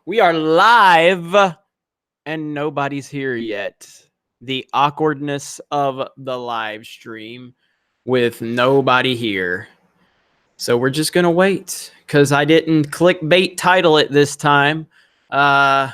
We are live and nobody's here yet. The awkwardness of the live stream with nobody here. So we're just going to wait because I didn't clickbait title it this time. Hello.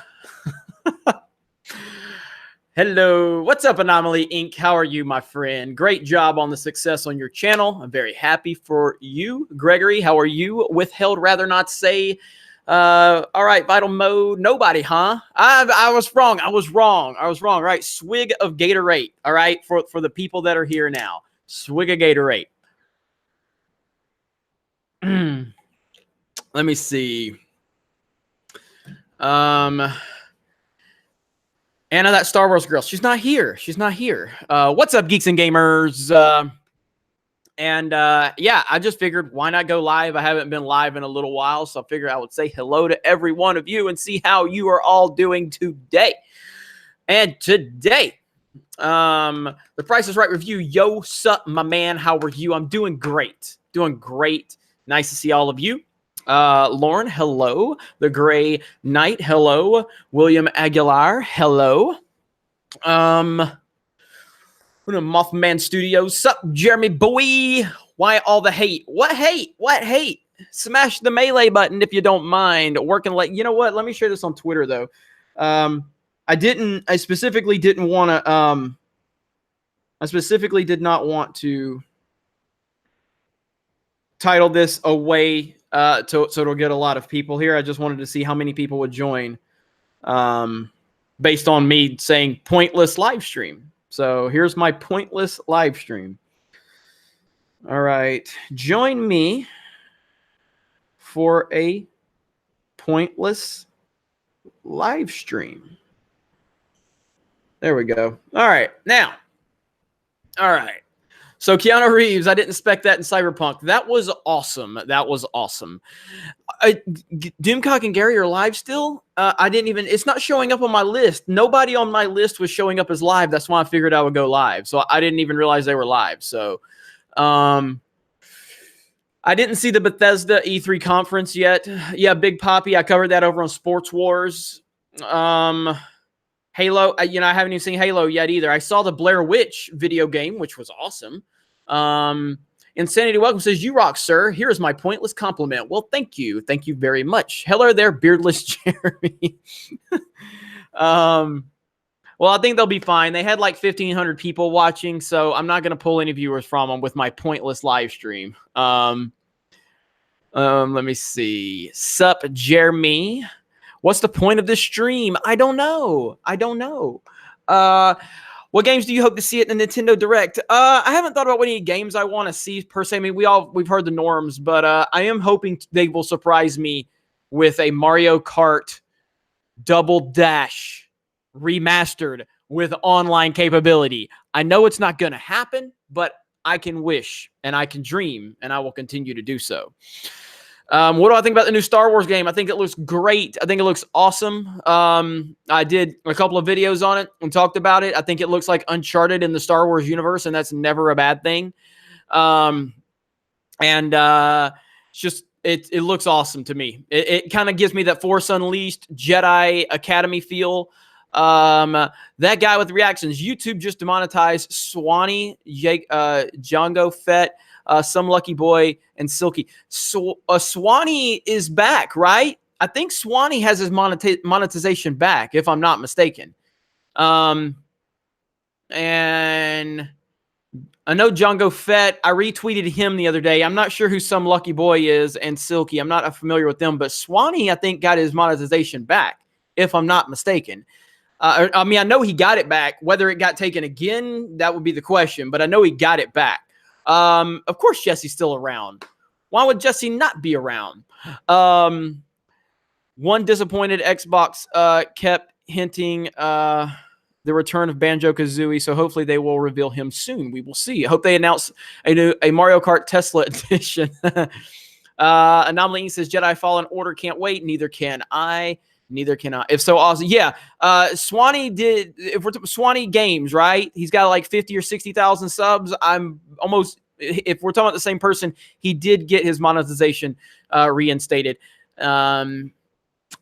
What's up, Anomaly Inc.? How are you, my friend? Great job on the success on your channel. I'm very happy for you. Gregory, how are you? Withheld, rather not say. All right, vital mode. Nobody, huh? I was wrong. I was wrong. All right, swig of Gatorade. All right, for the people that are here now. Swig of Gatorade. Let me see. Anna, that Star Wars girl, she's not here. She's not here. What's up, geeks and gamers? Yeah, I just figured why not go live? I haven't been live in a little while, so I figured I would say hello to every one of you and see how you are all doing today. And today, the Price is Right review. Yo, sup, my man? How are you? I'm doing great. Doing great. Nice to see all of you. Lauren, hello. The Gray Knight, hello. William Aguilar, hello. Mothman Studios, sup, Jeremy boy? Why all the hate? What hate? What hate? Smash the melee button if you don't mind. Working late. You know what? Let me share this on Twitter though. I specifically did not want to title this away so it'll get a lot of people here. I just wanted to see how many people would join based on me saying pointless live stream. So here's my pointless live stream. All right. Join me for a pointless live stream. There we go. All right. Now. All right. So Keanu Reeves, I didn't expect that in Cyberpunk. That was awesome. That was awesome. Doomcock and Gary are live still. I didn't even, it's not showing up on my list. Nobody on my list was showing up as live. That's why I figured I would go live. So I didn't even realize they were live. So I didn't see the Bethesda E3 conference yet. Yeah, Big Poppy. I covered that over on Sports Wars. Halo, I haven't even seen Halo yet either. I saw the Blair Witch video game, which was awesome. Insanity Welcome says, "You rock, sir. Here is my pointless compliment." Well, thank you. Thank you very much. Hello there, beardless Jeremy. Well, I think they'll be fine. They had like 1,500 people watching, so I'm not going to pull any viewers from them with my pointless live stream. Let me see. Sup, Jeremy. What's the point of this stream? I don't know. What games do you hope to see at the Nintendo Direct? I haven't thought about what any games I want to see per se. I mean, we've heard the norms, but I am hoping they will surprise me with a Mario Kart Double Dash remastered with online capability. I know it's not going to happen, but I can wish and I can dream, and I will continue to do so. What do I think about the new Star Wars game? I think it looks great. I think it looks awesome. I did a couple of videos on it and talked about it. I think it looks like Uncharted in the Star Wars universe, and that's never a bad thing. It looks awesome to me. It kind of gives me that Force Unleashed Jedi Academy feel. That guy with the reactions. YouTube just demonetized Swanee, Django Fett, Some Lucky Boy, and Silky. So Swanee is back, right? I think Swanee has his monetization back, if I'm not mistaken. And I know Django Fett. I retweeted him the other day. I'm not sure who Some Lucky Boy is and Silky. I'm not familiar with them, but Swanee, I think, got his monetization back, if I'm not mistaken. I mean, I know he got it back. Whether it got taken again, that would be the question, but I know he got it back. Of course, Jesse's still around. Why would Jesse not be around? One disappointed Xbox kept hinting the return of Banjo-Kazooie, so hopefully they will reveal him soon. We will see. I hope they announce a Mario Kart Tesla edition. Anomaly says, Jedi Fallen Order can't wait. Neither can I. Neither can I. If so, awesome. Yeah. Swanee did, if we're Swanee Games, right? He's got like 50 or 60,000 subs. I'm almost, if we're talking about the same person, he did get his monetization reinstated.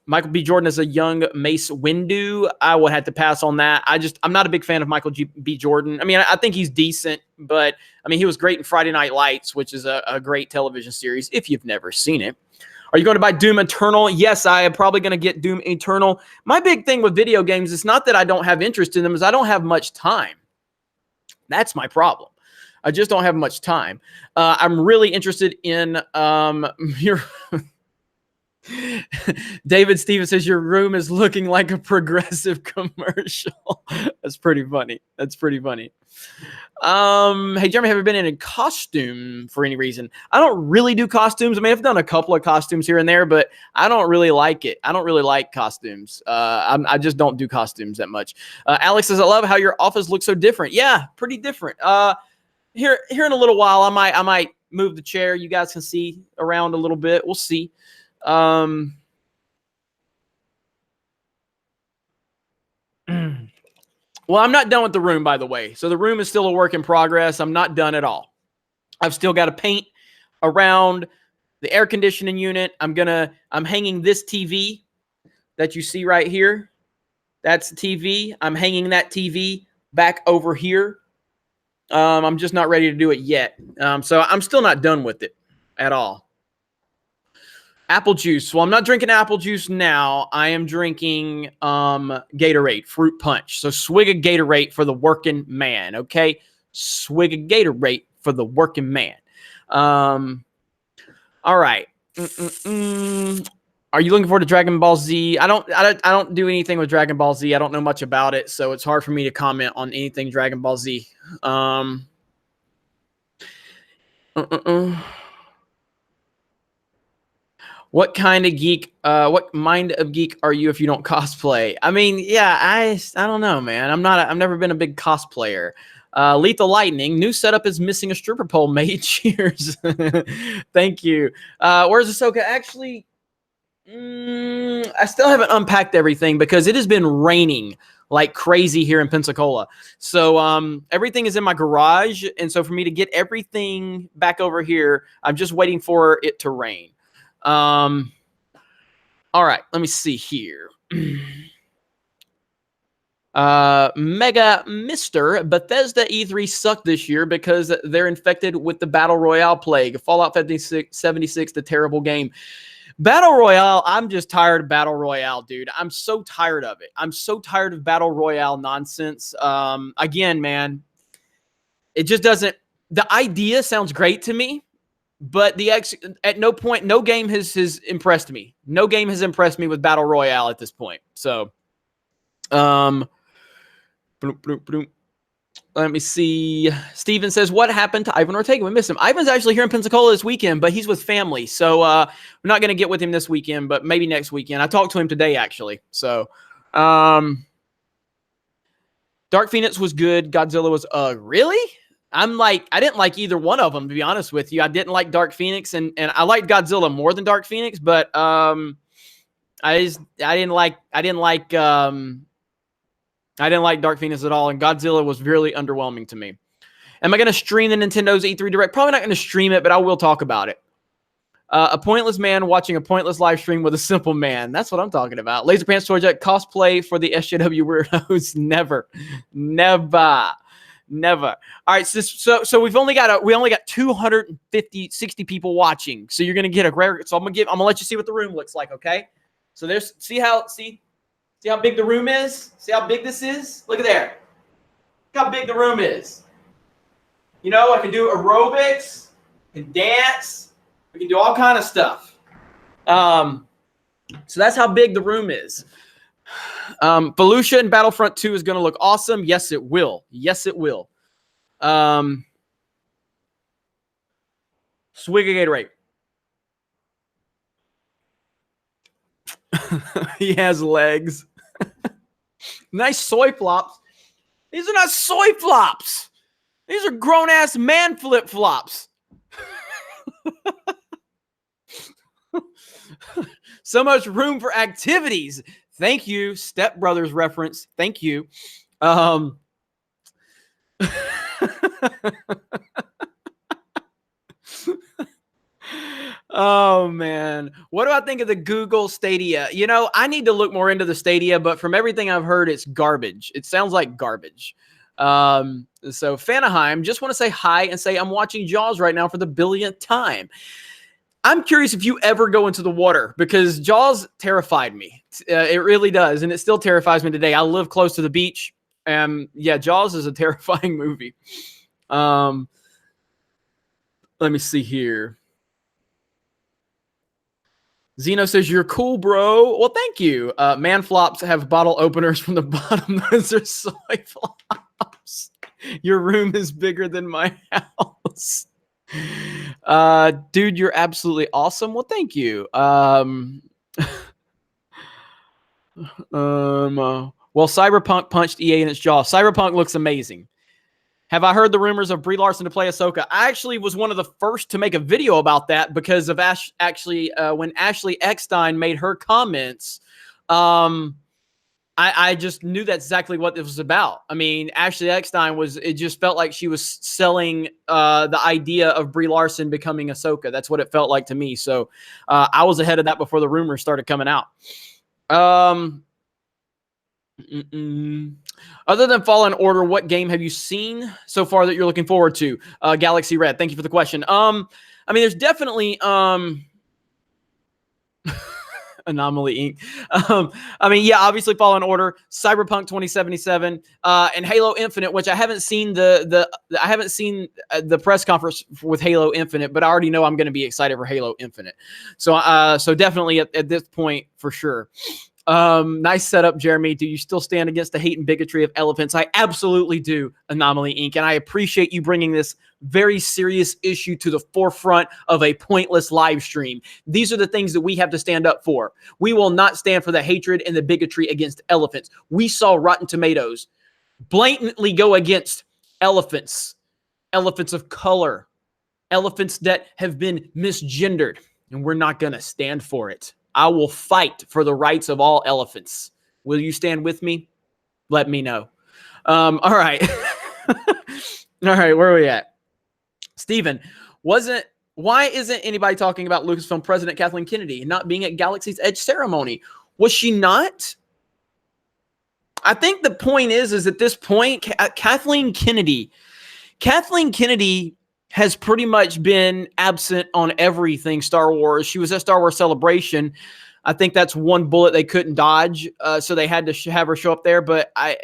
Michael B. Jordan as a young Mace Windu. I would have to pass on that. I'm not a big fan of Michael B. Jordan. I mean, I think he's decent, but I mean, he was great in Friday Night Lights, which is a great television series if you've never seen it. Are you going to buy Doom Eternal? Yes, I am probably going to get Doom Eternal. My big thing with video games is not that I don't have interest in them, is I don't have much time. That's my problem. I just don't have much time. I'm really interested in your... David Stevens says your room is looking like a progressive commercial. That's pretty funny. Hey Jeremy, have you been in a costume for any reason? I don't really do costumes. I mean, I've done a couple of costumes here and there, but I don't really like it. I don't really like costumes. I just don't do costumes that much. Alex says, I love how your office looks so different. Yeah, pretty different. Here in a little while, I might move the chair. You guys can see around a little bit. We'll see. Well, I'm not done with the room, by the way. So the room is still a work in progress. I'm not done at all. I've still got to paint around the air conditioning unit. I'm hanging this TV that you see right here. That's the TV. I'm hanging that TV back over here. I'm just not ready to do it yet. So I'm still not done with it at all. Apple juice. Well, I'm not drinking apple juice now. I am drinking Gatorade, fruit punch. So swig a Gatorade for the working man, okay? Swig a Gatorade for the working man. All right. Are you looking forward to Dragon Ball Z? I don't do anything with Dragon Ball Z. I don't know much about it, so it's hard for me to comment on anything Dragon Ball Z. What kind of geek, what mind of geek are you if you don't cosplay? I mean, yeah, I don't know, man. I've never been a big cosplayer. Lethal Lightning, new setup is missing a stripper pole, mate. Cheers. Thank you. Where's Ahsoka? Actually, I still haven't unpacked everything because it has been raining like crazy here in Pensacola. So everything is in my garage. And so for me to get everything back over here, I'm just waiting for it to rain. All right, let me see here. Mega Mr. Bethesda E3 sucked this year because they're infected with the Battle Royale plague. Fallout 76, the terrible game. Battle Royale, I'm just tired of Battle Royale, dude. I'm so tired of it. I'm so tired of Battle Royale nonsense. Again, man, it just doesn't... The idea sounds great to me. But at no point, no game has impressed me. No game has impressed me with Battle Royale at this point. So, let me see. Steven says, what happened to Ivan Ortega? We missed him. Ivan's actually here in Pensacola this weekend, but he's with family. So, we're not going to get with him this weekend, but maybe next weekend. I talked to him today, actually. So, Dark Phoenix was good. Godzilla was, really? I didn't like either one of them, to be honest with you. I didn't like Dark Phoenix, and I liked Godzilla more than Dark Phoenix, but I didn't like Dark Phoenix at all, and Godzilla was really underwhelming to me. Am I going to stream the Nintendo's E3 Direct? Probably not going to stream it, but I will talk about it. A pointless man watching a pointless live stream with a simple man. That's what I'm talking about. Laser Pants Toy Jack, cosplay for the SJW weirdos. Never. All right, so we only got 60 people watching. So you're gonna get a great. So I'm gonna let you see what the room looks like. Okay. So see how big the room is. See how big this is. Look at there. Look how big the room is. You know, I can do aerobics, I can dance, we can do all kind of stuff. So that's how big the room is. Felucia in Battlefront 2 is going to look awesome. Yes, it will. Swig a Gatorade. He has legs. Nice soy flops. These are not soy flops. These are grown-ass man flip-flops. So much room for activities. Thank you, Step Brothers reference. Thank you. Oh man, what do I think of the Google Stadia? You know, I need to look more into the Stadia, but from everything I've heard, it's garbage. It sounds like garbage. So Fanaheim, just want to say hi and say I'm watching Jaws right now for the billionth time. I'm curious if you ever go into the water because Jaws terrified me. It really does, and it still terrifies me today. I live close to the beach, and yeah, Jaws is a terrifying movie. Let me see here. Zeno says, you're cool, bro. Well, thank you. Man flops have bottle openers from the bottom. Those are soy flops. Your room is bigger than my house. Dude, you're absolutely awesome. Well, thank you. Well, Cyberpunk punched EA in its jaw. Cyberpunk looks amazing. Have I heard the rumors of Brie Larson to play Ahsoka? I actually was one of the first to make a video about that because of when Ashley Eckstein made her comments. I just knew that's exactly what it was about. I mean, Ashley Eckstein it just felt like she was selling the idea of Brie Larson becoming Ahsoka. That's what it felt like to me. So I was ahead of that before the rumors started coming out. Other than Fallen Order, what game have you seen so far that you're looking forward to? Galaxy Red. Thank you for the question. I mean, there's definitely Anomaly Inc. I mean, yeah, obviously Fallen Order, Cyberpunk 2077, and Halo Infinite, which I haven't seen the press conference with Halo Infinite, but I already know I'm going to be excited for Halo Infinite. So definitely at this point for sure. Nice setup, Jeremy. Do you still stand against the hate and bigotry of elephants? I absolutely do, Anomaly Inc. And I appreciate you bringing this very serious issue to the forefront of a pointless live stream. These are the things that we have to stand up for. We will not stand for the hatred and the bigotry against elephants. We saw Rotten Tomatoes blatantly go against elephants of color, elephants that have been misgendered, and we're not going to stand for it. I will fight for the rights of all elephants. Will you stand with me? Let me know. All right. All right, where are we at? Steven, why isn't anybody talking about Lucasfilm President Kathleen Kennedy not being at Galaxy's Edge ceremony? Was she not? I think the point is at this point, Kathleen Kennedy has pretty much been absent on everything Star Wars. She was at Star Wars Celebration. I think that's one bullet they couldn't dodge, so they had to have her show up there. But I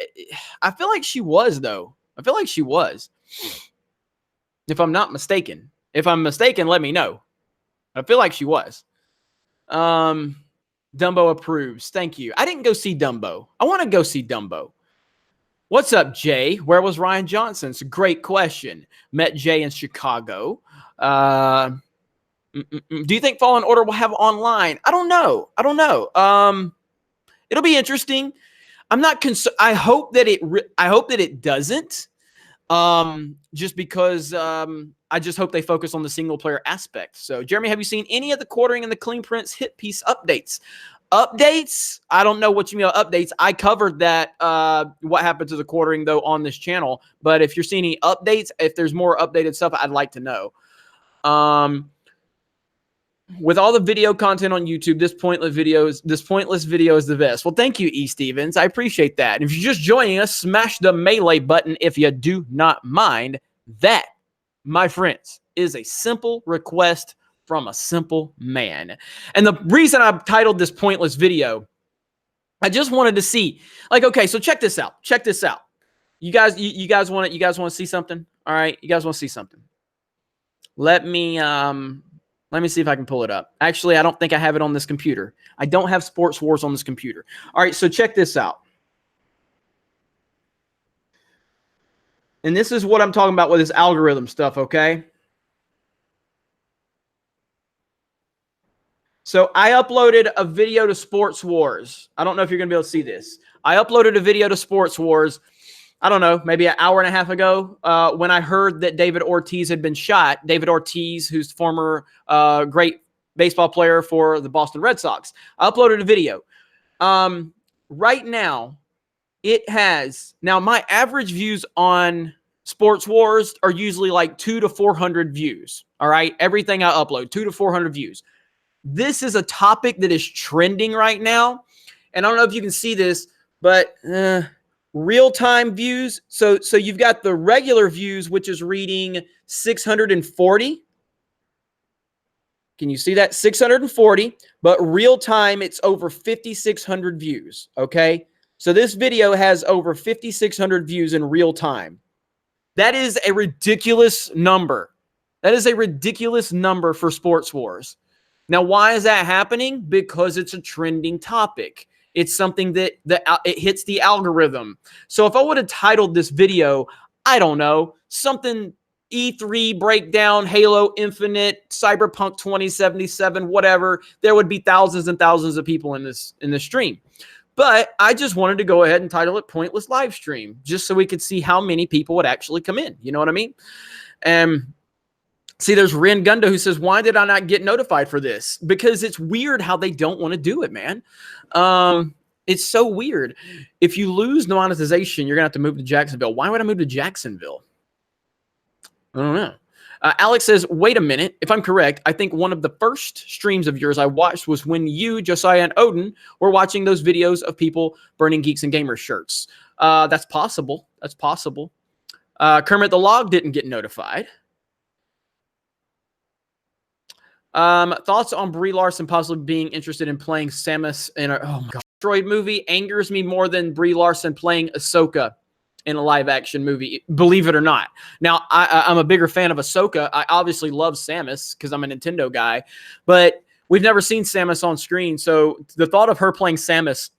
feel like she was, though. I feel like she was. If I'm not mistaken. If I'm mistaken, let me know. I feel like she was. Dumbo approves. Thank you. I didn't go see Dumbo. I want to go see Dumbo. What's up, Jay? Where was Ryan Johnson? It's a great question. Met Jay in Chicago. Do you think Fallen Order will have online? I don't know. It'll be interesting. I'm not concerned. I hope that it doesn't. Just because I just hope they focus on the single player aspect. So, Jeremy, have you seen any of the quartering and the Clean Prince hit piece updates? Updates? I don't know what you mean by updates. I covered that, what happened to the quartering, though, on this channel. But if you're seeing any updates, if there's more updated stuff, I'd like to know. With all the video content on YouTube, this pointless video is the best. Well, thank you, E. Stevens. I appreciate that. And if you're just joining us, smash the melee button if you do not mind. That, my friends, is a simple request from a simple man. And the reason I've titled this pointless video, I just wanted to see, like, okay, so check this out. You guys want to see something? All right, you guys want to see something? Let me see if I can pull it up. Actually, I don't think I have it on this computer. I don't have Sports Wars on this computer. All right, so check this out. And this is what I'm talking about with this algorithm stuff, okay? So I uploaded a video to Sports Wars. I don't know if you're going to be able to see this. I uploaded a video to Sports Wars, I don't know, maybe an hour and a half ago, when I heard that David Ortiz had been shot. David Ortiz, who's former great baseball player for the Boston Red Sox. I uploaded a video. Right now, my average views on Sports Wars are usually like 200 to 400 views. All right. Everything I upload, 200 to 400 views. This is a topic that is trending right now. And I don't know if you can see this, but real-time views. So you've got the regular views, which is reading 640. Can you see that? 640, but real time, it's over 5,600 views, okay? So this video has over 5,600 views in real time. That is a ridiculous number. That is a ridiculous number for Sports Wars. Now, why is that happening? Because it's a trending topic. It's something that it hits the algorithm. So if I would have titled this video, I don't know, something E3 breakdown, Halo Infinite, Cyberpunk 2077, whatever, there would be thousands and thousands of people in this stream. But I just wanted to go ahead and title it Pointless Live Stream, just so we could see how many people would actually come in. You know what I mean? See, there's Ren Gunda who says, why did I not get notified for this? Because it's weird how they don't want to do it, man. It's so weird. If you lose monetization, you're going to have to move to Jacksonville. Why would I move to Jacksonville? I don't know. Alex says, wait a minute. If I'm correct, I think one of the first streams of yours I watched was when you, Josiah, and Odin were watching those videos of people burning Geeks and Gamers shirts. That's possible. That's possible. Kermit the Log didn't get notified. Thoughts on Brie Larson possibly being interested in playing Samus in a oh my god, Asteroid movie angers me more than Brie Larson playing Ahsoka in a live action movie, believe it or not. Now, I'm a bigger fan of Ahsoka. I obviously love Samus because I'm a Nintendo guy, but we've never seen Samus on screen. So the thought of her playing Samus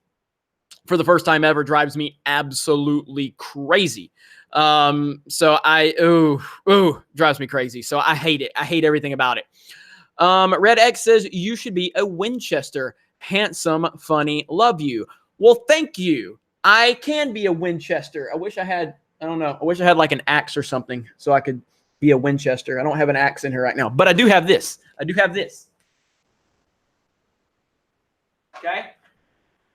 for the first time ever drives me absolutely crazy. So drives me crazy. So I hate it. I hate everything about it. Red X says, you should be a Winchester. Handsome, funny, love you. Well, thank you. I can be a Winchester. I wish I had, I don't know. I wish I had like an axe or something so I could be a Winchester. I don't have an axe in here right now, but I do have this. I do have this. Okay.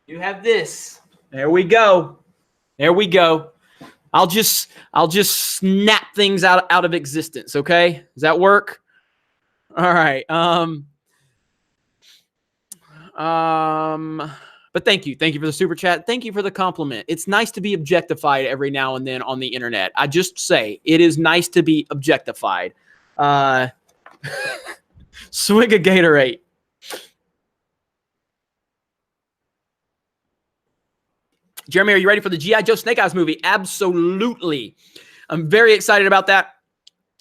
You have this. There we go. There we go. I'll just snap things out of existence. Okay. Does that work? All right. But thank you. Thank you for the super chat. Thank you for the compliment. It's nice to be objectified every now and then on the internet. I just say it is nice to be objectified. Swig a Gatorade. Jeremy, are you ready for the G.I. Joe Snake Eyes movie? Absolutely. I'm very excited about that.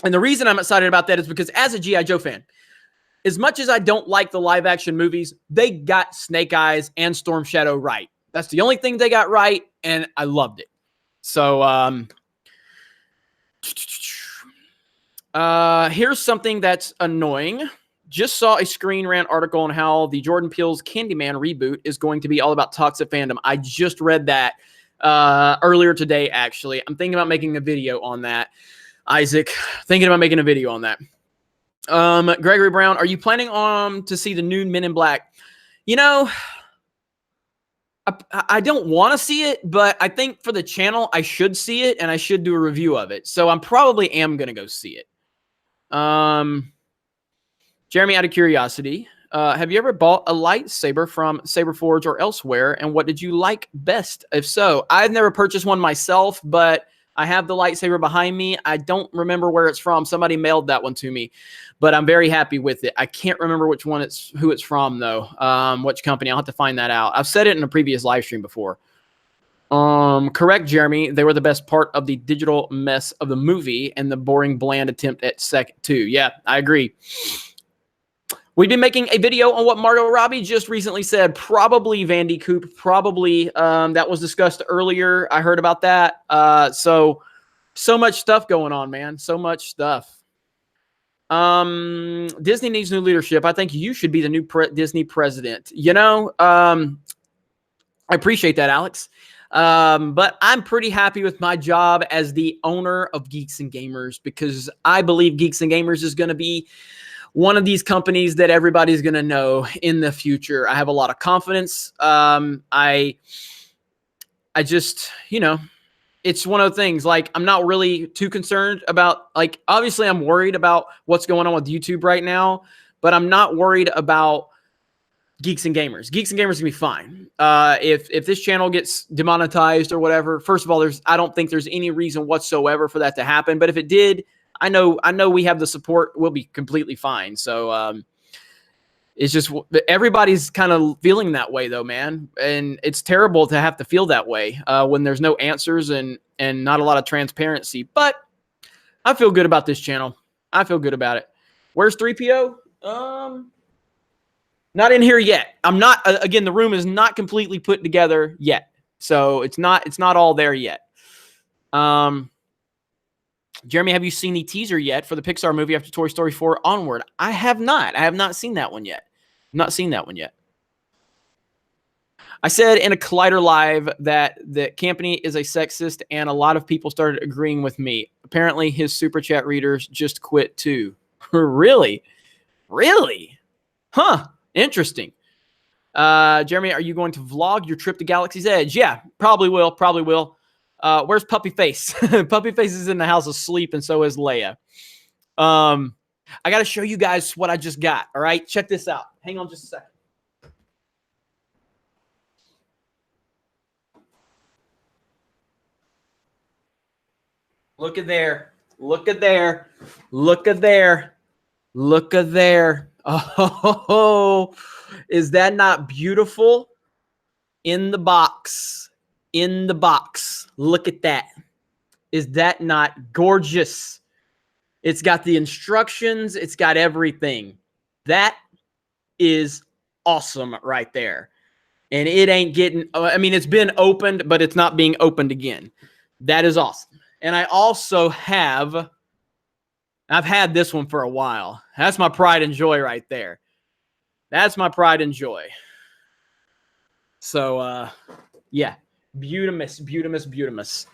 And the reason I'm excited about that is because as a G.I. Joe fan, as much as I don't like the live action movies, they got Snake Eyes and Storm Shadow right. That's the only thing they got right, and I loved it. So here's something that's annoying. Just saw a Screen Rant article on how the Jordan Peele's Candyman reboot is going to be all about toxic fandom. I just read that earlier today, actually. I'm thinking about making a video on that. Isaac, thinking about making a video on that. Gregory Brown, are you planning on to see the new Men in Black? You know, I don't want to see it, but I think for the channel, I should see it, and I should do a review of it. So I'm probably am going to go see it. Jeremy, out of curiosity, have you ever bought a lightsaber from Saberforge or elsewhere, and what did you like best? If so, I've never purchased one myself, but I have the lightsaber behind me. I don't remember where it's from. Somebody mailed that one to me, but I'm very happy with it. I can't remember who it's from though. Which company? I'll have to find that out. I've said it in a previous live stream before. Correct, Jeremy. They were the best part of the digital mess of the movie and the boring, bland attempt at second two. Yeah, I agree. We've been making a video on what Margot Robbie just recently said. Probably Vandy Coop. Probably that was discussed earlier. I heard about that. So much stuff going on, man. So much stuff. Disney needs new leadership. I think you should be the new Disney president. You know, I appreciate that, Alex. But I'm pretty happy with my job as the owner of Geeks and Gamers because I believe Geeks and Gamers is going to be one of these companies that everybody's going to know in the future. I have a lot of confidence. I just, you know, it's one of the things, like, I'm not really too concerned about, like, obviously I'm worried about what's going on with YouTube right now, but I'm not worried about Geeks and Gamers. Geeks and Gamers can be fine. If this channel gets demonetized or whatever, first of all, I don't think there's any reason whatsoever for that to happen. But if it did, I know we have the support. We'll be completely fine. So it's just everybody's kind of feeling that way, though, man. And it's terrible to have to feel that way when there's no answers and not a lot of transparency. But I feel good about this channel. I feel good about it. Where's 3PO? Not in here yet. I'm not. Again, the room is not completely put together yet, so it's not all there yet. Jeremy, have you seen the teaser yet for the Pixar movie after Toy Story 4 Onward? I have not. I have not seen that one yet. Not seen that one yet. I said in a Collider Live that Campany is a sexist, and a lot of people started agreeing with me. Apparently, his super chat readers just quit too. Really? Really? Huh. Interesting. Jeremy, are you going to vlog your trip to Galaxy's Edge? Yeah, probably will. Probably will. Where's Puppy Face? Puppy Face is in the house asleep, and so is Leia. I got to show you guys what I just got. All right, check this out. Hang on just a second. Look at there. Look at there. Look at there. Look at there. Oh, is that not beautiful? In the box. In the box. Look at that. Is that not gorgeous? It's got the instructions. It's got everything. That is awesome right there. And it ain't getting, I mean, it's been opened, but it's not being opened again. That is awesome. And I also have, I've had this one for a while. That's my pride and joy right there. That's my pride and joy. So, yeah. Beautimus, beautimus, beautimus.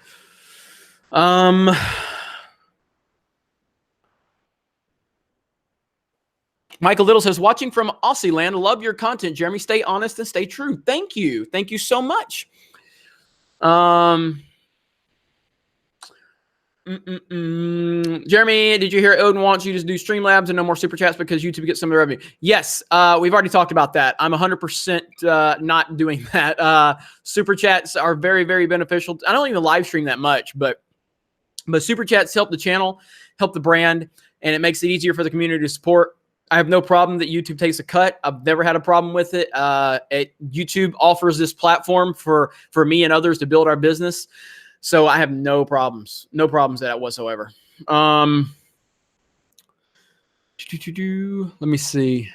Michael Little says, watching from Aussie land, love your content, Jeremy. Stay honest and stay true. Thank you. Thank you so much. Jeremy, did you hear Odin wants you to do Streamlabs and no more super chats because YouTube gets some of the revenue? Yes, we've already talked about that. I'm 100% not doing that. Super chats are very, very beneficial. I don't even live stream that much, but super chats help the channel, help the brand, and it makes it easier for the community to support. I have no problem that YouTube takes a cut. I've never had a problem with it. YouTube offers this platform for me and others to build our business. So I have no problems with that whatsoever. Let me see.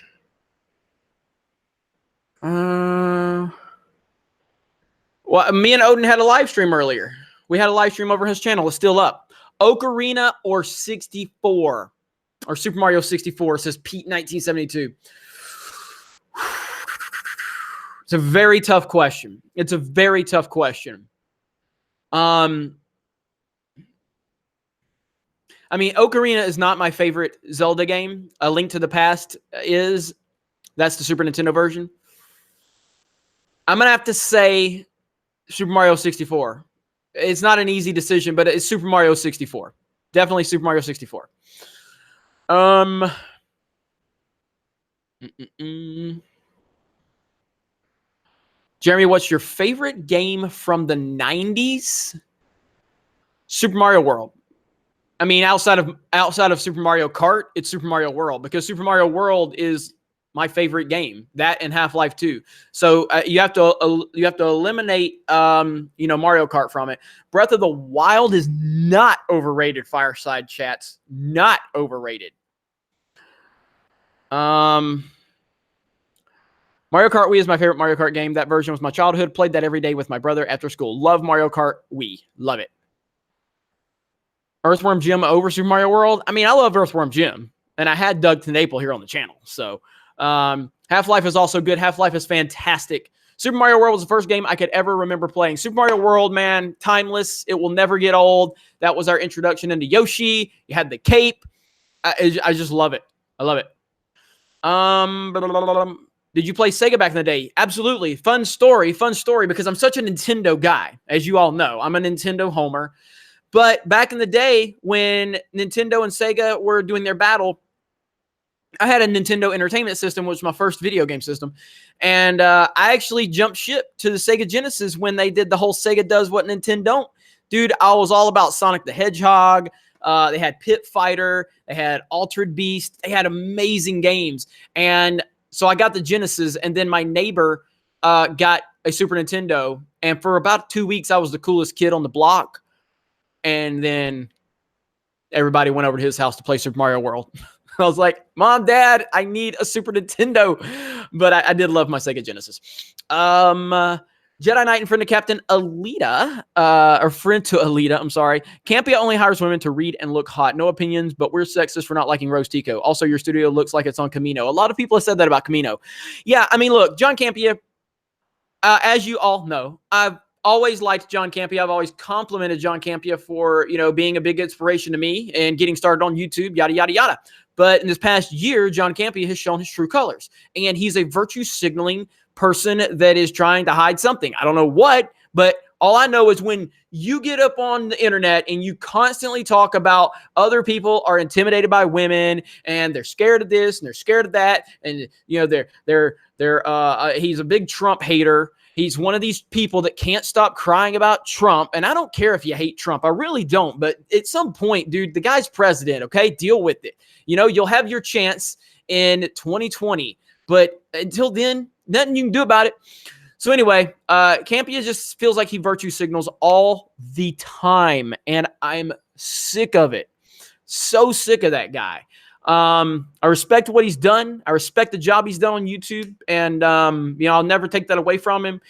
Well, me and Odin had a live stream earlier. We had a live stream over his channel. It's still up. Ocarina or 64? Or Super Mario 64, says Pete 1972. It's a very tough question. It's a very tough question. I mean, Ocarina is not my favorite Zelda game. A Link to the Past is. That's the Super Nintendo version. I'm going to have to say Super Mario 64. It's not an easy decision, but it's Super Mario 64. Definitely Super Mario 64. Jeremy, what's your favorite game from the 90s? Super Mario World. I mean, outside of Super Mario Kart, it's Super Mario World, because Super Mario World is my favorite game. That and Half-Life 2. So you have to eliminate Mario Kart from it. Breath of the Wild is not overrated. Fireside chats, not overrated. Mario Kart Wii is my favorite Mario Kart game. That version was my childhood. Played that every day with my brother after school. Love Mario Kart Wii. Love it. Earthworm Jim over Super Mario World. I mean, I love Earthworm Jim, and I had Doug Knaple here on the channel. So Half-Life is also good. Half-Life is fantastic. Super Mario World was the first game I could ever remember playing. Super Mario World, man, timeless. It will never get old. That was our introduction into Yoshi. You had the cape. I just love it. I love it. Did you play Sega back in the day? Absolutely. Fun story because I'm such a Nintendo guy. As you all know, I'm a Nintendo homer. But back in the day when Nintendo and Sega were doing their battle, I had a Nintendo Entertainment System, which was my first video game system. And I actually jumped ship to the Sega Genesis when they did the whole Sega does what Nintendo don't. Dude, I was all about Sonic the Hedgehog. They had Pit Fighter. They had Altered Beast. They had amazing games. And so I got the Genesis, and then my neighbor got a Super Nintendo. And for about 2 weeks, I was the coolest kid on the block. And then everybody went over to his house to play Super Mario World. I was like, Mom, Dad, I need a Super Nintendo. But I did love my Sega Genesis. Jedi Knight and friend of Captain Alita, or friend to Alita, I'm sorry. Campia only hires women to read and look hot. No opinions, but we're sexist for not liking Rose Tico. Also, your studio looks like it's on Camino. A lot of people have said that about Camino. Yeah, I mean, look, John Campia, as you all know, I've always liked John Campia. I've always complimented John Campia for, being a big inspiration to me and getting started on YouTube, yada, yada, yada. But in this past year, John Campia has shown his true colors. And he's a virtue signaling person that is trying to hide something. I don't know what, but all I know is when you get up on the internet and you constantly talk about other people are intimidated by women and they're scared of this and they're scared of that. And, he's a big Trump hater. He's one of these people that can't stop crying about Trump. And I don't care if you hate Trump. I really don't. But at some point, dude, the guy's president, okay? Deal with it. You'll have your chance in 2020. But until then, nothing you can do about it. So anyway, Campia just feels like he virtue signals all the time. And I'm sick of it. So sick of that guy. I respect what he's done. I respect the job he's done on YouTube. And, I'll never take that away from him.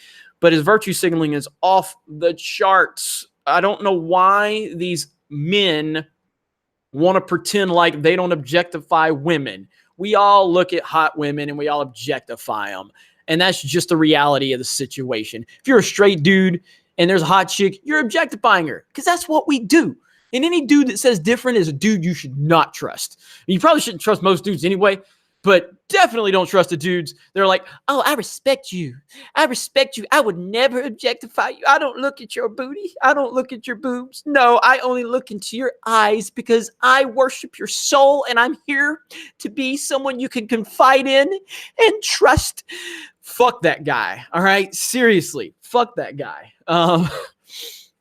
But his virtue signaling is off the charts. I don't know why these men want to pretend like they don't objectify women. We all look at hot women and we all objectify them. And that's just the reality of the situation. If you're a straight dude and there's a hot chick, you're objectifying her because that's what we do. And any dude that says different is a dude you should not trust. You probably shouldn't trust most dudes anyway, but definitely don't trust the dudes. They're like, oh, I respect you. I respect you. I would never objectify you. I don't look at your booty. I don't look at your boobs. No, I only look into your eyes because I worship your soul and I'm here to be someone you can confide in and trust. Fuck that guy. All right. Seriously. Fuck that guy. All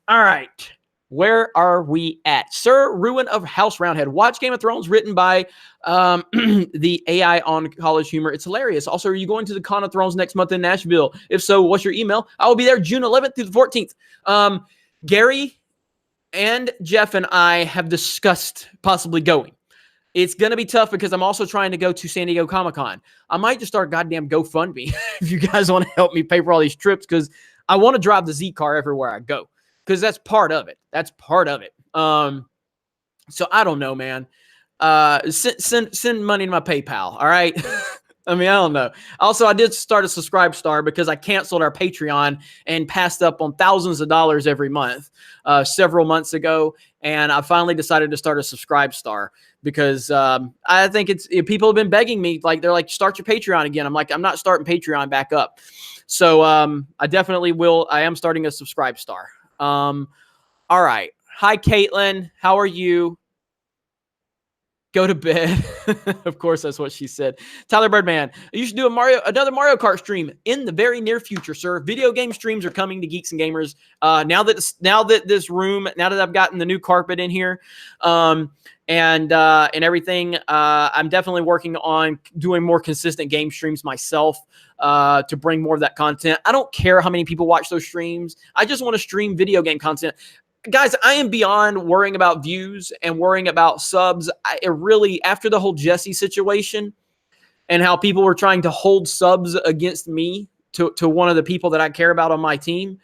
right. Where are we at? Sir Ruin of House Roundhead. Watch Game of Thrones written by the AI on College Humor. It's hilarious. Also, are you going to the Con of Thrones next month in Nashville? If so, what's your email? I will be there June 11th through the 14th. Gary and Jeff and I have discussed possibly going. It's going to be tough because I'm also trying to go to San Diego Comic-Con. I might just start goddamn GoFundMe if you guys want to help me pay for all these trips because I want to drive the Z car everywhere I go. Because that's part of it. That's part of it. So I don't know, man. Send money to my PayPal. All right. I mean, I don't know. Also, I did start a Subscribe Star because I canceled our Patreon and passed up on thousands of dollars every month several months ago. And I finally decided to start a Subscribe Star because I think people have been begging me. They're like, start your Patreon again. I'm like, I'm not starting Patreon back up. So I definitely will. I am starting a Subscribe Star. All right. Hi, Caitlin. How are you? Go to bed. Of course, that's what she said. Tyler Birdman, you should do another Mario Kart stream in the very near future, sir. Video game streams are coming to Geeks and Gamers. Now that I've gotten the new carpet in here, and everything, I'm definitely working on doing more consistent game streams myself. To bring more of that content. I don't care how many people watch those streams. I just want to stream video game content. Guys, I am beyond worrying about views and worrying about subs. After the whole Jesse situation and how people were trying to hold subs against me to one of the people that I care about on my team,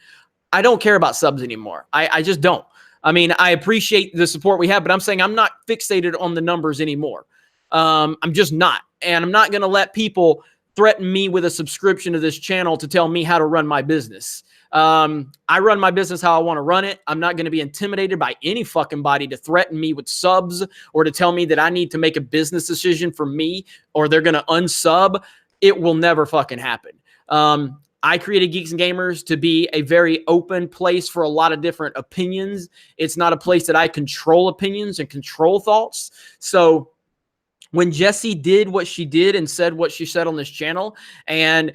I don't care about subs anymore. I just don't. I mean, I appreciate the support we have, but I'm saying I'm not fixated on the numbers anymore. I'm just not. And I'm not going to let people threaten me with a subscription to this channel to tell me how to run my business. I run my business how I want to run it. I'm not going to be intimidated by any fucking body to threaten me with subs or to tell me that I need to make a business decision for me or they're going to unsub. It will never fucking happen. I created Geeks and Gamers to be a very open place for a lot of different opinions. It's not a place that I control opinions and control thoughts. So when Jessie did what she did and said what she said on this channel, and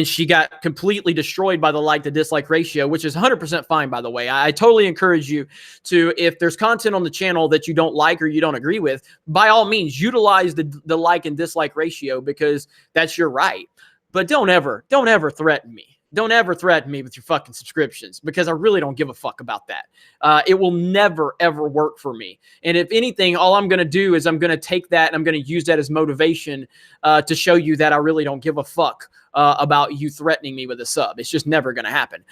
she got completely destroyed by the like to dislike ratio, which is 100% fine, by the way. I totally encourage you to, if there's content on the channel that you don't like or you don't agree with, by all means, utilize the like and dislike ratio, because that's your right. But don't ever threaten me. Don't ever threaten me with your fucking subscriptions, because I really don't give a fuck about that. It will never, ever work for me. And if anything, all I'm going to do is I'm going to take that and I'm going to use that as motivation to show you that I really don't give a fuck about you threatening me with a sub. It's just never going to happen.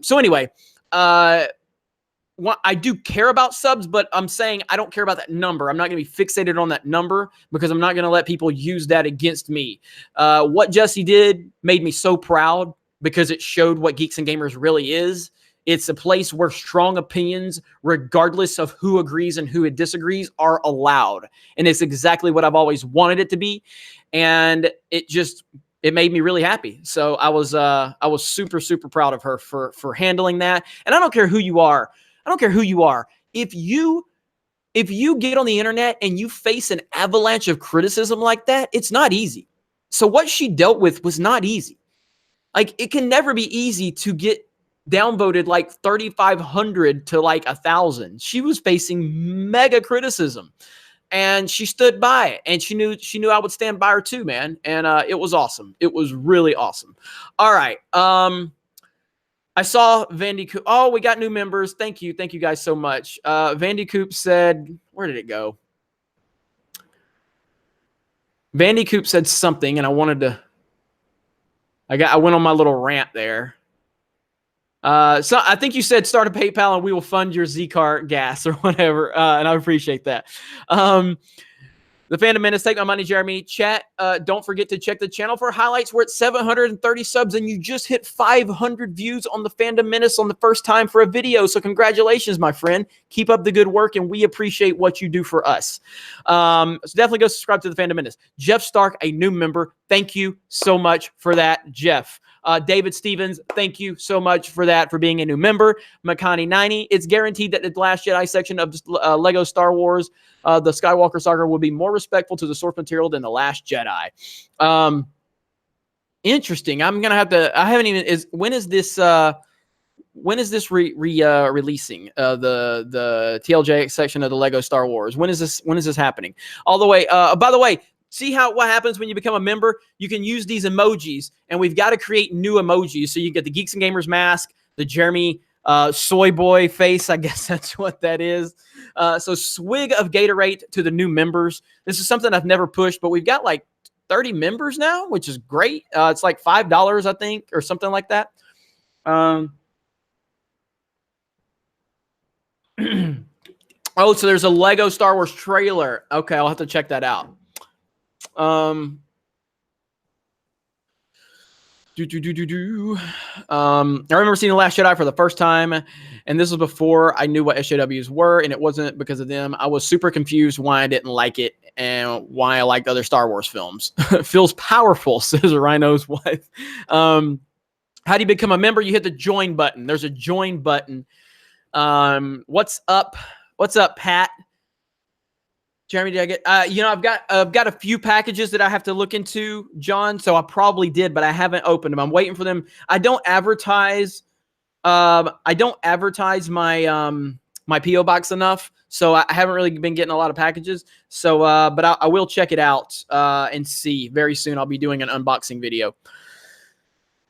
So anyway, I do care about subs, but I'm saying I don't care about that number. I'm not going to be fixated on that number, because I'm not going to let people use that against me. What Jessie did made me so proud, because it showed what Geeks and Gamers really is. It's a place where strong opinions, regardless of who agrees and who disagrees, are allowed. And it's exactly what I've always wanted it to be. And it made me really happy. So I was super, super proud of her for handling that. And I don't care who you are. I don't care who you are. If you get on the internet and you face an avalanche of criticism like that, it's not easy. So what she dealt with was not easy. Like, it can never be easy to get downvoted like 3,500 to like 1,000. She was facing mega criticism, and she stood by it, and she knew I would stand by her too, man. And it was awesome. It was really awesome. All right. I saw Vandy Coop. Oh, we got new members. Thank you guys so much. Vandy Coop said, where did it go? Vandy Coop said something, and I wanted to. I went on my little rant there. So I think you said start a PayPal and we will fund your Z-Car gas or whatever. And I appreciate that. The Fandom Menace, take my money, Jeremy. Chat, don't forget to check the channel for highlights. We're at 730 subs, and you just hit 500 views on the Fandom Menace on the first time for a video. So congratulations, my friend. Keep up the good work, and we appreciate what you do for us. So definitely go subscribe to the Fandom Menace. Jeff Stark, a new member. Thank you so much for that, Jeff. David Stevens, thank you so much for that, for being a new member. Makani90, it's guaranteed that the Last Jedi section of Lego Star Wars, the Skywalker Saga, will be more respectful to the source material than the Last Jedi. Interesting. I'm gonna have to. I haven't even. When is this releasing? The TLJ section of the Lego Star Wars. When is this happening? All the way. By the way. See what happens when you become a member? You can use these emojis, and we've got to create new emojis. So you get the Geeks and Gamers mask, the Jeremy soy boy face. I guess that's what that is. So swig of Gatorade to the new members. This is something I've never pushed, but we've got like 30 members now, which is great. It's like $5, I think, or something like that. Oh, so there's a Lego Star Wars trailer. Okay, I'll have to check that out. I remember seeing The Last Jedi for the first time, and this was before I knew what SJWs were, and it wasn't because of them. I was super confused why I didn't like it and why I liked other Star Wars films. Feels powerful, says Rhino's wife. How do you become a member? You hit the join button. There's a join button. What's up? What's up, Pat? Jeremy, did I get? I've got a few packages that I have to look into, John. So I probably did, but I haven't opened them. I'm waiting for them. I don't advertise. My my PO box enough, so I haven't really been getting a lot of packages. So, but I will check it out and see very soon. I'll be doing an unboxing video.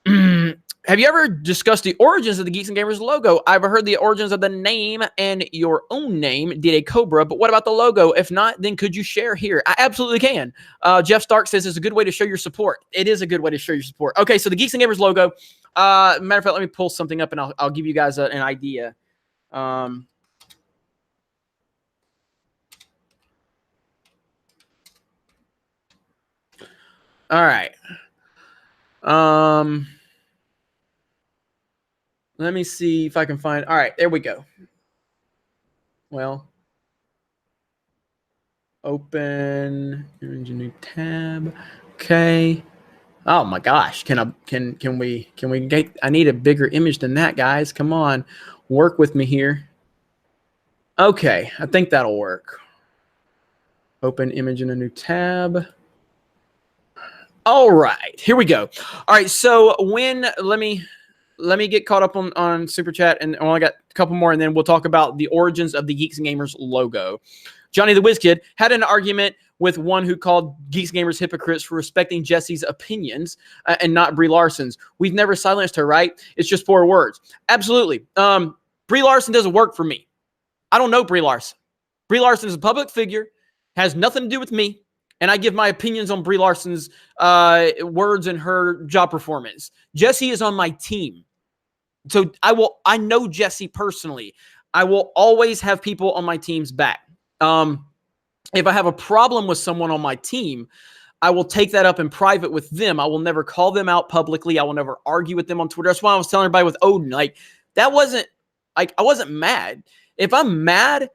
Have you ever discussed the origins of the Geeks and Gamers logo? I've heard the origins of the name and your own name, did a Cobra, but what about the logo? If not, then could you share here? I absolutely can. Jeff Stark says it's a good way to show your support. It is a good way to show your support. Okay, so the Geeks and Gamers logo. Matter of fact, let me pull something up and I'll give you guys an idea. All right. Let me see if I can find. All right, there we go. Well, open, image a new tab. Okay. Oh my gosh. Can we get, I need a bigger image than that, guys. Come on. Work with me here. Okay, I think that'll work. Open image in a new tab. All right, here we go. All right, so let me get caught up on Super Chat, and I only got a couple more, and then we'll talk about the origins of the Geeks and Gamers logo. Johnny the Whiz Kid had an argument with one who called Geeks and Gamers hypocrites for respecting Jesse's opinions and not Brie Larson's. We've never silenced her, right? It's just 4 words. Absolutely. Brie Larson doesn't work for me. I don't know Brie Larson. Brie Larson is a public figure, has nothing to do with me, and I give my opinions on Brie Larson's words and her job performance. Jesse is on my team. So I know Jesse personally. I will always have people on my team's back. If I have a problem with someone on my team, I will take that up in private with them. I will never call them out publicly. I will never argue with them on Twitter. That's why I was telling everybody with Odin, I wasn't mad. If I'm mad,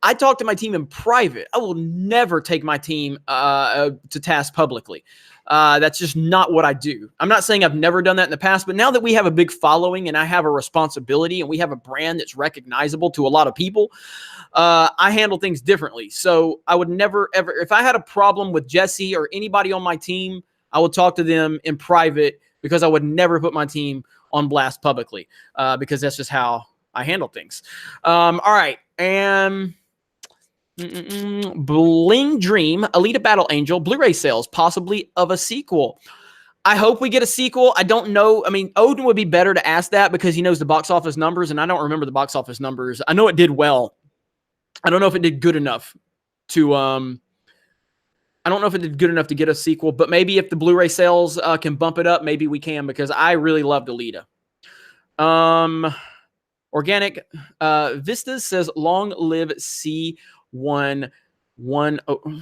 I talk to my team in private. I will never take my team to task publicly. That's just not what I do. I'm not saying I've never done that in the past, but now that we have a big following and I have a responsibility and we have a brand that's recognizable to a lot of people, I handle things differently. So I would never, ever, if I had a problem with Jesse or anybody on my team, I would talk to them in private because I would never put my team on blast publicly because that's just how I handle things. All right. And Bling Dream, Alita Battle Angel, Blu-ray sales, possibly of a sequel. I hope we get a sequel. I don't know. I mean, Odin would be better to ask that because he knows the box office numbers, and I don't remember the box office numbers. I know it did well. I don't know if it did good enough to I don't know if it did good enough to get a sequel, but maybe if the Blu-ray sales can bump it up, maybe we can because I really loved Alita. Organic Vistas says long live C11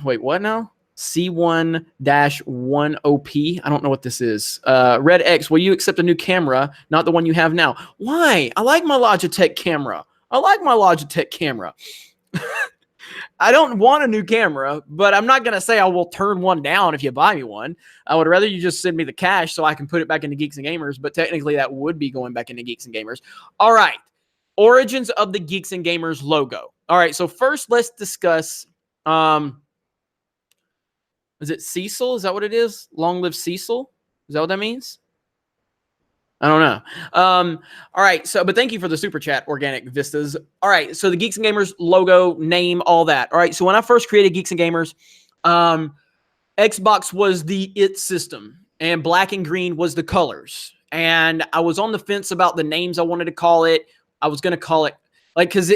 wait, what now? C1-1OP. I don't know what this is. Red X, will you accept a new camera, not the one you have now? Why? I like my Logitech camera. I don't want a new camera, but I'm not going to say I will turn one down if you buy me one. I would rather you just send me the cash so I can put it back into Geeks and Gamers, but technically that would be going back into Geeks and Gamers. All right. Origins of the Geeks and Gamers logo. All right, so first let's discuss, is it Cecil? Is that what it is? Long live Cecil? Is that what that means? I don't know. All right, so, but thank you for the super chat, Organic Vistas. All right, so the Geeks and Gamers logo, name, all that. All right, so when I first created Geeks and Gamers, Xbox was the IT system, and black and green was the colors. And I was on the fence about the names I wanted to call it. I was going to call it, because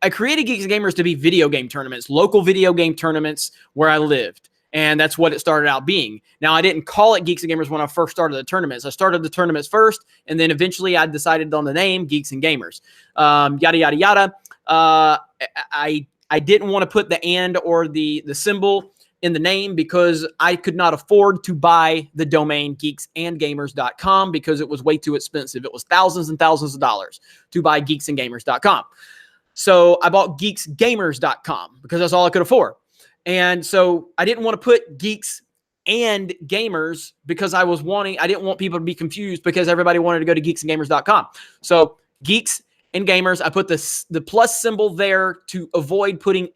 I created Geeks and Gamers to be video game tournaments, local video game tournaments where I lived. And that's what it started out being. Now, I didn't call it Geeks and Gamers when I first started the tournaments. I started the tournaments first, and then eventually I decided on the name Geeks and Gamers. Yada, yada, yada. I didn't want to put the and or the symbol in the name because I could not afford to buy the domain geeksandgamers.com because it was way too expensive. It was thousands and thousands of dollars to buy geeksandgamers.com. So I bought geeksgamers.com because that's all I could afford. And so I didn't want to put Geeks and Gamers because I didn't want people to be confused because everybody wanted to go to geeksandgamers.com. So Geeks and Gamers, I put the plus symbol there to avoid putting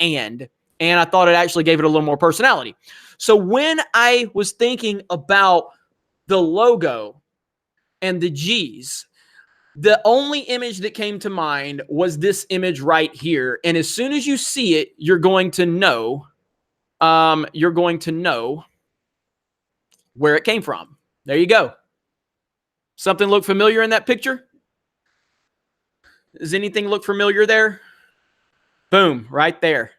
and I thought it actually gave it a little more personality. So when I was thinking about the logo and the G's, the only image that came to mind was this image right here. And as soon as you see it, you're going to know where it came from. There you go. Something look familiar in that picture? Does anything look familiar there? Boom, right there.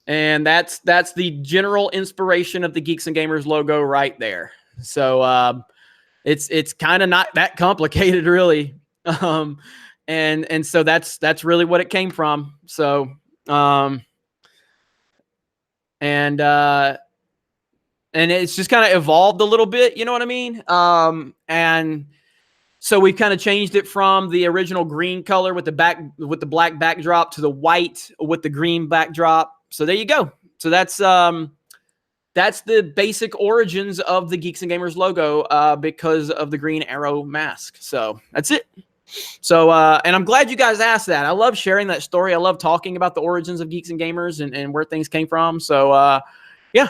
And that's the general inspiration of the Geeks and Gamers logo right there. So it's kind of not that complicated, really. And so that's really what it came from. So and it's just kind of evolved a little bit, you know what I mean? And so we've kind of changed it from the original green color with the black backdrop to the white with the green backdrop. So there you go. So that's that's the basic origins of the Geeks and Gamers logo, because of the green arrow mask. So that's it. So, and I'm glad you guys asked that. I love sharing that story. I love talking about the origins of Geeks and Gamers and where things came from. So, yeah.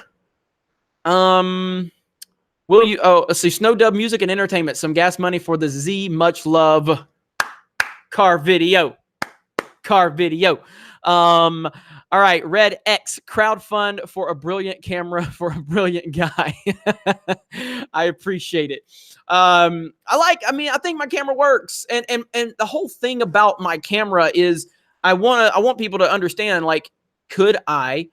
Will you? Oh, let's see. Snow Dub Music and Entertainment. Some gas money for the Z. Much love. Car video. All right. Red X crowdfund for a brilliant camera for a brilliant guy. I appreciate it. I think my camera works, and the whole thing about my camera is I want people to understand, like, could I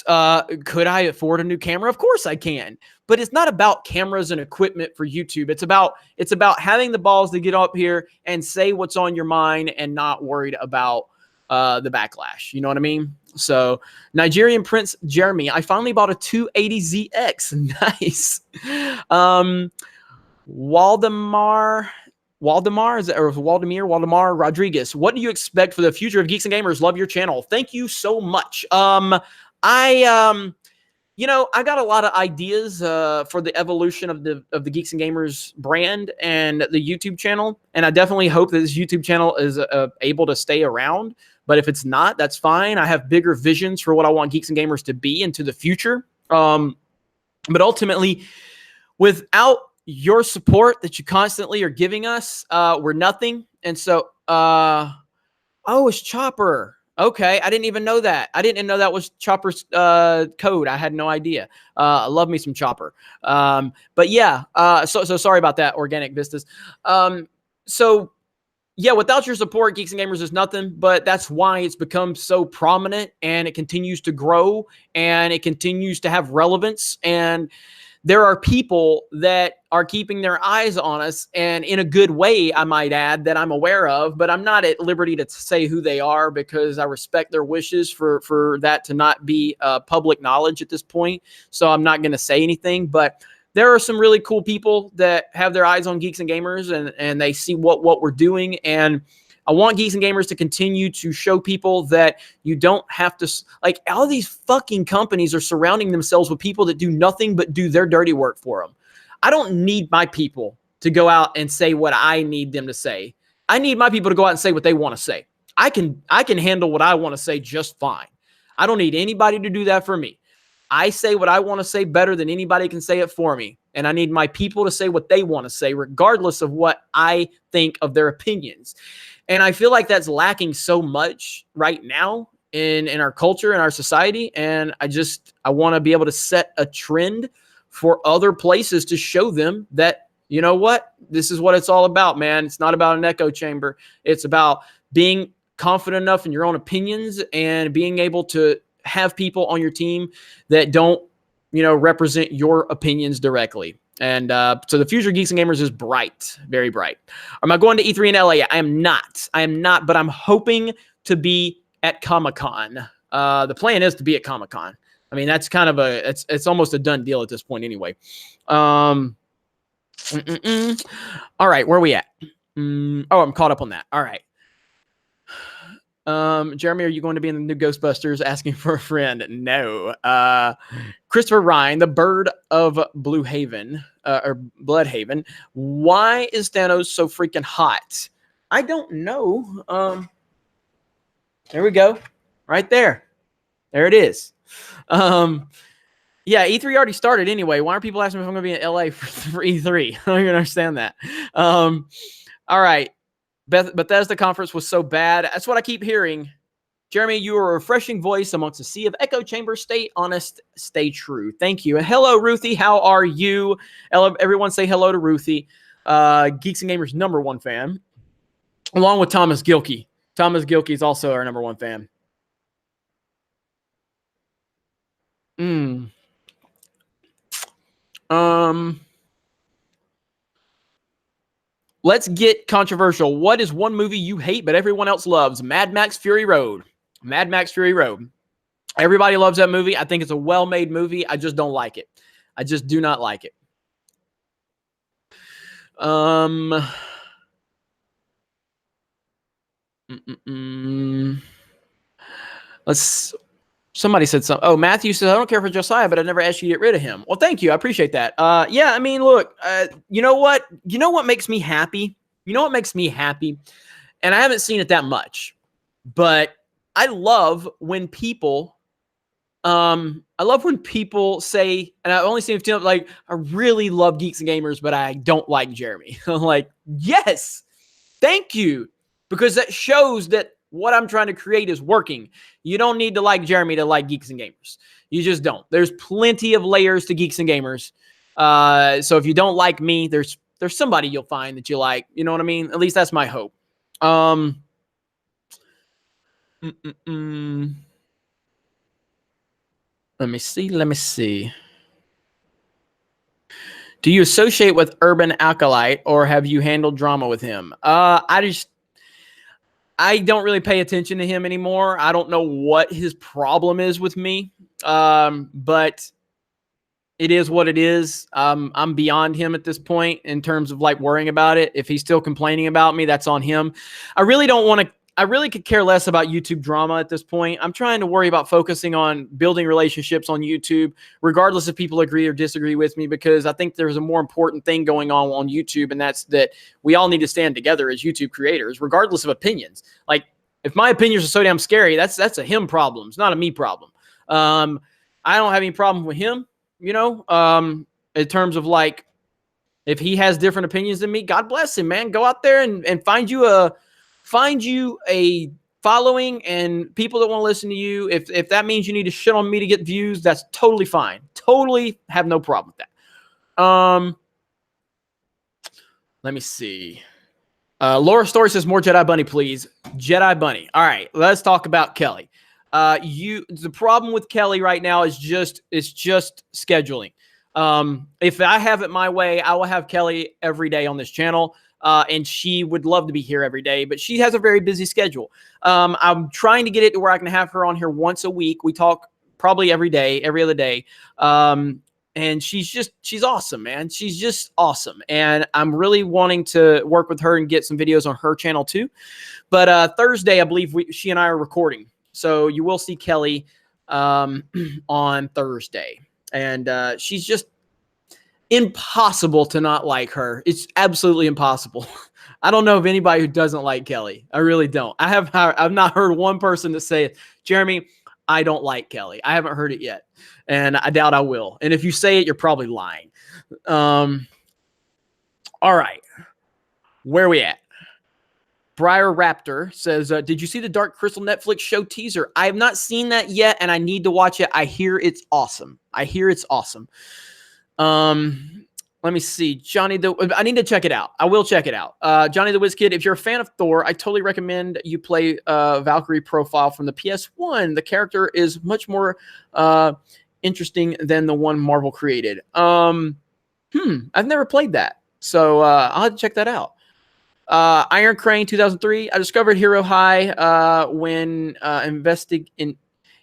afford a new camera? Of course I can. But it's not about cameras and equipment for YouTube. It's about having the balls to get up here and say what's on your mind and not worried about the backlash. You know what I mean? So, Nigerian Prince Jeremy, I finally bought a 280ZX. Nice. Waldemar Rodriguez. What do you expect for the future of Geeks and Gamers? Love your channel. Thank you so much. I got a lot of ideas for the evolution of the Geeks and Gamers brand and the YouTube channel, and I definitely hope that this YouTube channel is able to stay around. But if it's not, that's fine. I have bigger visions for what I want Geeks and Gamers to be into the future. But ultimately, without your support that you constantly are giving us, we're nothing. And so, it's Chopper. Okay, I didn't even know that. I didn't know that was Chopper's code. I had no idea. I love me some Chopper. But yeah, so sorry about that, Organic Vistas. So yeah, without your support, Geeks and Gamers is nothing, but that's why it's become so prominent, and it continues to grow, and it continues to have relevance, and there are people that are keeping their eyes on us, and in a good way, I might add, that I'm aware of, but I'm not at liberty to say who they are because I respect their wishes for that to not be public knowledge at this point. So I'm not going to say anything, but there are some really cool people that have their eyes on Geeks and Gamers, and they see what we're doing. And I want Geeks and Gamers to continue to show people that you don't have to, like, all these fucking companies are surrounding themselves with people that do nothing but do their dirty work for them. I don't need my people to go out and say what I need them to say. I need my people to go out and say what they want to say. I can handle what I want to say just fine. I don't need anybody to do that for me. I say what I want to say better than anybody can say it for me. And I need my people to say what they want to say, regardless of what I think of their opinions. And I feel like that's lacking so much right now in our culture and our society. And I want to be able to set a trend for other places to show them that, you know what, this is what it's all about, man. It's not about an echo chamber. It's about being confident enough in your own opinions and being able to have people on your team that don't, represent your opinions directly. And so the future of Geeks and Gamers is bright, very bright. Am I going to E3 in LA? I am not, but I'm hoping to be at Comic-Con. The plan is to be at Comic-Con. I mean, that's kind of it's almost a done deal at this point anyway. All right, where are we at? I'm caught up on that. All right. Jeremy, are you going to be in the new Ghostbusters? Asking for a friend. No. Christopher Ryan, the bird of Blue Haven, or Bloodhaven. Why is Thanos so freaking hot? I don't know. There we go. Right there. There it is. Yeah, E3 already started anyway. Why are people asking me if I'm going to be in LA for E3? I don't even understand that. All right. Bethesda conference was so bad. That's what I keep hearing. Jeremy, you are a refreshing voice amongst a sea of echo chambers. Stay honest, stay true. Thank you. And hello, Ruthie. How are you? Everyone say hello to Ruthie. Geeks and Gamers #1 fan. Along with Thomas Gilkey. Thomas Gilkey is also our #1 fan. Let's get controversial. What is one movie you hate but everyone else loves? Mad Max Fury Road. Mad Max Fury Road. Everybody loves that movie. I think it's a well-made movie. I just don't like it. I just do not like it. Let's Somebody said something. Oh, Matthew says, I don't care for Josiah, but I never asked you to get rid of him. Well, thank you. I appreciate that. Yeah, I mean, look, you know what? You know what makes me happy? You know what makes me happy? And I haven't seen it that much, but I love when people say, and I've only seen it like, I really love Geeks and Gamers, but I don't like Jeremy. I'm like, yes, thank you. Because that shows that what I'm trying to create is working. You don't need to like Jeremy to like Geeks and Gamers. You just don't. There's plenty of layers to Geeks and Gamers. So if you don't like me, there's somebody you'll find that you like. You know what I mean? At least that's my hope. Let me see. Do you associate with Urban Acolyte, or have you handled drama with him? I don't really pay attention to him anymore. I don't know what his problem is with me, but it is what it is. I'm beyond him at this point in terms of like worrying about it. If he's still complaining about me, that's on him. I really could care less about YouTube drama at this point. I'm trying to worry about focusing on building relationships on YouTube, regardless if people agree or disagree with me, because I think there's a more important thing going on YouTube, and that's that we all need to stand together as YouTube creators, regardless of opinions. Like, if my opinions are so damn scary, that's a him problem. It's not a me problem. I don't have any problem with him, you know, in terms of like, if he has different opinions than me, God bless him, man. Go out there and find you a following and people that want to listen to you. If that means you need to shit on me to get views, that's totally fine. Totally have no problem with that. Let me see. Laura Story says, more Jedi Bunny, please. Jedi Bunny. All right, let's talk about Kelly. The problem with Kelly right now is just scheduling. If I have it my way, I will have Kelly every day on this channel. And she would love to be here every day, but she has a very busy schedule. I'm trying to get it to where I can have her on here once a week. We talk probably every day, every other day. And she's awesome, man. She's just awesome. And I'm really wanting to work with her and get some videos on her channel too. But Thursday, I believe she and I are recording. So you will see Kelly on Thursday. And she's just impossible to not like her. It's absolutely impossible. I don't know of anybody who doesn't like Kelly. I really don't. I've not heard one person to say, Jeremy, I don't like Kelly. I haven't heard it yet, and I doubt I will. And if you say it, you're probably lying. All right, where are we at? Briar Raptor says, did you see the Dark Crystal Netflix show teaser? I have not seen that yet, and I need to watch it. I hear it's awesome. Let me see. I need to check it out. I will check it out. Johnny the Whiz Kid, if you're a fan of Thor, I totally recommend you play Valkyrie Profile from the PS1. The character is much more interesting than the one Marvel created. I've never played that, so I'll have to check that out. Iron Crane 2003. I discovered Hero High when investing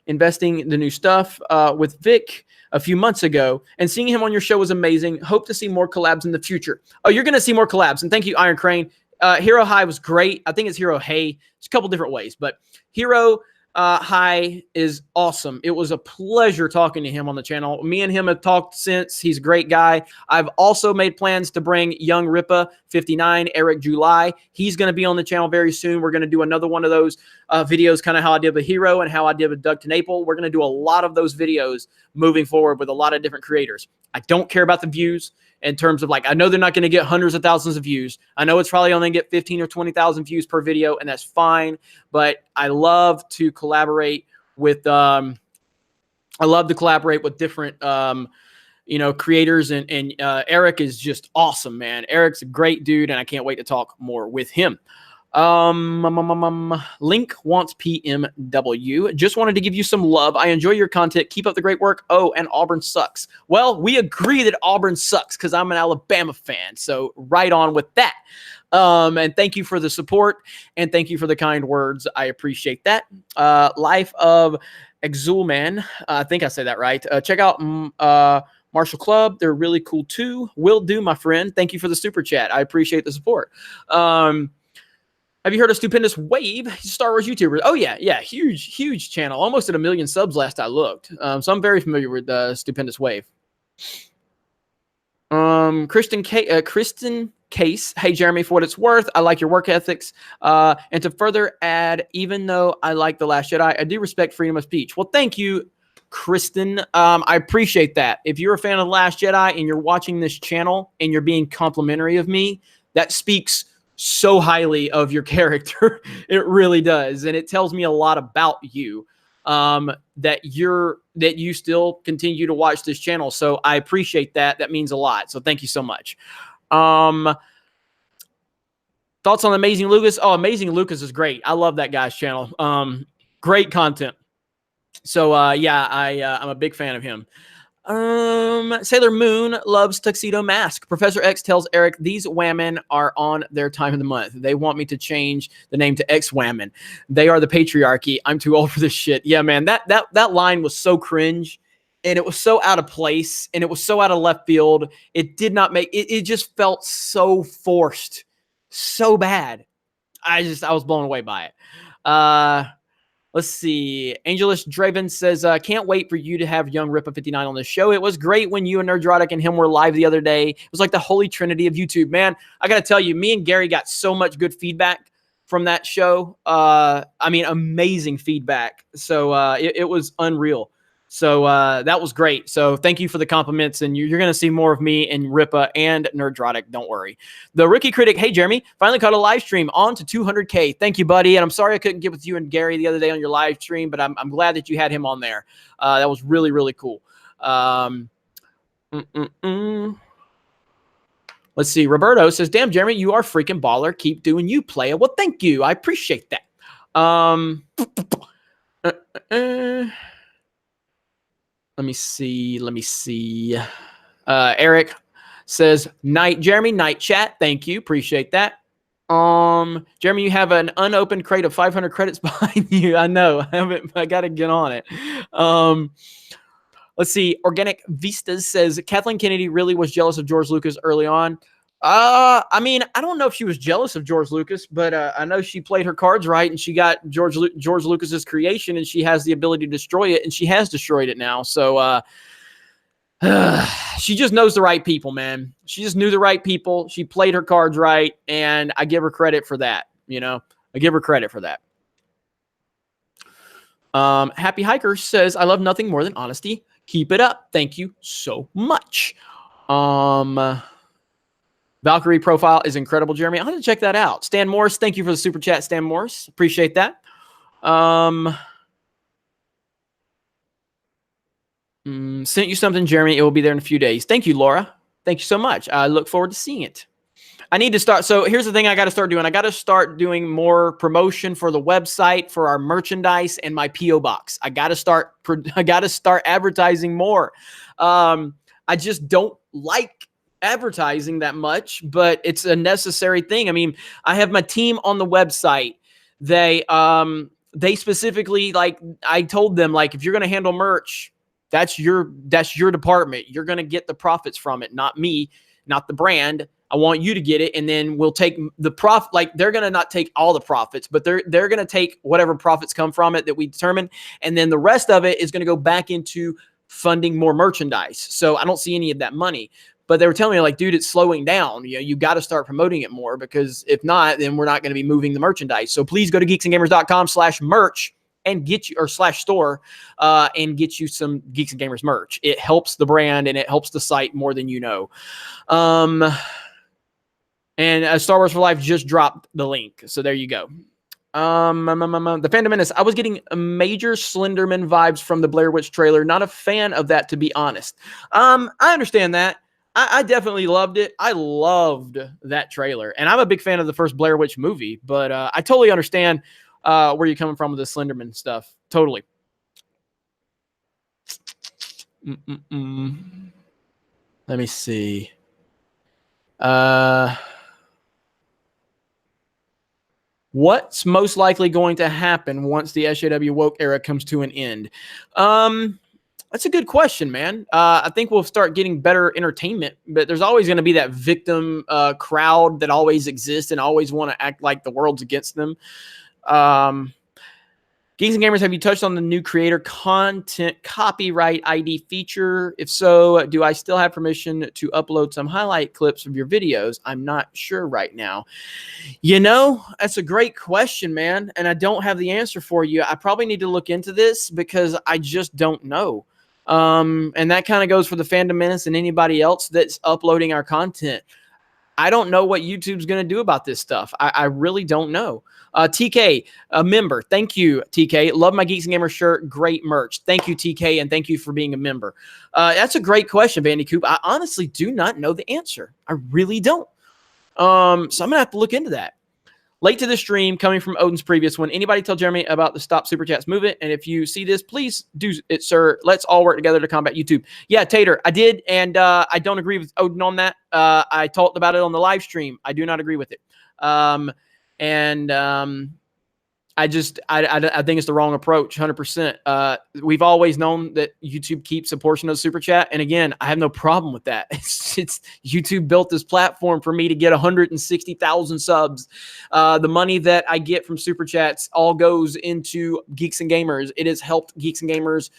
the new stuff with Vic a few months ago, and seeing him on your show was amazing. Hope to see more collabs in the future. Oh, you're going to see more collabs, and thank you, Iron Crane. Hero High was great. I think it's Hero Hey. It's a couple different ways, but Hero High is awesome. It was a pleasure talking to him on the channel. Me and him have talked since. He's a great guy. I've also made plans to bring Young Ripa 59, Eric July. He's going to be on the channel very soon. We're going to do another one of those videos, kind of how I did with Hero and how I did with Doug Tenaple. We're going to do a lot of those videos moving forward with a lot of different creators. I don't care about the views in terms of, like, I know they're not going to get hundreds of thousands of views. I know it's probably only get 15 or 20,000 views per video, and that's fine. But I love to collaborate with different creators, and Eric is just awesome, man. Eric's a great dude, and I can't wait to talk more with him. Link wants PMW. Just wanted to give you some love. I enjoy your content. Keep up the great work. Oh, and Auburn sucks. Well, we agree that Auburn sucks because I'm an Alabama fan. So right on with that. And thank you for the support, and thank you for the kind words. I appreciate that. Life of Exulman. I think I said that right. Check out Marshall Club. They're really cool too. Will do, my friend. Thank you for the super chat. I appreciate the support. Have you heard of Stupendous Wave? He's a Star Wars YouTuber. Oh, yeah. Yeah. Huge channel. Almost at 1 million subs last I looked. So I'm very familiar with Stupendous Wave. Kristen Case. Hey, Jeremy, for what it's worth, I like your work ethics. And to further add, even though I like The Last Jedi, I do respect freedom of speech. Well, thank you, Kristen. I appreciate that. If you're a fan of The Last Jedi and you're watching this channel and you're being complimentary of me, that speaks so highly of your character. It really does. And it tells me a lot about you, that you still continue to watch this channel. So I appreciate that. That means a lot. So thank you so much. Thoughts on Amazing Lucas? Oh, Amazing Lucas is great. I love that guy's channel. Great content. So yeah, I'm a big fan of him. Sailor Moon loves Tuxedo Mask. Professor X tells Eric these women are on their time of the month. They want me to change the name to X Women. They are the patriarchy. I'm too old for this shit. Yeah, man, that line was so cringe, and it was so out of place, and it was so out of left field. It did not make it. It just felt so forced, so bad. I was blown away by it. Let's see. Angelus Draven says, can't wait for you to have young Ripa59 on the show. It was great when you and Nerdrotic and him were live the other day. It was like the holy trinity of YouTube. Man, I got to tell you, me and Gary got so much good feedback from that show. I mean, amazing feedback. So it was unreal. So that was great. So thank you for the compliments, and you're going to see more of me and Ripa and Nerdrotic. Don't worry. The Rookie Critic, hey, Jeremy, finally caught a live stream on to 200K. Thank you, buddy. And I'm sorry I couldn't get with you and Gary the other day on your live stream, but I'm glad that you had him on there. That was really, really cool. Let's see. Roberto says, damn, Jeremy, you are freaking baller. Keep doing you, playa. Well, thank you. I appreciate that. Let me see. Eric says, night, Jeremy, night chat. Thank you. Appreciate that. Jeremy, you have an unopened crate of 500 credits behind you. I know. I got to get on it. Let's see. Organic Vistas says, Kathleen Kennedy really was jealous of George Lucas early on. I mean, I don't know if she was jealous of George Lucas, but I know she played her cards right, and she got George Lucas's creation, and she has the ability to destroy it, and she has destroyed it now. So she just knows the right people, man. She just knew the right people. She played her cards right, and I give her credit for that. You know, I give her credit for that. Happy Hiker says, I love nothing more than honesty. Keep it up. Thank you so much. Valkyrie profile is incredible, Jeremy. I'll have to check that out. Stan Morris, thank you for the super chat, Stan Morris. Appreciate that. Sent you something, Jeremy. It will be there in a few days. Thank you, Laura. Thank you so much. I look forward to seeing it. I need to start. So here's the thing I got to start doing. I got to start doing more promotion for the website, for our merchandise, and my P.O. box. I got to start advertising more. I just don't like advertising that much, but it's a necessary thing. I mean, I have my team on the website. They specifically, like, I told them, like, if you're going to handle merch, that's your department. You're going to get the profits from it, not me, not the brand. I want you to get it, and then we'll take the profit. Like, they're going to not take all the profits, but they're going to take whatever profits come from it that we determine, and then the rest of it is going to go back into funding more merchandise. So I don't see any of that money. But they were telling me, like, dude, it's slowing down. You know, you got to start promoting it more, because if not, then we're not going to be moving the merchandise. So please go to geeksandgamers.com/merch and get you, or /store, and get you some Geeks and Gamers merch. It helps the brand, and it helps the site more than you know. And Star Wars for Life just dropped the link. So there you go. The Phantom Menace. I was getting major Slenderman vibes from the Blair Witch trailer. Not a fan of that, to be honest. I understand that. I definitely loved it. I loved that trailer. And I'm a big fan of the first Blair Witch movie, but I totally understand where you're coming from with the Slenderman stuff. Totally. Let me see. What's most likely going to happen once the SJW woke era comes to an end? That's a good question, man. I think we'll start getting better entertainment, but there's always going to be that victim crowd that always exists and always want to act like the world's against them. Geeks and Gamers, have you touched on the new creator content copyright ID feature? If so, do I still have permission to upload some highlight clips of your videos? I'm not sure right now. You know, that's a great question, man. And I don't have the answer for you. I probably need to look into this because I just don't know. And that kind of goes for the Fandom Menace and anybody else that's uploading our content. I don't know what YouTube's going to do about this stuff. I really don't know. TK, a member. Thank you, TK. Love my Geeks and Gamers shirt. Great merch. Thank you, TK, and thank you for being a member. That's a great question, Bandicoot. I honestly do not know the answer. I really don't. So I'm going to have to look into that. Late to the stream, coming from Odin's previous one. Anybody tell Jeremy about the Stop Super Chats movement? And if you see this, please do it, sir. Let's all work together to combat YouTube. Yeah, Tater, I did, and I don't agree with Odin on that. I talked about it on the live stream. I do not agree with it. I think it's the wrong approach, 100%. We've always known that YouTube keeps a portion of Super Chat. And again, I have no problem with that. It's YouTube built this platform for me to get 160,000 subs. The money that I get from Super Chats all goes into Geeks and Gamers. It has helped Geeks and Gamers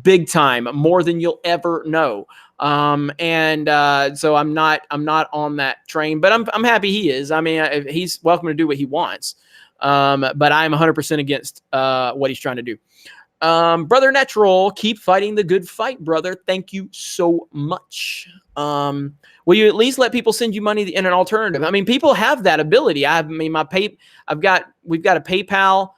big time, more than you'll ever know. So I'm not on that train, but I'm happy he is. I mean, he's welcome to do what he wants. But I'm 100% against what he's trying to do. Brother Natural, keep fighting the good fight, brother. Thank you so much. Will you at least let people send you money in an alternative? I mean, people have that ability. we've got a PayPal,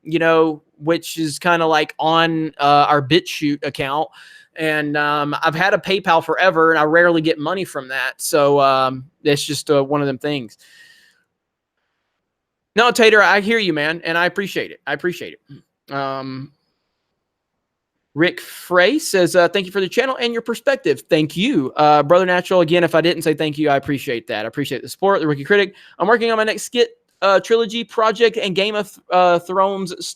you know, which is kind of like on our BitChute account. And I've had a PayPal forever, and I rarely get money from that. So it's just one of them things. No, Tater, I hear you, man, and I appreciate it. Rick Frey says, thank you for the channel and your perspective. Thank you. Brother Natural, again, if I didn't say thank you, I appreciate that. I appreciate the support. The Rookie Critic, I'm working on my next skit trilogy project and Game of Thrones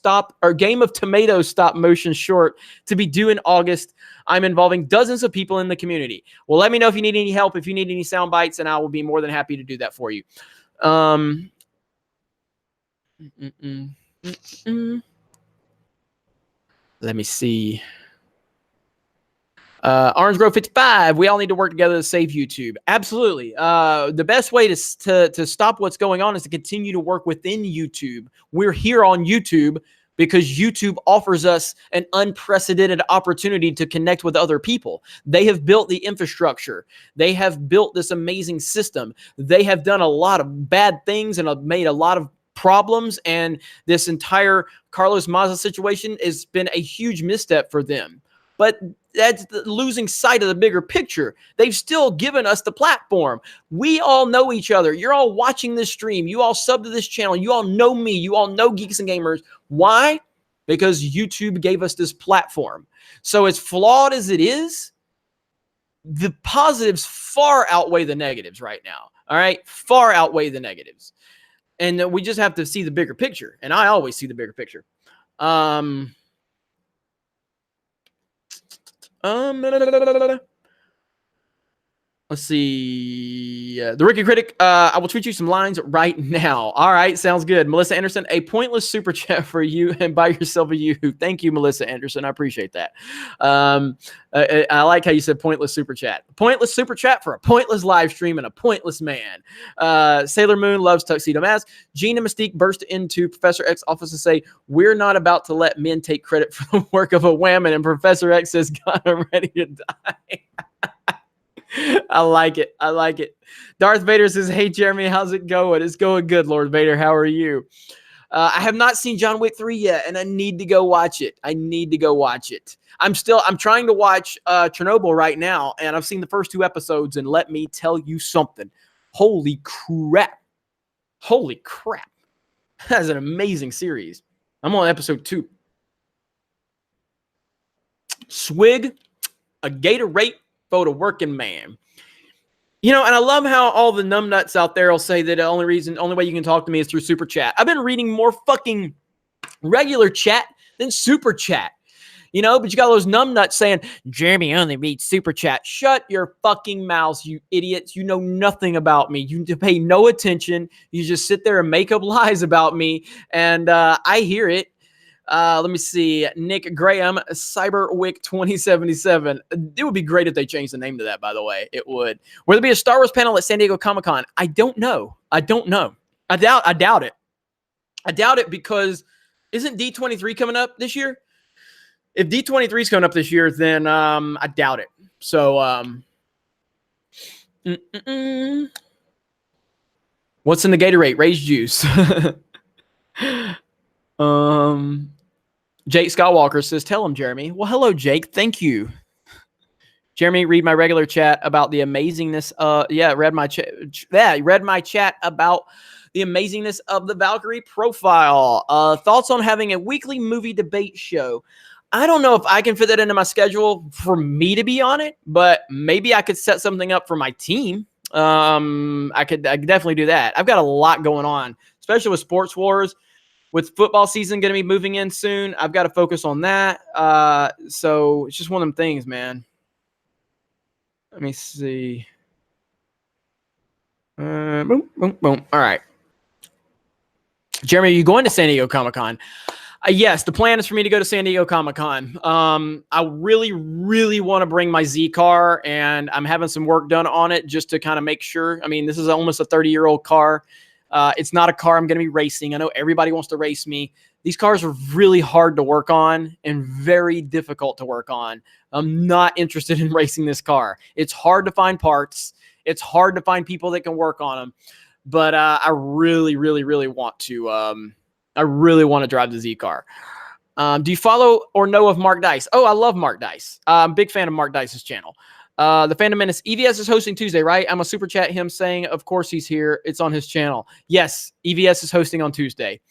Game of Tomatoes stop motion short to be due in August. I'm involving dozens of people in the community. Well, let me know if you need any help, if you need any sound bites, and I will be more than happy to do that for you. Let me see. Orange Grove 55. We all need to work together to save YouTube. Absolutely. The best way to stop what's going on is to continue to work within YouTube. We're here on YouTube because YouTube offers us an unprecedented opportunity to connect with other people. They have built the infrastructure. They have built this amazing system. They have done a lot of bad things and have made a lot of problems, and this entire Carlos Maza situation has been a huge misstep for them. But that's losing sight of the bigger picture. They've still given us the platform. We all know each other. You're all watching this stream. You all sub to this channel. You all know me. You all know Geeks and Gamers. Why? Because YouTube gave us this platform. So as flawed as it is, the positives far outweigh the negatives right now. All right? Far outweigh the negatives. And we just have to see the bigger picture. And I always see the bigger picture. Let's see. The Rookie Critic, I will tweet you some lines right now. All right, sounds good. Melissa Anderson, a pointless super chat for you and buy yourself a U. Thank you, Melissa Anderson. I appreciate that. I like how you said pointless super chat. Pointless super chat for a pointless live stream and a pointless man. Sailor Moon loves Tuxedo Mask. Gina Mystique burst into Professor X's office to say, we're not about to let men take credit for the work of a woman. And Professor X says, God, I'm ready to die. I like it. I like it. Darth Vader says, hey, Jeremy, how's it going? It's going good, Lord Vader. How are you? I have not seen John Wick 3 yet, and I need to go watch it. I'm trying to watch Chernobyl right now, and I've seen the first 2 episodes, and let me tell you something. Holy crap. That's an amazing series. I'm on episode 2. Swig, a Gatorade for the working man. You know, and I love how all the numbnuts out there will say that the only way you can talk to me is through super chat. I've been reading more fucking regular chat than super chat. You know, but you got those numbnuts saying, Jeremy only reads super chat. Shut your fucking mouths, you idiots. You know nothing about me. You pay no attention. You just sit there and make up lies about me. And I hear it. Let me see. Nick Graham, Cyberwick 2077. It would be great if they changed the name to that, by the way. It would. Will there be a Star Wars panel at San Diego Comic-Con? I don't know. I doubt it. I doubt it because isn't D23 coming up this year? If D23 is coming up this year, then I doubt it. So, what's in the Gatorade? Raised juice. Jake Skywalker says, tell him, Jeremy. Well, hello, Jake. Thank you. Jeremy, read my regular chat about the amazingness. Read my chat about the amazingness of the Valkyrie profile. Thoughts on having a weekly movie debate show. I don't know if I can fit that into my schedule for me to be on it, but maybe I could set something up for my team. I could definitely do that. I've got a lot going on, especially with Sports Wars. With football season going to be moving in soon, I've got to focus on that. So it's just one of them things, man. Let me see. Boom, boom, boom. All right. Jeremy, are you going to San Diego Comic-Con? Yes, the plan is for me to go to San Diego Comic-Con. I really, really want to bring my Z car, and I'm having some work done on it just to kind of make sure. I mean, this is almost a 30-year-old car. It's not a car I'm going to be racing. I know everybody wants to race me. These cars are really hard to work on and very difficult to work on. I'm not interested in racing this car. It's hard to find parts. It's hard to find people that can work on them. But I really, really, really want to. I really want to drive the Z car. Do you follow or know of Mark Dice? Oh, I love Mark Dice. I'm a big fan of Mark Dice's channel. The Phantom Menace, EVS is hosting Tuesday, right? I'm a super chat him saying, of course he's here. It's on his channel. Yes, EVS is hosting on Tuesday.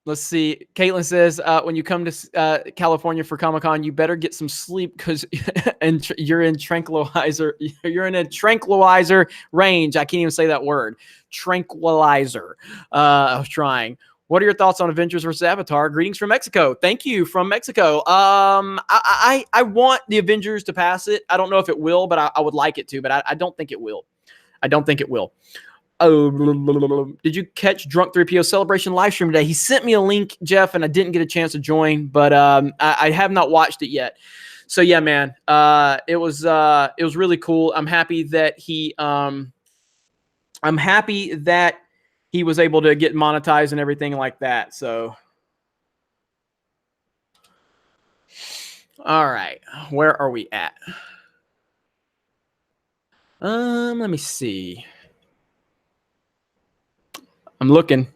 Let's see. Caitlin says, when you come to California for Comic-Con, you better get some sleep because you're in tranquilizer. You're in a tranquilizer range. I can't even say that word. Tranquilizer. I was trying. What are your thoughts on Avengers vs. Avatar? Greetings from Mexico. Thank you from Mexico. I want the Avengers to pass it. I don't know if it will, but I would like it to, but I don't think it will. I don't think it will. Oh, did you catch Drunk 3PO Celebration live stream today? He sent me a link, Jeff, and I didn't get a chance to join, but I have not watched it yet. So yeah, man, it was really cool. I'm happy that he was able to get monetized and everything like that. So, all right, where are we at? Let me see. I'm looking.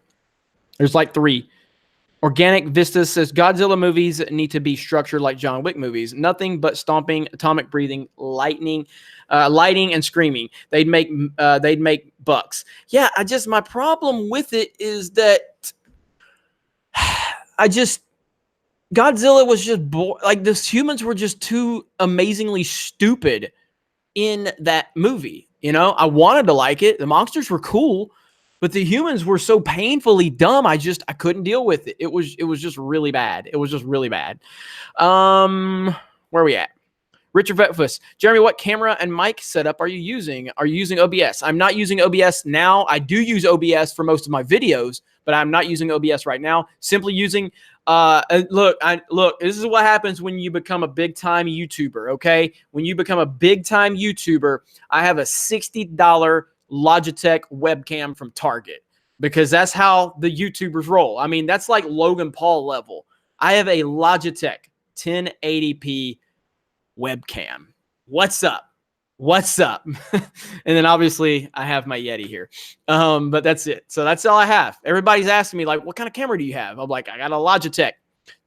There's like 3. Organic Vista says Godzilla movies need to be structured like John Wick movies. Nothing but stomping, atomic breathing, lighting, and screaming. They'd make bucks. Yeah, my problem with it is that Godzilla was just like this. Humans were just too amazingly stupid in that movie. You know, I wanted to like it. The monsters were cool. But the humans were so painfully dumb. I couldn't deal with it. It was just really bad. It was just really bad. Where are we at? Richard Vetfuss. Jeremy, what camera and mic setup are you using? Are you using OBS? I'm not using OBS now. I do use OBS for most of my videos, but I'm not using OBS right now. Simply using look, this is what happens when you become a big-time YouTuber, okay? When you become a big-time YouTuber, I have a $60 Logitech webcam from Target because that's how the YouTubers roll. I mean, that's like Logan Paul level. I have a Logitech 1080p webcam. What's up? And then obviously I have my Yeti here. But that's it. So that's all I have. Everybody's asking me like, what kind of camera do you have? I'm like, I got a Logitech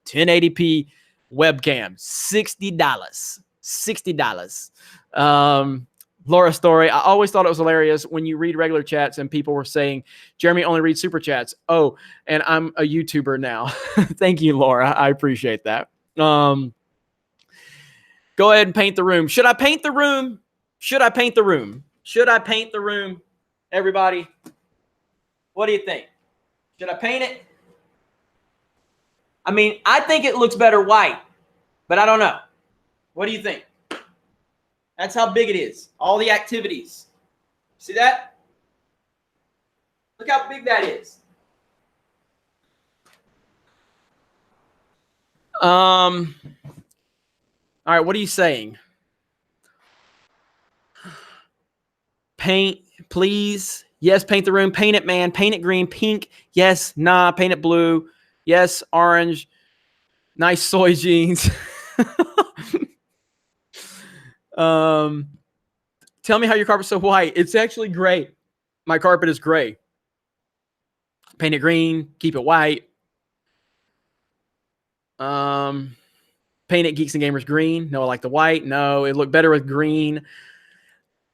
1080p webcam, $60. Laura Story. I always thought it was hilarious when you read regular chats and people were saying, Jeremy only reads super chats. Oh, and I'm a YouTuber now. Thank you, Laura. I appreciate that. Go ahead and paint the room. Should I paint the room? Everybody, what do you think? Should I paint it? I mean, I think it looks better white, but I don't know. What do you think? That's how big it is. All the activities. See that? Look how big that is. All right, what are you saying? Paint, please. Yes, paint the room. Paint it, man. Paint it green. Pink. Yes. Nah. Paint it blue. Yes. Orange. Nice soy jeans. Tell me how your carpet's so white. It's actually gray. My carpet is gray. Paint it green. Keep it white. Paint it Geeks and Gamers green. No, I like the white. No, it looked better with green.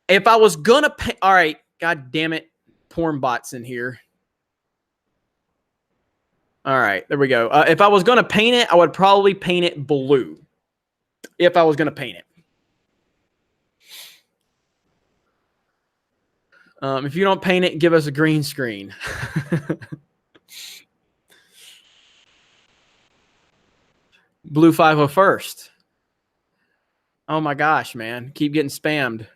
If I was gonna paint, all right. God damn it, porn bots in here. All right, there we go. If I was gonna paint it, I would probably paint it blue. If I was gonna paint it. If you don't paint it, give us a green screen. Blue 501st. Oh my gosh, man. Keep getting spammed.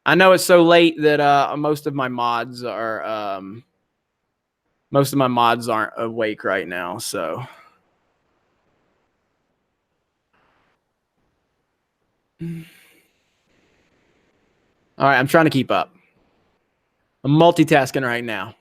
I know it's so late that most of my mods aren't awake right now, so. All right, I'm trying to keep up. I'm multitasking right now.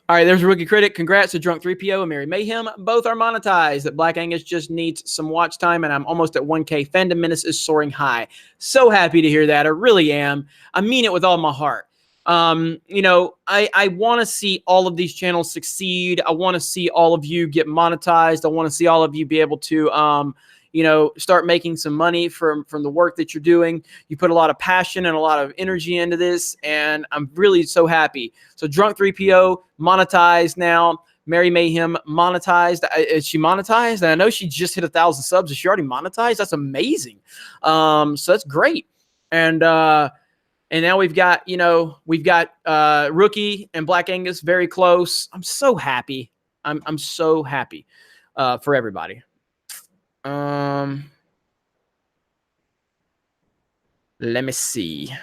All right, there's a rookie critic. Congrats to Drunk 3PO and Mary Mayhem. Both are monetized. That Black Angus just needs some watch time, and I'm almost at 1K. Fandom Menace is soaring high. So happy to hear that. I really am. I mean it with all my heart. You know, I want to see all of these channels succeed. I want to see all of you get monetized. I want to see all of you be able to, you know, start making some money from the work that you're doing. You put a lot of passion and a lot of energy into this, and I'm really so happy. So Drunk 3PO monetized now. Mary Mayhem monetized. Is she monetized? And I know she just hit 1,000 subs. Is she already monetized? That's amazing. So that's great. And now we've got, you know, Rookie and Black Angus very close. I'm so happy. I'm so happy for everybody. Let me see.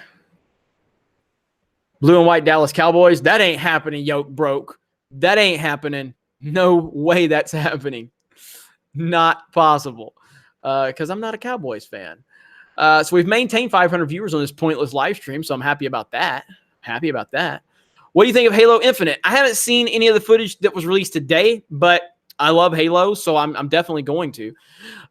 Blue and white Dallas Cowboys. That ain't happening, yoke broke. That ain't happening. No way that's happening. Not possible. Because I'm not a Cowboys fan. So we've maintained 500 viewers on this pointless live stream, so I'm happy about that. Happy about that. What do you think of Halo Infinite? I haven't seen any of the footage that was released today, but I love Halo, so I'm definitely going to.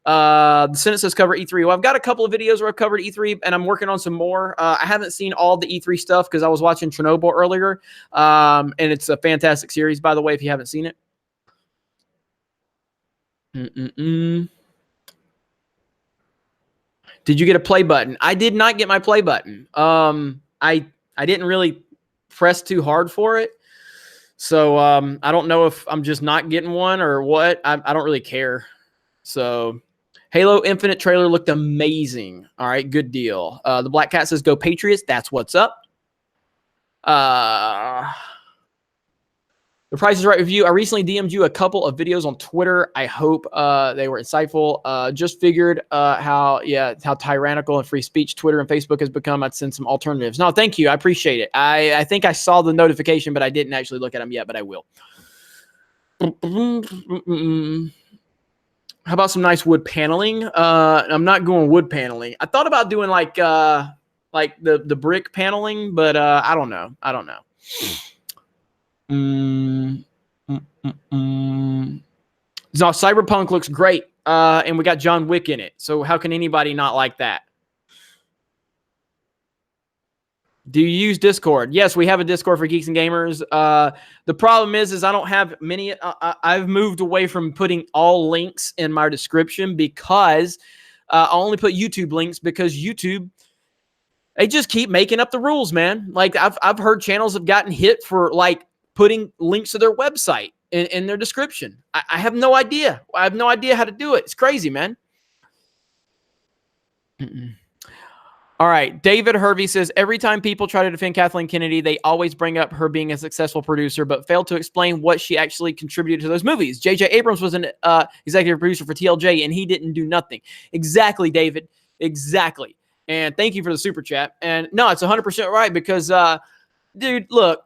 The Senate says cover E3. Well, I've got a couple of videos where I've covered E3, and I'm working on some more. I haven't seen all the E3 stuff because I was watching Chernobyl earlier, and it's a fantastic series, by the way, if you haven't seen it. Did you get a play button? I did not get my play button. I didn't really press too hard for it. So I don't know if I'm just not getting one or what. I don't really care. So Halo Infinite trailer looked amazing. All right, good deal. The Black Cat says go Patriots. That's what's up. The Price is Right review. I recently DM'd you a couple of videos on Twitter. I hope they were insightful. Just figured how tyrannical and free speech Twitter and Facebook has become. I'd send some alternatives. No, thank you. I appreciate it. I think I saw the notification, but I didn't actually look at them yet, but I will. How about some nice wood paneling? I'm not going wood paneling. I thought about doing like the brick paneling, but I don't know. So Cyberpunk looks great, and we got John Wick in it. So how can anybody not like that? Do you use Discord? Yes, we have a Discord for Geeks and Gamers. The problem is I don't have many. I've moved away from putting all links in my description because I only put YouTube links because YouTube, they just keep making up the rules, man. Like I've heard channels have gotten hit for like putting links to their website in their description. I have no idea. I have no idea how to do it. It's crazy, man. All All right. David Hervey says, every time people try to defend Kathleen Kennedy, they always bring up her being a successful producer, but fail to explain what she actually contributed to those movies. J.J. Abrams was an executive producer for TLJ, and he didn't do nothing. Exactly, David. Exactly. And thank you for the super chat. And no, it's 100% right because, dude, look,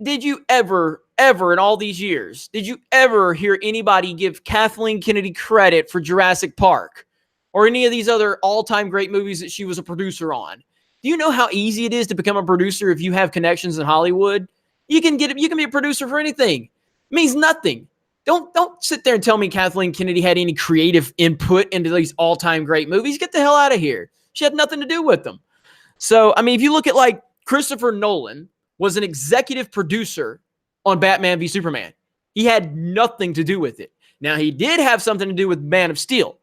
did you ever in all these years, did you ever hear anybody give Kathleen Kennedy credit for Jurassic Park? Or any of these other all-time great movies that she was a producer on? Do you know how easy it is to become a producer if you have connections in Hollywood? You can be a producer for anything. It means nothing. Don't sit there and tell me Kathleen Kennedy had any creative input into these all-time great movies. Get the hell out of here. She had nothing to do with them. So, I mean, if you look at like Christopher Nolan was an executive producer on Batman v Superman. He had nothing to do with it. Now, he did have something to do with Man of Steel.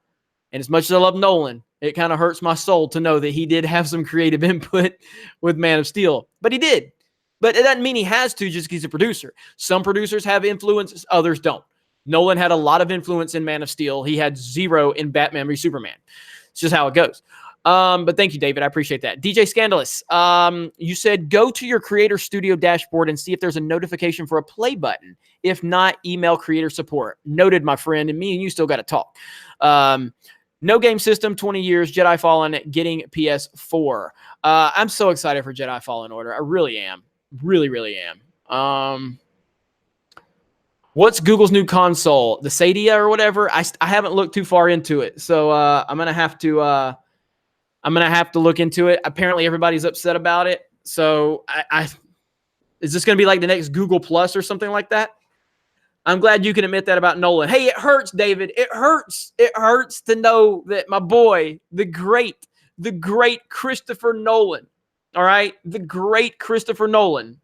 And as much as I love Nolan, it kind of hurts my soul to know that he did have some creative input with Man of Steel. But he did. But it doesn't mean he has to just because he's a producer. Some producers have influence, others don't. Nolan had a lot of influence in Man of Steel. He had zero in Batman v Superman. It's just how it goes. But thank you, David. I appreciate that. DJ Scandalous, you said go to your Creator Studio dashboard and see if there's a notification for a play button. If not, email creator support. Noted, my friend. And me and you still got to talk. No game system, 20 years, Jedi Fallen getting PS4. I'm so excited for Jedi Fallen Order. I really am. Really, really am. What's Google's new console? The Stadia or whatever? I haven't looked too far into it. So I'm going to have to look into it. Apparently everybody's upset about it. So is this going to be like the next Google Plus or something like that? I'm glad you can admit that about Nolan. Hey, it hurts, David. It hurts. It hurts to know that my boy, the great Christopher Nolan, all right? The great Christopher Nolan.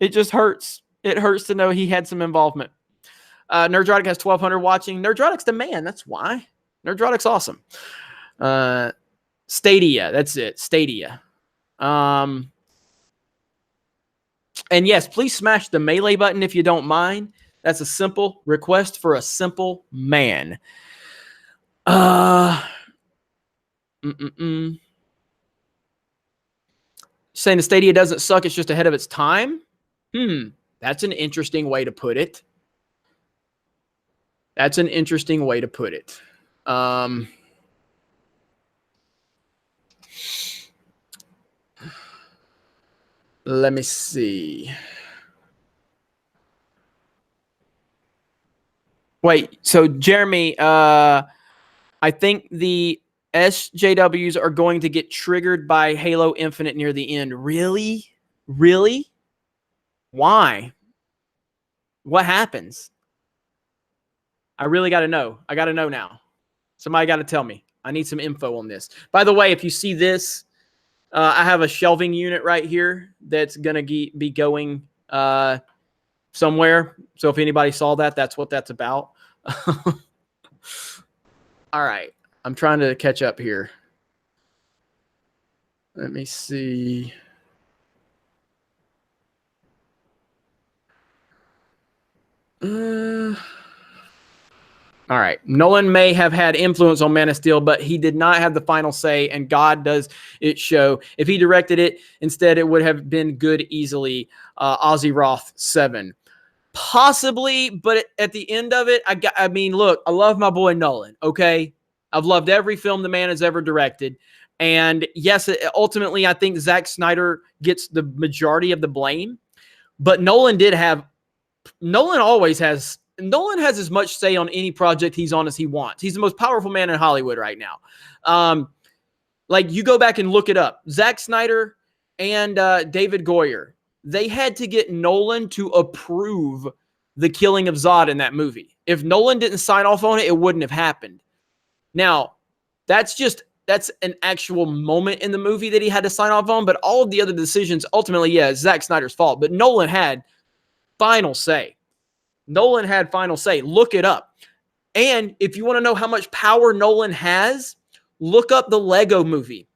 It just hurts. It hurts to know he had some involvement. Nerdrotic has 1,200 watching. Nerdrotic's the man. That's why. Nerdrotic's awesome. Stadia. That's it. Stadia. And yes, please smash the melee button if you don't mind. That's a simple request for a simple man. Saying the Stadia doesn't suck, it's just ahead of its time? That's an interesting way to put it. That's an interesting way to put it. Let me see. Wait, so Jeremy, I think the SJWs are going to get triggered by Halo Infinite near the end. Really? Really? Why? What happens? I really got to know. I got to know now. Somebody got to tell me. I need some info on this. By the way, if you see this, I have a shelving unit right here that's going to be going somewhere. So if anybody saw that, that's what that's about. All right. I'm trying to catch up here. Let me see. All right. Nolan may have had influence on Man of Steel, but he did not have the final say, and God does it show. If he directed it, instead, it would have been good easily. Ozzy Roth 7. Possibly, but at the end of it, I mean, look, I love my boy Nolan, okay? I've loved every film the man has ever directed. And yes, ultimately, I think Zack Snyder gets the majority of the blame. But Nolan has as much say on any project he's on as he wants. He's the most powerful man in Hollywood right now. Like, you go back and look it up. Zack Snyder and David Goyer, they had to get Nolan to approve the killing of Zod in that movie. If Nolan didn't sign off on it, it wouldn't have happened. Now, that's an actual moment in the movie that he had to sign off on, but all of the other decisions, ultimately, yeah, it's Zack Snyder's fault. But Nolan had final say. Nolan had final say. Look it up. And if you want to know how much power Nolan has, look up the Lego movie.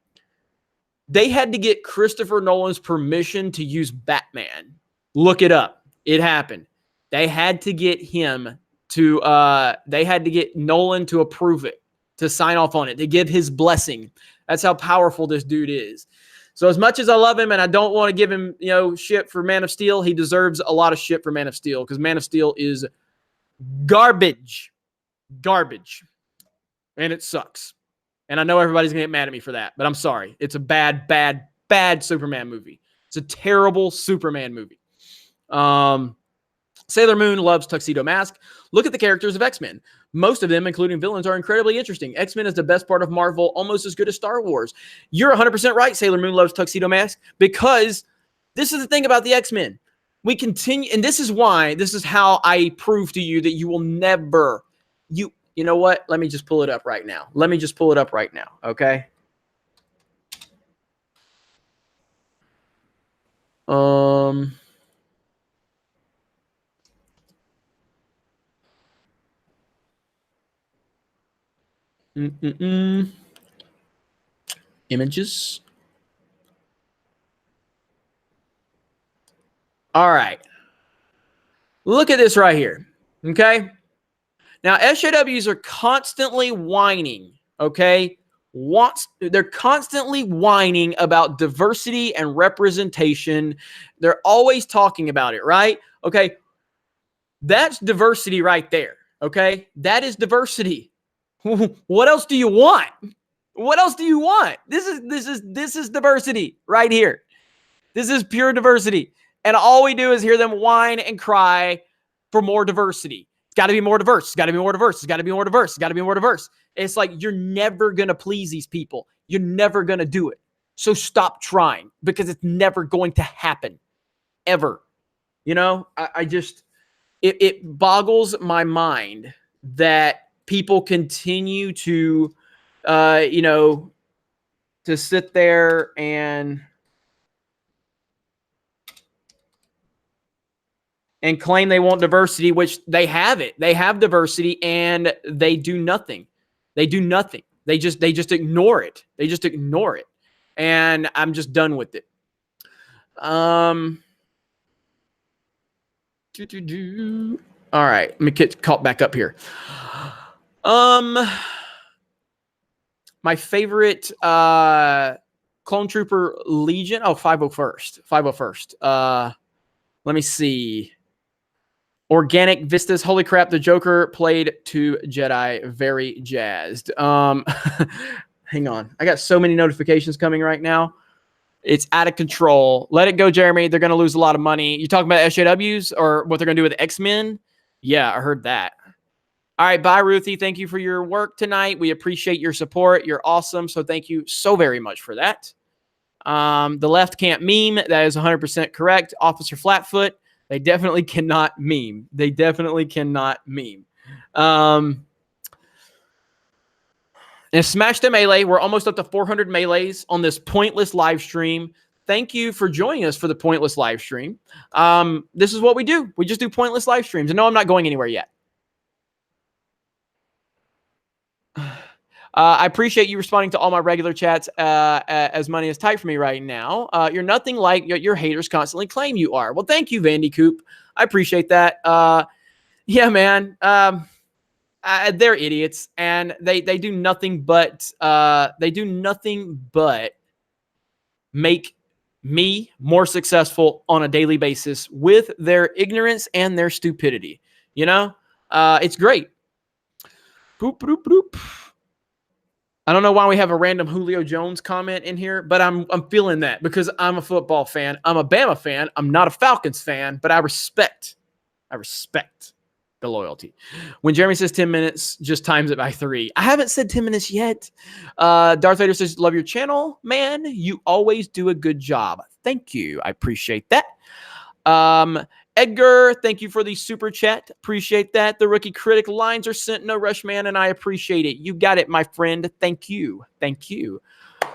They had to get Christopher Nolan's permission to use Batman. Look it up. It happened. They had to get him to, they had to get Nolan to approve it, to sign off on it, to give his blessing. That's how powerful this dude is. So as much as I love him and I don't want to give him, shit for Man of Steel, he deserves a lot of shit for Man of Steel because Man of Steel is garbage. Garbage. And it sucks. And I know everybody's going to get mad at me for that, but I'm sorry. It's a bad, bad, bad Superman movie. It's a terrible Superman movie. Sailor Moon loves Tuxedo Mask. Look at the characters of X-Men. Most of them, including villains, are incredibly interesting. X-Men is the best part of Marvel, almost as good as Star Wars. You're 100% right, Sailor Moon loves Tuxedo Mask, because this is the thing about the X-Men. We continue, and this is how I prove to you that you will never, you know what? Let me just pull it up right now. Okay? Images. All right. Look at this right here. Okay. Now, SJWs are constantly whining. Okay. They're constantly whining about diversity and representation. They're always talking about it, right? Okay. That's diversity right there. Okay. That is diversity. What else do you want? What else do you want? This is diversity right here. This is pure diversity. And all we do is hear them whine and cry for more diversity. It's got to be more diverse. It's got to be more diverse. It's got to be more diverse. It's got to be more diverse. It's like you're never going to please these people. You're never going to do it. So stop trying, because it's never going to happen. Ever. I just, it boggles my mind that people continue to, to sit there and claim they want diversity, which they have it. They have diversity and they do nothing. They do nothing. They just ignore it. They just ignore it. And I'm just done with it. All right. Let me get caught back up here. My favorite Clone Trooper Legion. Oh, 501st. 501st. Let me see. Organic Vistas. Holy crap, the Joker played 2 Jedi. Very jazzed. Hang on. I got so many notifications coming right now. It's out of control. Let it go, Jeremy. They're going to lose a lot of money. You talking about SJWs or what they're going to do with X-Men? Yeah, I heard that. All right, bye, Ruthie. Thank you for your work tonight. We appreciate your support. You're awesome. So thank you so very much for that. The left can't meme. That is 100% correct. Officer Flatfoot. They definitely cannot meme. They definitely cannot meme. And Smash the Melee. We're almost up to 400 melees on this pointless live stream. Thank you for joining us for the pointless live stream. This is what we do. We just do pointless live streams. And no, I'm not going anywhere yet. I appreciate you responding to all my regular chats as money is tight for me right now. You're nothing like your haters constantly claim you are. Well, thank you, Vandy Coop. I appreciate that. Yeah, man. They're idiots, and they do nothing but make me more successful on a daily basis with their ignorance and their stupidity. It's great. Boop, boop, boop. I don't know why we have a random Julio Jones comment in here, but I'm feeling that because I'm a football fan. I'm a Bama fan. I'm not a Falcons fan, but I respect the loyalty. When Jeremy says 10 minutes, just times it by 3. I haven't said 10 minutes yet. Darth Vader says, love your channel, man. You always do a good job. Thank you. I appreciate that. Edgar, thank you for the super chat. Appreciate that. The rookie critic lines are sent. No rush, man, and I appreciate it. You got it, my friend. Thank you. Thank you.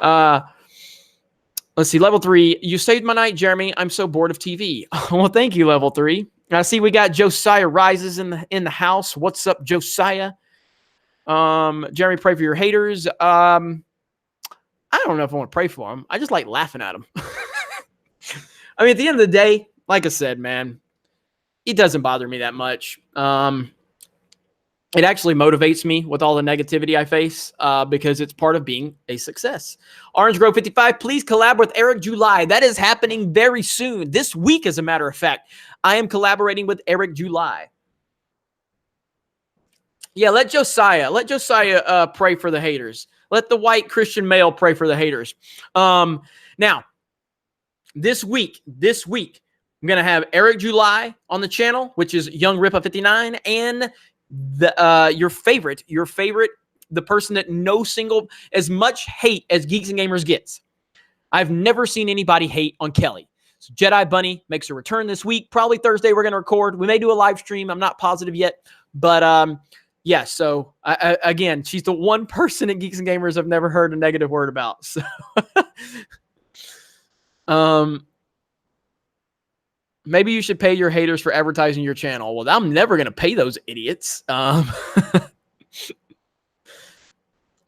Let's see. Level 3. You saved my night, Jeremy. I'm so bored of TV. Well, thank you, Level 3. I see we got Josiah Rises in the house. What's up, Josiah? Jeremy, pray for your haters. I don't know if I want to pray for them. I just like laughing at them. I mean, at the end of the day, like I said, man, it doesn't bother me that much. it actually motivates me with all the negativity I face because it's part of being a success. Orange Grove 55, please collab with Eric July. That is happening very soon. This week, as a matter of fact, I am collaborating with Eric July. Yeah, let Josiah pray for the haters. Let the white Christian male pray for the haters. Now, this week, I'm going to have Eric July on the channel, which is Young Ripa 59, and your favorite, the person that as much hate as Geeks and Gamers gets. I've never seen anybody hate on Kelly. So Jedi Bunny makes a return this week. Probably Thursday we're going to record. We may do a live stream. I'm not positive yet. But yeah, so again, she's the one person at Geeks and Gamers I've never heard a negative word about. So maybe you should pay your haters for advertising your channel. Well, I'm never going to pay those idiots.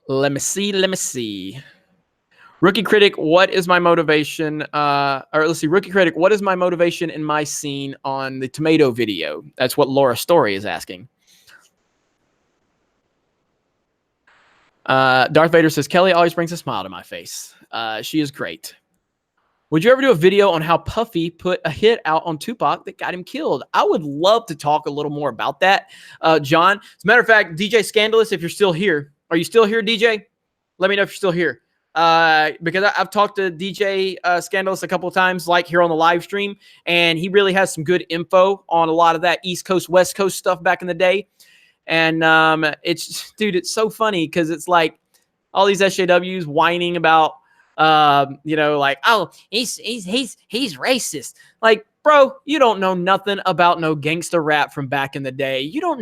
Let me see. Rookie Critic, what is my motivation? Rookie Critic, what is my motivation in my scene on the tomato video? That's what Laura Story is asking. Darth Vader says, Kelly always brings a smile to my face. She is great. Would you ever do a video on how Puffy put a hit out on Tupac that got him killed? I would love to talk a little more about that, John. As a matter of fact, DJ Scandalous, if you're still here, are you still here, DJ? Let me know if you're still here. Because I've talked to DJ Scandalous a couple of times, like here on the live stream, and he really has some good info on a lot of that East Coast, West Coast stuff back in the day. And it's so funny because it's like all these SJWs whining about, like, oh, he's racist. Like, bro, you don't know nothing about no gangster rap from back in the day. You know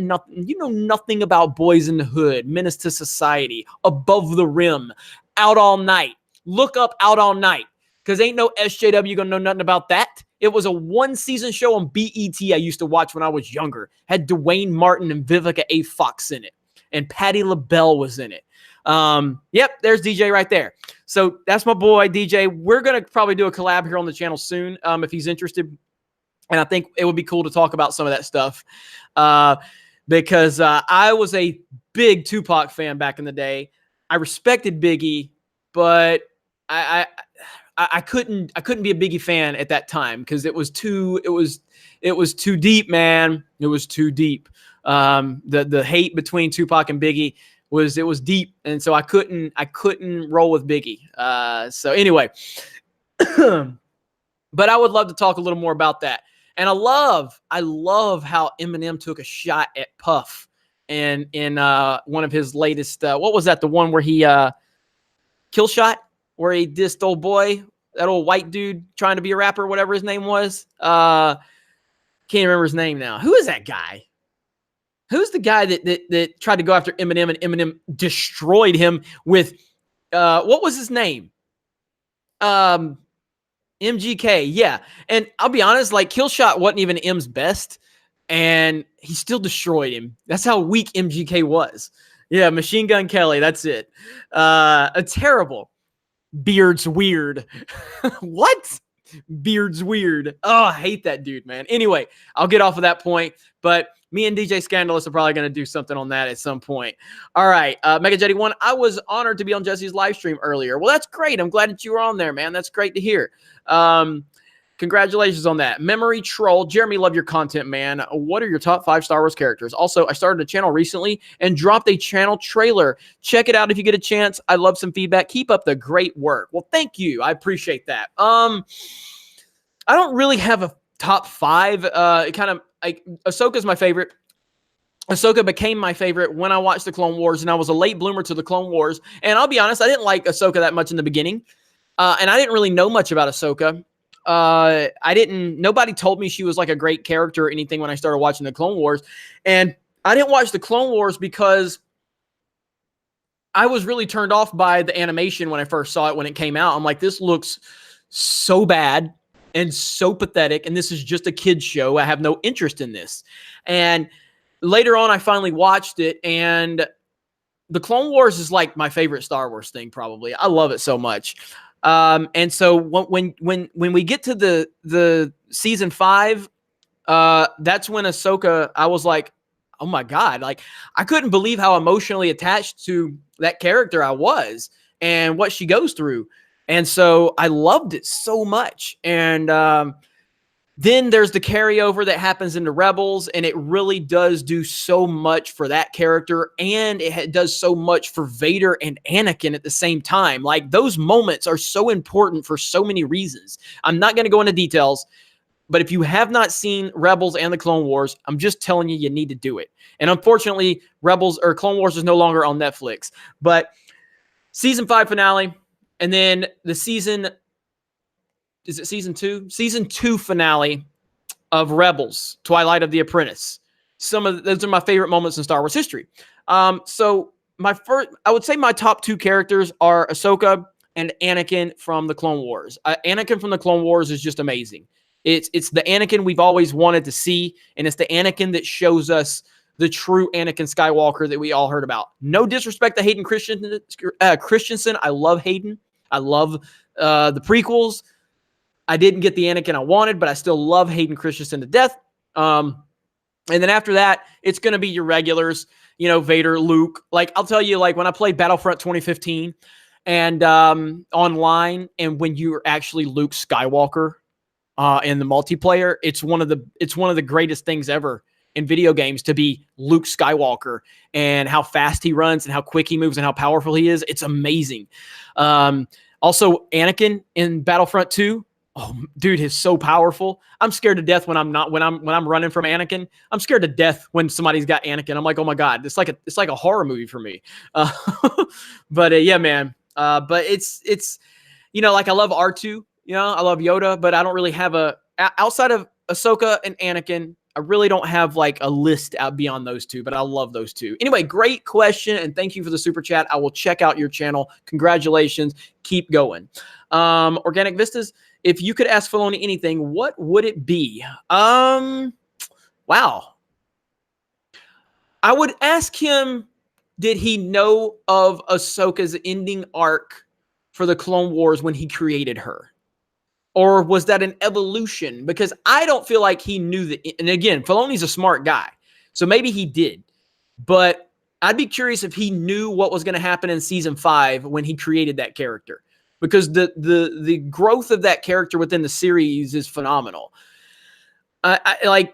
nothing about Boys in the Hood, Menace to Society, Above the Rim, Out All Night. Look up Out All Night, because ain't no SJW gonna know nothing about that. It was a one-season show on BET I used to watch when I was younger. Had Dwayne Martin and Vivica A. Fox in it. And Patti LaBelle was in it. Yep, there's DJ right there. So that's my boy, DJ. We're going to probably do a collab here on the channel soon if he's interested. And I think it would be cool to talk about some of that stuff because I was a big Tupac fan back in the day. I respected Biggie, but I couldn't be a Biggie fan at that time because it was too deep, man. It was too deep. The hate between Tupac and Biggie was deep, and so I couldn't roll with Biggie. So anyway, but I would love to talk a little more about that. And I love how Eminem took a shot at Puff and in one of his latest what was that, the one where he Kill Shot, where he dissed old boy, that old white dude trying to be a rapper, whatever his name was. Can't remember his name now. Who is that guy? Who's the guy that tried to go after Eminem and Eminem destroyed him with what was his name? MGK, yeah. And I'll be honest, like, Killshot wasn't even M's best, and he still destroyed him. That's how weak MGK was. Yeah, Machine Gun Kelly, that's it. A terrible. Beard's weird. What? Beard's weird. Oh, I hate that dude, man. Anyway, I'll get off of that point, but me and DJ Scandalous are probably going to do something on that at some point. All right, Mega Jetty 1, I was honored to be on Jesse's live stream earlier. Well, that's great. I'm glad that you were on there, man. That's great to hear. Congratulations on that. Memory Troll, Jeremy, love your content, man. What are your top 5 Star Wars characters? Also, I started a channel recently and dropped a channel trailer. Check it out if you get a chance. I love some feedback. Keep up the great work. Well, thank you. I appreciate that. I don't really have a top 5. Ahsoka's my favorite. Ahsoka became my favorite when I watched the Clone Wars, and I was a late bloomer to the Clone Wars. And I'll be honest, I didn't like Ahsoka that much in the beginning, and I didn't really know much about Ahsoka. Nobody told me she was like a great character or anything when I started watching the Clone Wars. And I didn't watch the Clone Wars because I was really turned off by the animation when I first saw it when it came out. I'm like, this looks so bad and so pathetic, and this is just a kid's show. I have no interest in this. And later on, I finally watched it, and the Clone Wars is like my favorite Star Wars thing, probably. I love it so much. And so when we get to the season 5, that's when Ahsoka, I was like, oh my God, like I couldn't believe how emotionally attached to that character I was and what she goes through. And so I loved it so much. And then there's the carryover that happens into Rebels, and it really does do so much for that character, and it does so much for Vader and Anakin at the same time. Like, those moments are so important for so many reasons. I'm not going to go into details, but if you have not seen Rebels and the Clone Wars, I'm just telling you, you need to do it. And unfortunately, Rebels or Clone Wars is no longer on Netflix. But season 5 finale, and then the season, is it season 2? Season 2 finale of Rebels, Twilight of the Apprentice. Those are my favorite moments in Star Wars history. So I would say my top 2 characters are Ahsoka and Anakin from the Clone Wars. Anakin from the Clone Wars is just amazing. It's the Anakin we've always wanted to see, and it's the Anakin that shows us the true Anakin Skywalker that we all heard about. No disrespect to Hayden Christensen. I love Hayden. I love the prequels. I didn't get the Anakin I wanted, but I still love Hayden Christensen to death. And then after that, it's going to be your regulars, Vader, Luke. Like, I'll tell you, like, when I played Battlefront 2015 and online, and when you're actually Luke Skywalker in the multiplayer, it's one of the greatest things ever in video games to be Luke Skywalker, and how fast he runs and how quick he moves and how powerful he is. It's amazing. Also, Anakin in Battlefront 2. Oh, dude, he's so powerful. I'm scared to death when I'm running from Anakin. I'm scared to death when somebody's got Anakin. I'm like, oh my God, it's like a horror movie for me. But yeah, man. But it's like, I love R2. I love Yoda, but I don't really have outside of Ahsoka and Anakin, I really don't have like a list out beyond those 2, but I love those 2. Anyway, great question, and thank you for the super chat. I will check out your channel. Congratulations. Keep going. Organic Vistas, if you could ask Filoni anything, what would it be? Wow. I would ask him, did he know of Ahsoka's ending arc for the Clone Wars when he created her? Or was that an evolution? Because I don't feel like he knew that. And again, Filoni's a smart guy, so maybe he did. But I'd be curious if he knew what was going to happen in season 5 when he created that character. Because the growth of that character within the series is phenomenal. I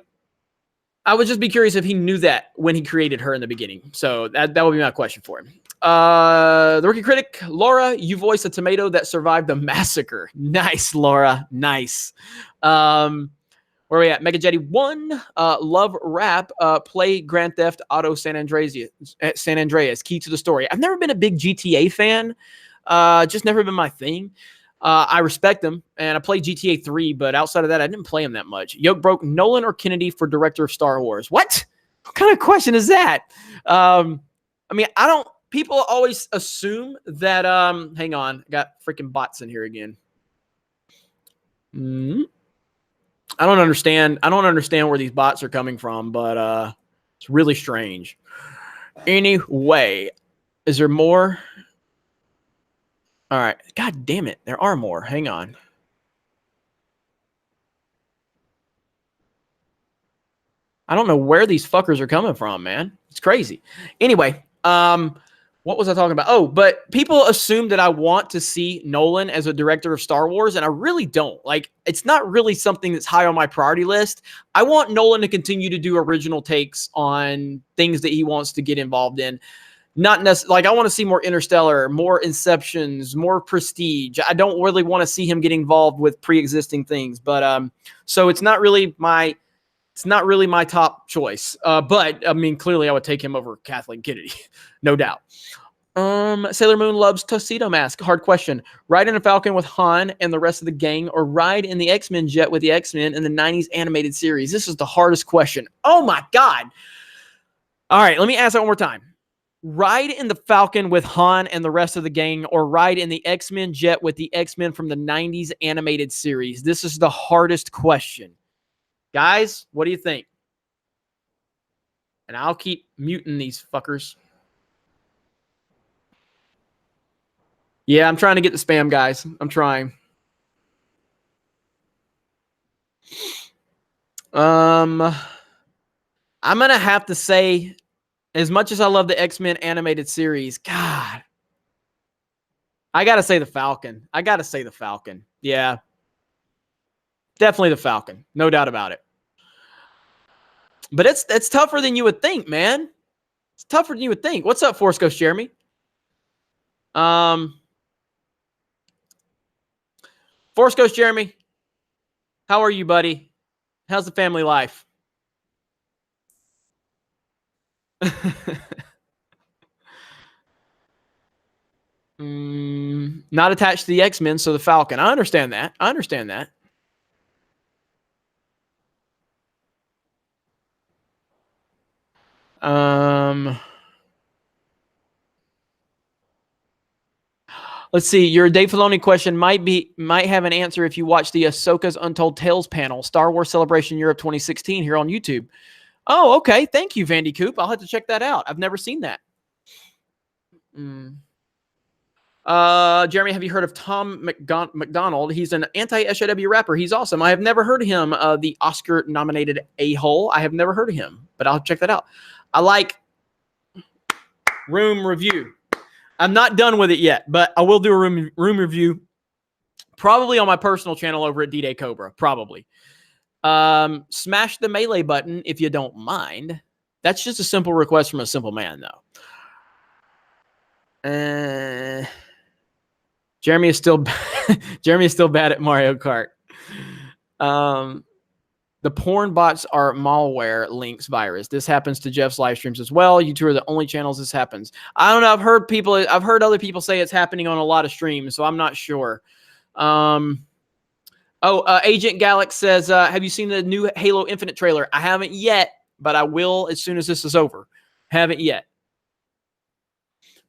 would just be curious if he knew that when he created her in the beginning. So that would be my question for him. The Rookie Critic, Laura, you voiced a tomato that survived the massacre. Nice, Laura. Nice. Where are we at? Mega Jetty 1, love rap, play Grand Theft Auto San Andreas, key to the story. I've never been a big GTA fan. Just never been my thing. I respect them, and I played GTA 3, but outside of that, I didn't play them that much. Yoke broke, Nolan or Kennedy for director of Star Wars? What kind of question is that? People always assume that, hang on, I got freaking bots in here again. I don't understand where these bots are coming from, but it's really strange. Anyway, is there more? All right. God damn it. There are more. Hang on. I don't know where these fuckers are coming from, man. It's crazy. Anyway, what was I talking about? Oh, but people assume that I want to see Nolan as a director of Star Wars, and I really don't. Like, it's not really something that's high on my priority list. I want Nolan to continue to do original takes on things that he wants to get involved in. Not necessarily, like, I want to see more Interstellar, more Inceptions, more Prestige. I don't really want to see him get involved with pre-existing things, but so it's not really my top choice. But I mean, clearly, I would take him over Kathleen Kennedy, no doubt. Sailor Moon loves Tuxedo Mask. Hard question. Ride in a Falcon with Han and the rest of the gang, or ride in the X-Men jet with the X-Men in the 90s animated series? This is the hardest question. Oh my God. All right, let me ask that one more time. Ride in the Falcon with Han and the rest of the gang, or ride in the X-Men jet with the X-Men from the 90s animated series? This is the hardest question. Guys, what do you think? And I'll keep muting these fuckers. Yeah, I'm trying to get the spam, guys. I'm trying. I'm going to have to say, as much as I love the X-Men animated series, God, I got to say the Falcon. Yeah, definitely the Falcon. No doubt about it. But it's tougher than you would think, man. It's tougher than you would think. What's up, Force Ghost Jeremy? Force Ghost Jeremy, how are you, buddy? How's the family life? Not attached to the X-Men, so the Falcon. I understand that. Let's see. Your Dave Filoni question might have an answer if you watch the Ahsoka's Untold Tales panel, Star Wars Celebration Europe 2016 here on YouTube. Oh, okay. Thank you, Vandy Coop. I'll have to check that out. I've never seen that. Jeremy, have you heard of Tom McDonald? He's an anti-SJW rapper. He's awesome. I have never heard of him. The Oscar-nominated a-hole. I have never heard of him, but I'll check that out. I like room review. I'm not done with it yet, but I will do a room review probably on my personal channel over at D-Day Cobra. Probably. Smash the melee button if you don't mind. That's just a simple request from a simple man, though. Jeremy is still bad at Mario Kart. The porn bots are malware links virus. This happens to Jeff's live streams as well. You two are the only channels this happens. I don't know. I've heard other people say it's happening on a lot of streams, so I'm not sure. Agent Galax says, have you seen the new Halo Infinite trailer? I haven't yet, but I will as soon as this is over. Haven't yet.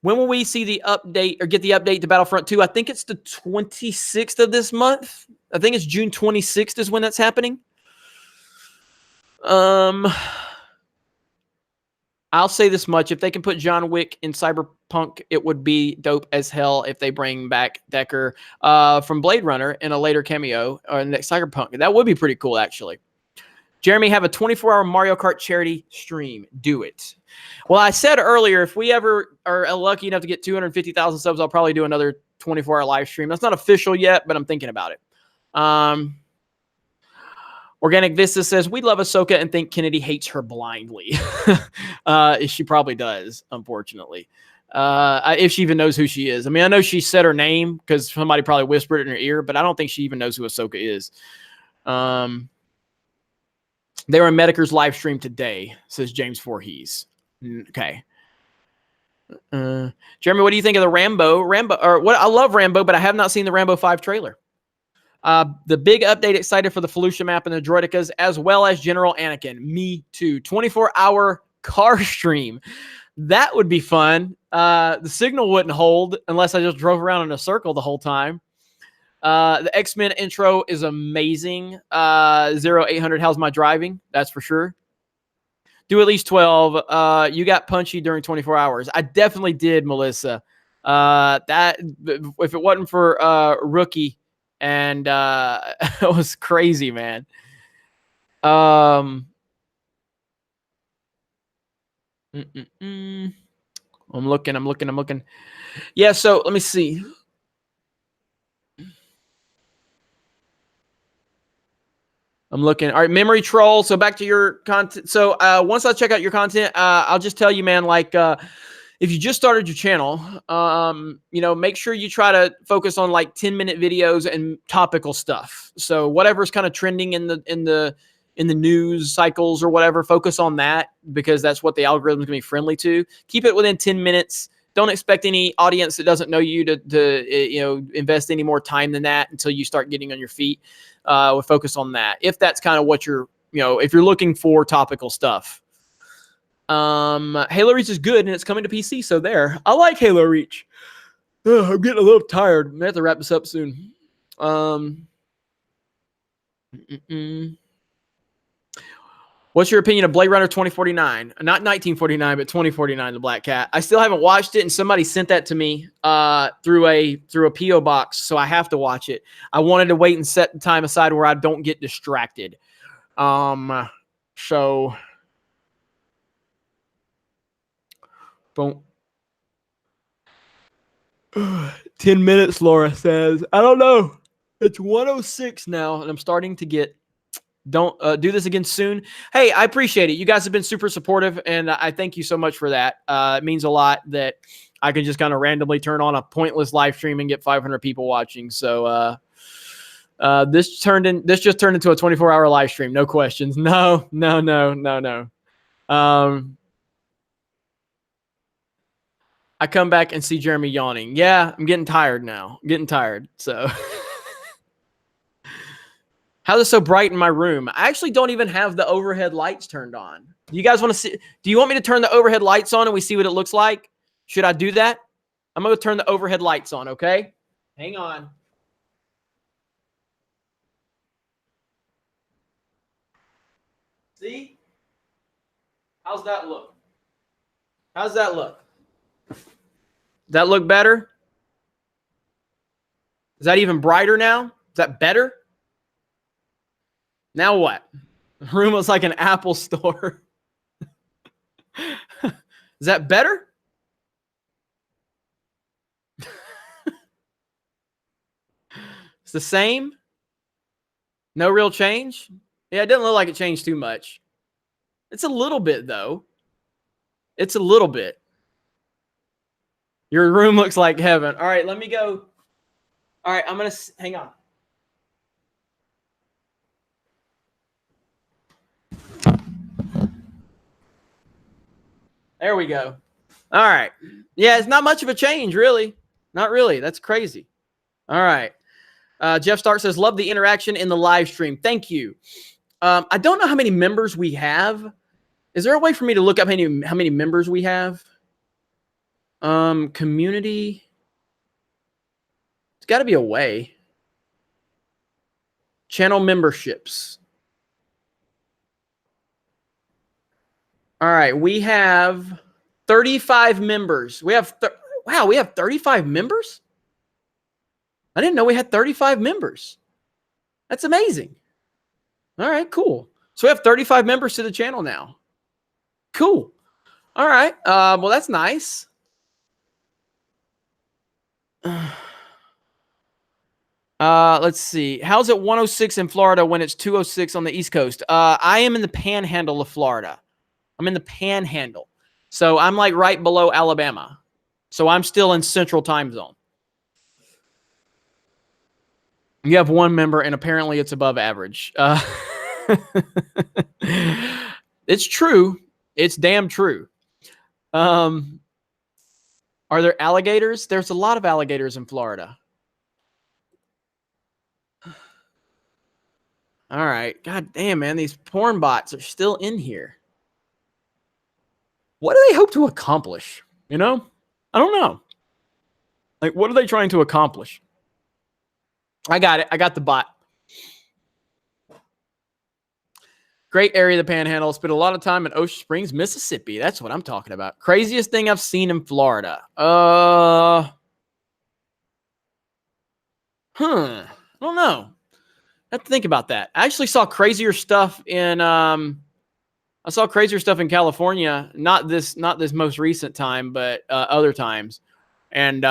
When will we see the update or get the update to Battlefront 2? I think it's the 26th of this month. I think it's June 26th is when that's happening. I'll say this much. If they can put John Wick in Cyberpunk, it would be dope as hell if they bring back Decker from Blade Runner in a later cameo in the Cyberpunk. That would be pretty cool, actually. Jeremy, have a 24-hour Mario Kart charity stream. Do it. Well, I said earlier, if we ever are lucky enough to get 250,000 subs, I'll probably do another 24-hour live stream. That's not official yet, but I'm thinking about it. Organic Vista says, we love Ahsoka and think Kennedy hates her blindly. She probably does, unfortunately. If she even knows who she is. I mean, I know she said her name because somebody probably whispered it in her ear, but I don't think she even knows who Ahsoka is. They were in Medicare's live stream today, says James Voorhees. Okay. Jeremy, what do you think of the Rambo? I love Rambo, but I have not seen the Rambo 5 trailer. The big update, excited for the Felucia map and the Droidicas, as well as General Anakin. Me too. 24-hour car stream. That would be fun. The signal wouldn't hold unless I just drove around in a circle the whole time. The X-Men intro is amazing. 0800, how's my driving? That's for sure. Do at least 12. You got punchy during 24 hours. I definitely did, Melissa. That if it wasn't for Rookie, and it was crazy, man. I'm looking. Yeah, so let me see. I'm looking. All right, Memory Troll. So back to your content. So once I check out your content, I'll just tell you, man, like if you just started your channel, make sure you try to focus on like 10-minute videos and topical stuff. So whatever's kind of trending in the news cycles or whatever, focus on that because that's what the algorithm is going to be friendly to. Keep it within 10 minutes. Don't expect any audience that doesn't know you to invest any more time than that until you start getting on your feet. We'll focus on that. If that's kind of what if you're looking for topical stuff. Halo Reach is good and it's coming to PC. So there, I like Halo Reach. I'm getting a little tired. I'm gonna have to wrap this up soon. What's your opinion of Blade Runner 2049? Not 1949, but 2049, The Black Cat. I still haven't watched it, and somebody sent that to me through a P.O. box, so I have to watch it. I wanted to wait and set the time aside where I don't get distracted. So Boom. 10 minutes, Laura says. I don't know. It's 1:06 now, and I'm starting to get. Don't do this again soon. Hey, I appreciate it. You guys have been super supportive, and I thank you so much for that. It means a lot that I can just kind of randomly turn on a pointless live stream and get 500 people watching. So this just turned into a 24-hour live stream. No questions. No. I come back and see Jeremy yawning. Yeah, I'm getting tired now. I'm getting tired. So how's it so bright in my room? I actually don't even have the overhead lights turned on. You guys want to see? Do you want me to turn the overhead lights on and we see what it looks like? Should I do that? I'm going to turn the overhead lights on, okay? Hang on. See? How's that look? How's that look? Does that look better? Is that even brighter now? Is that better? Now what? The room looks like an Apple store. Is that better? It's the same? No real change? Yeah, it doesn't look like it changed too much. It's a little bit, though. It's a little bit. Your room looks like heaven. All right, let me go. All right, I'm going to hang on. There we go. All right. Yeah, it's not much of a change, really. Not really. That's crazy. All right. Jeff Stark says, love the interaction in the live stream. Thank you. I don't know how many members we have. Is there a way for me to look up how many members we have? Community. It's got to be a way. Channel memberships. All right, we have 35 members. We have wow, we have 35 members? I didn't know we had 35 members. That's amazing. All right, cool. So we have 35 members to the channel now. Cool. All right. Well, that's nice. Let's see. How's it 1:06 in Florida when it's 2:06 on the East Coast? I am in the panhandle of Florida. I'm in the panhandle. So I'm like right below Alabama. So I'm still in Central Time Zone. You have one member, and apparently it's above average. It's true. It's damn true. Are there alligators? There's a lot of alligators in Florida. All right. God damn, man. These porn bots are still in here. What do they hope to accomplish? You know? I don't know. Like, what are they trying to accomplish? I got it. I got the bot. Great area of the Panhandle. Spent a lot of time in Ocean Springs, Mississippi. That's what I'm talking about. Craziest thing I've seen in Florida. I don't know. I have to think about that. I actually saw crazier stuff in California. Not this most recent time, but other times. And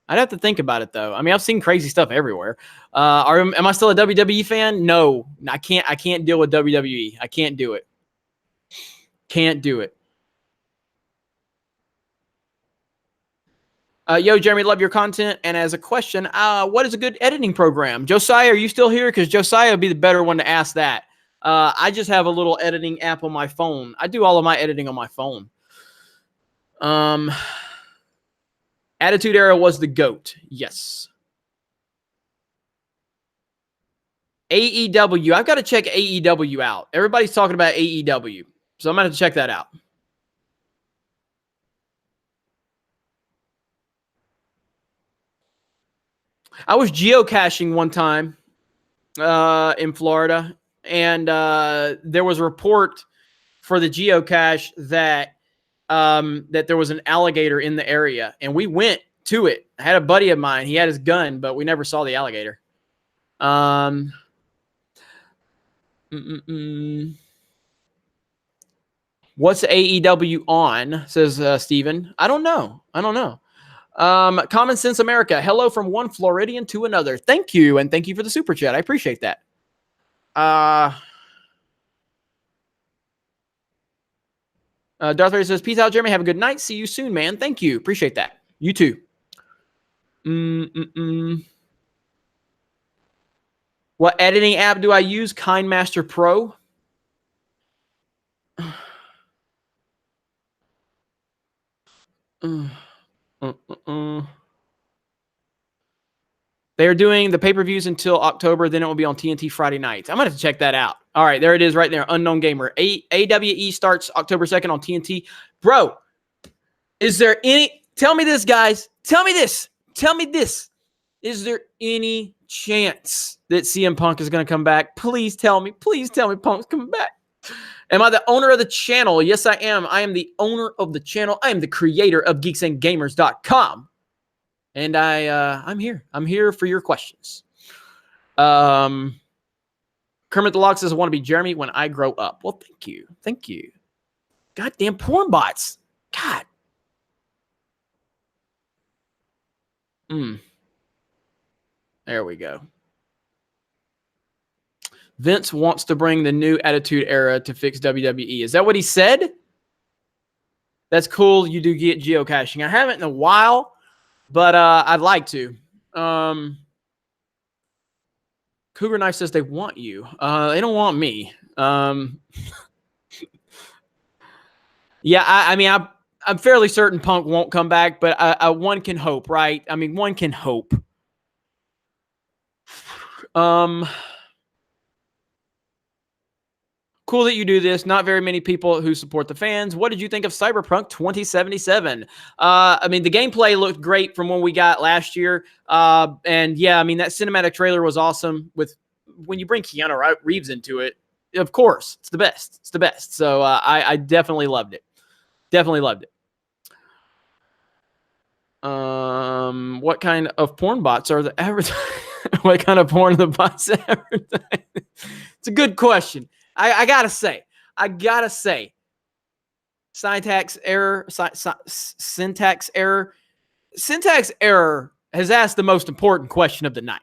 I'd have to think about it though. I mean, I've seen crazy stuff everywhere. Am I still a WWE fan? No, I can't deal with WWE. I can't do it. Can't do it. Yo, Jeremy, love your content. And as a question, what is a good editing program? Josiah, are you still here? Because Josiah would be the better one to ask that. I just have a little editing app on my phone. I do all of my editing on my phone. Attitude Era was the GOAT. Yes. AEW. I've got to check AEW out. Everybody's talking about AEW. So I'm going to have to check that out. I was geocaching one time in Florida, and there was a report for the geocache that there was an alligator in the area, and we went to it. I had a buddy of mine. He had his gun, but we never saw the alligator. What's AEW on? Says Steven. I don't know. Common Sense America. Hello from one Floridian to another. Thank you, and thank you for the super chat. I appreciate that. Darth Vader says, peace out, Jeremy. Have a good night. See you soon, man. Thank you. Appreciate that. You too. What editing app do I use? KineMaster Pro. They are doing the pay-per-views until October. Then it will be on TNT Friday nights. I'm going to have to check that out. All right, there it is right there. Unknown Gamer. AWE starts October 2nd on TNT. Bro, is there any... Tell me this, guys. Tell me this. Is there any chance that CM Punk is going to come back? Please tell me. Punk's coming back. Am I the owner of the channel? Yes, I am. I am the owner of the channel. I am the creator of geeksandgamers.com. And I'm here. I'm here for your questions. Kermit the Log says, I want to be Jeremy when I grow up. Well, thank you. Goddamn porn bots. God. There we go. Vince wants to bring the new Attitude Era to fix WWE. Is that what he said? That's cool. You do get geocaching. I haven't in a while, but I'd like to. Cougar Knife says they want you. They don't want me. Yeah, I mean, I'm fairly certain Punk won't come back, but one can hope, right? I mean, one can hope. Cool that you do this. Not very many people who support the fans. What did you think of Cyberpunk 2077? I mean, the gameplay looked great from when we got last year. And yeah, I mean, that cinematic trailer was awesome. When you bring Keanu Reeves into it, of course, it's the best. It's the best. So I definitely loved it. What kind of porn bots are the advertising? What kind of porn are the bots advertising? It's a good question. I gotta say, syntax error has asked the most important question of the night.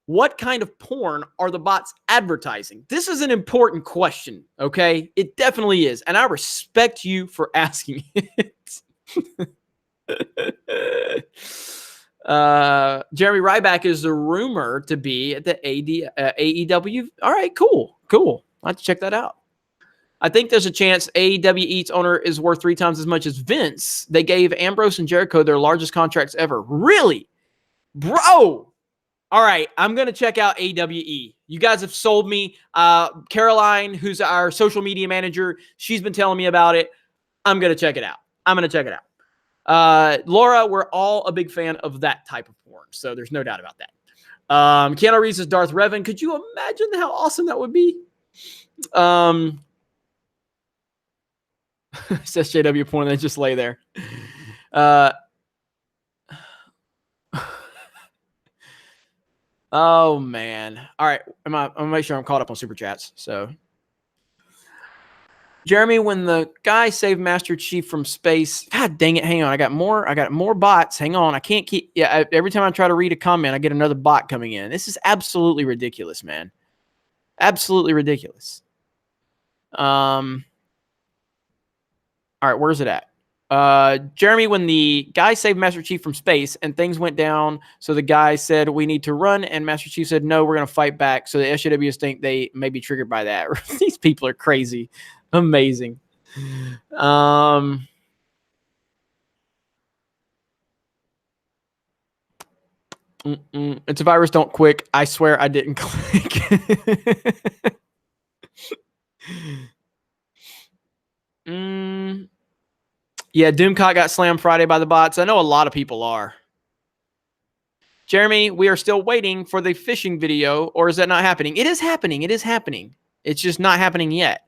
What kind of porn are the bots advertising? This is an important question, okay? It definitely is, and I respect you for asking it. Jeremy Ryback is the rumor to be at the AEW. All right, cool. I'll have to check that out. I think there's a chance AEW Eats owner is worth 3 times as much as Vince. They gave Ambrose and Jericho their largest contracts ever. Really? Bro! All right, I'm going to check out AWE. You guys have sold me. Caroline, who's our social media manager, she's been telling me about it. I'm going to check it out. Laura, we're all a big fan of that type of porn, so there's no doubt about that. Keanu Reeves is Darth Revan. Could you imagine how awesome that would be? Says JW porn, they just lay there. Oh man. All right. I'm gonna make sure I'm caught up on super chats. So Jeremy, when the guy saved Master Chief from space, God dang it, hang on. I got more bots. Hang on. I can't keep every time I try to read a comment, I get another bot coming in. This is absolutely ridiculous, man. Absolutely ridiculous. All right, where's it at? Jeremy, when the guy saved Master Chief from space and things went down, so the guy said, we need to run, and Master Chief said, no, we're going to fight back. So the SJWs think they may be triggered by that. These people are crazy. Amazing. It's a virus, don't quick. I swear I didn't click. Yeah, Doomcock got slammed Friday by the bots. I know a lot of people are. Jeremy, we are still waiting for the fishing video, or is that not happening? It is happening. It's just not happening yet.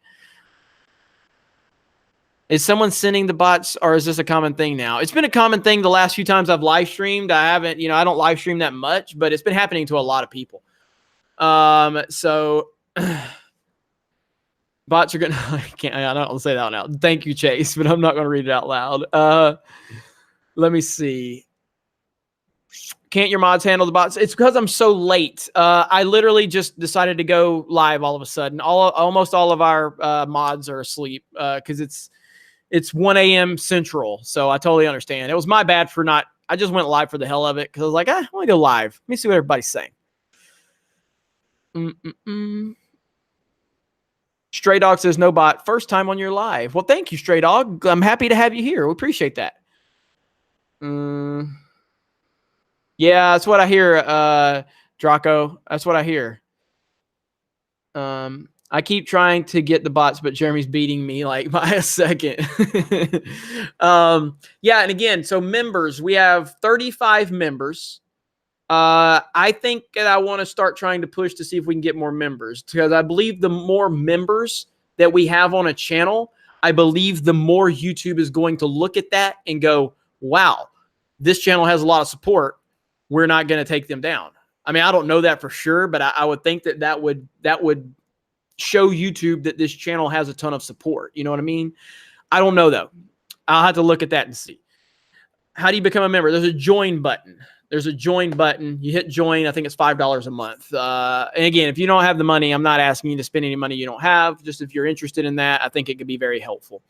Is someone sending the bots, or is this a common thing now? It's been a common thing the last few times I've live streamed. I don't live stream that much, but it's been happening to a lot of people. So Bots are gonna. I don't say that out loud. Thank you, Chase, but I'm not gonna read it out loud. Let me see. Can't your mods handle the bots? It's because I'm so late. I literally just decided to go live all of a sudden. Almost all of our mods are asleep because it's 1 a.m. Central. So I totally understand. It was my bad for not. I just went live for the hell of it because I was like, I want to go live. Let me see what everybody's saying. Stray Dog says no bot. First time on your live. Well, thank you, Stray Dog. I'm happy to have you here. We appreciate that. Yeah, that's what I hear, Draco. That's what I hear. I keep trying to get the bots, but Jeremy's beating me like by a second. Yeah, and again, so members, we have 35 members. I think that I want to start trying to push to see if we can get more members because I believe the more members that we have on a channel, I believe the more YouTube is going to look at that and go, wow, this channel has a lot of support. We're not going to take them down. I mean, I don't know that for sure, but I would think that would show YouTube that this channel has a ton of support. You know what I mean? I don't know though. I'll have to look at that and see. How do you become a member? There's a join button. There's a join button. You hit join. I think it's $5 a month. And again, if you don't have the money, I'm not asking you to spend any money you don't have. Just if you're interested in that, I think it could be very helpful.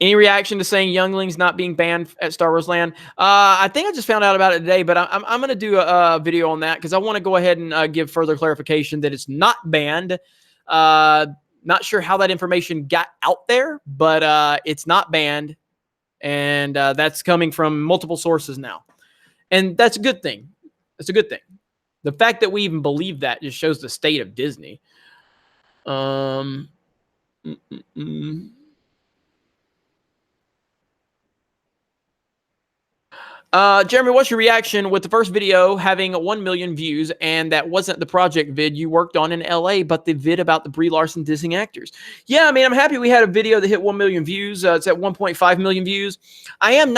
Any reaction to saying younglings not being banned at Star Wars Land? I think I just found out about it today, but I'm going to do a video on that because I want to go ahead and give further clarification that it's not banned. Not sure how that information got out there, but it's not banned. And that's coming from multiple sources now. And that's a good thing. That's a good thing. The fact that we even believe that just shows the state of Disney. Jeremy, what's your reaction with the first video having 1 million views and that wasn't the project vid you worked on in LA, but the vid about the Brie Larson dissing actors? Yeah, I mean, I'm happy we had a video that hit 1 million views. It's at 1.5 million views. I'm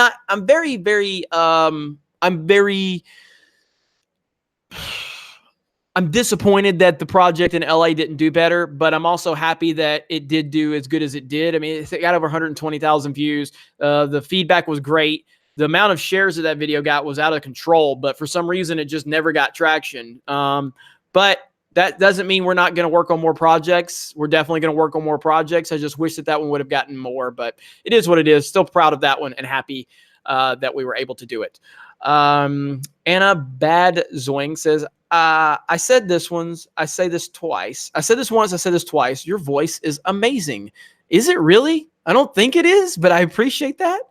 disappointed that the project in LA didn't do better, but I'm also happy that it did do as good as it did. I mean, it got over 120,000 views. The feedback was great. The amount of shares that that video got was out of control, but for some reason, it just never got traction. But that doesn't mean we're not going to work on more projects. We're definitely going to work on more projects. I just wish that one would have gotten more, but it is what it is. Still proud of that one and happy that we were able to do it. Anna Bad Zoing says, I said this once. I say this twice. I said this once. I said this twice. Your voice is amazing. Is it really? I don't think it is, but I appreciate that.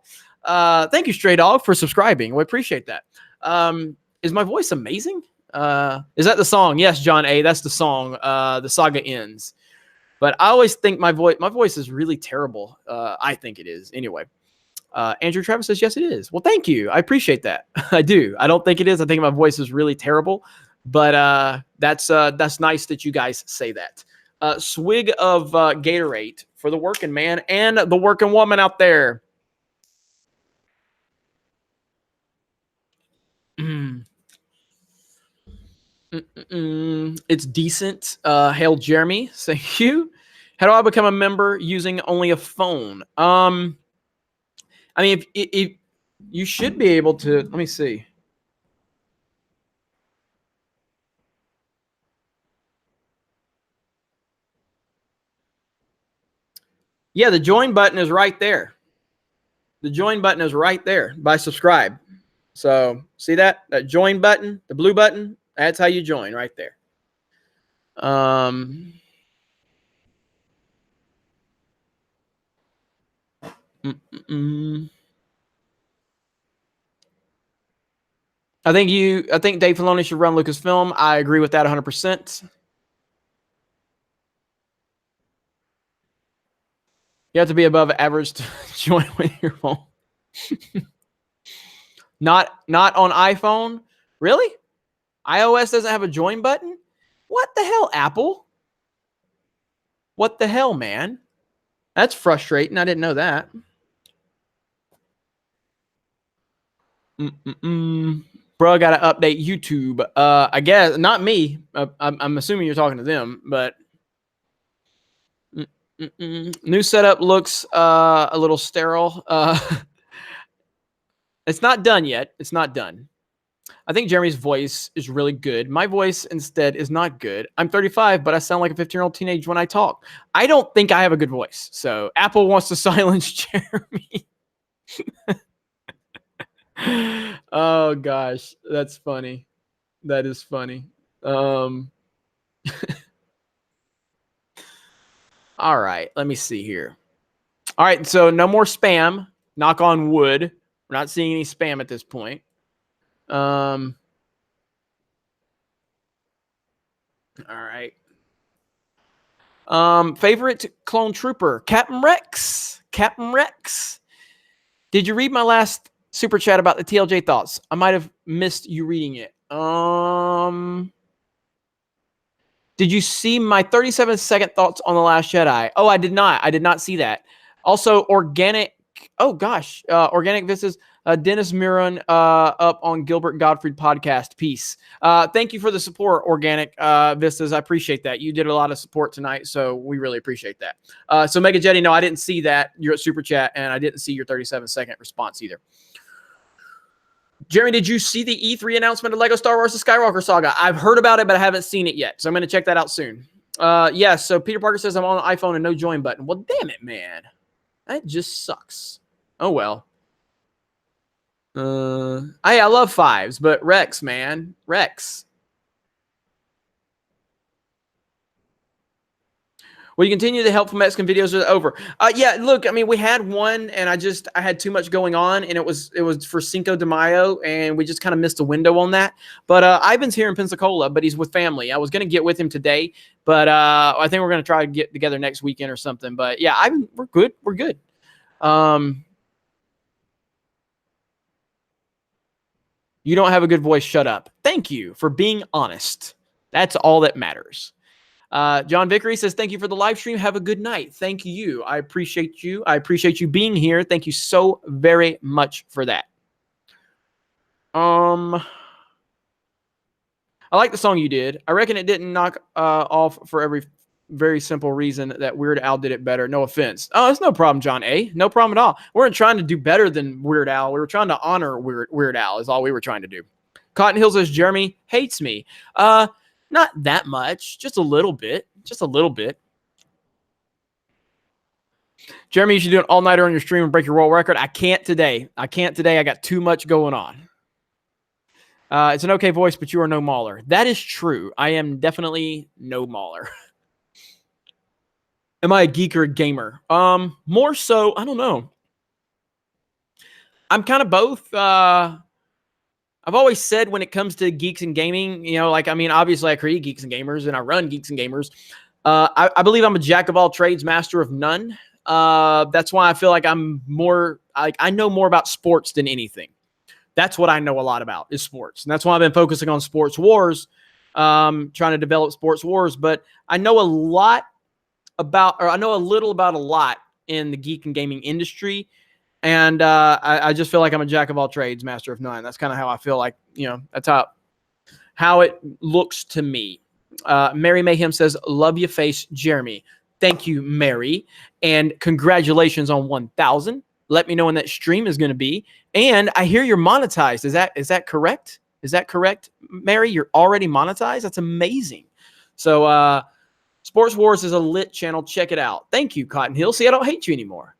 Thank you, Stray Dog, for subscribing. We appreciate that. Is my voice amazing? Is that the song? Yes, John A. That's the song. The saga ends. But I always think my voice is really terrible. I think it is. Anyway. Andrew Travis says, yes, it is. Well, thank you. I appreciate that. I do. I don't think it is. I think my voice is really terrible. But that's nice that you guys say that. Swig of Gatorade for the working man and the working woman out there. It's decent. Hail Jeremy. Thank you. How do I become a member using only a phone? I mean, if you should be able to, let me see. Yeah, the join button is right there. The join button is right there by subscribe. So see that join button, the blue button, that's how you join right there. I think Dave Filoni should run Lucasfilm. I agree with that 100%. You have to be above average to join with your phone. Not on iPhone. Really? iOS doesn't have a join button? What the hell, Apple? What the hell, man? That's frustrating. I didn't know that. Bro, got to update YouTube. I guess not me. I'm assuming you're talking to them, but new setup looks a little sterile. It's not done yet. It's not done. I think Jeremy's voice is really good. My voice instead is not good. I'm 35, but I sound like a 15-year-old teenage when I talk. I don't think I have a good voice. So Apple wants to silence Jeremy. Oh gosh, that's funny. That is funny. All right, let me see here. All right, so no more spam. Knock on wood. We're not seeing any spam at this point. All right. Favorite clone trooper, Captain Rex. Captain Rex. Did you read my last super chat about the TLJ thoughts? I might have missed you reading it. Did you see my 37-second thoughts on The Last Jedi? Oh, I did not. I did not see that. Also, Organic. Oh, gosh. Organic Vistas. Dennis Miron up on Gilbert Gottfried podcast. Peace. Thank you for the support, Organic Vistas. I appreciate that. You did a lot of support tonight, so we really appreciate that. So Mega Jetty, no, I didn't see that. You're at Super Chat, and I didn't see your 37-second response either. Jeremy, did you see the E3 announcement of Lego Star Wars The Skywalker Saga? I've heard about it, but I haven't seen it yet, so I'm going to check that out soon. Yeah, so Peter Parker says I'm on the iPhone and no join button. Well, damn it, man. That just sucks. Oh, well. I love fives, but Rex, man. Rex. Will you continue the helpful Mexican videos are over? Yeah, look, I mean, we had one, and I had too much going on, and it was for Cinco de Mayo, and we just kind of missed a window on that. But Ivan's here in Pensacola, but he's with family. I was going to get with him today, but I think we're going to try to get together next weekend or something. But yeah, Ivan, we're good. We're good. You don't have a good voice. Shut up. Thank you for being honest. That's all that matters. John Vickery says, thank you for the live stream. Have a good night. Thank you. I appreciate you. I appreciate you being here. Thank you so very much for that. I like the song you did. I reckon it didn't knock off for every very simple reason that Weird Al did it better. No offense. Oh, it's no problem, John A. No problem at all. We weren't trying to do better than Weird Al. We were trying to honor Weird Al is all we were trying to do. Cotton Hill says, Jeremy hates me. Not that much. Just a little bit. Just a little bit. Jeremy, you should do an all-nighter on your stream and break your world record. I can't today. I got too much going on. It's an okay voice, but you are no Mauler. That is true. I am definitely no Mauler. Am I a geek or a gamer? More so, I don't know. I'm kind of both. I've always said when it comes to geeks and gaming, you know, like, I mean, obviously I create Geeks and Gamers and I run Geeks and Gamers. I believe I'm a jack of all trades, master of none. That's why I feel like I'm more, I know more about sports than anything. That's what I know a lot about is sports. And that's why I've been focusing on sports wars, trying to develop sports wars. But I know a little about a lot in the geek and gaming industry. And I just feel like I'm a jack of all trades, master of none. That's kind of how I feel like, you know, that's how it looks to me. Mary Mayhem says, love your face, Jeremy. Thank you, Mary. And congratulations on 1,000. Let me know when that stream is going to be. And I hear you're monetized. Is that correct? Is that correct, Mary? You're already monetized? That's amazing. So Sports Wars is a lit channel. Check it out. Thank you, Cotton Hill. See, I don't hate you anymore.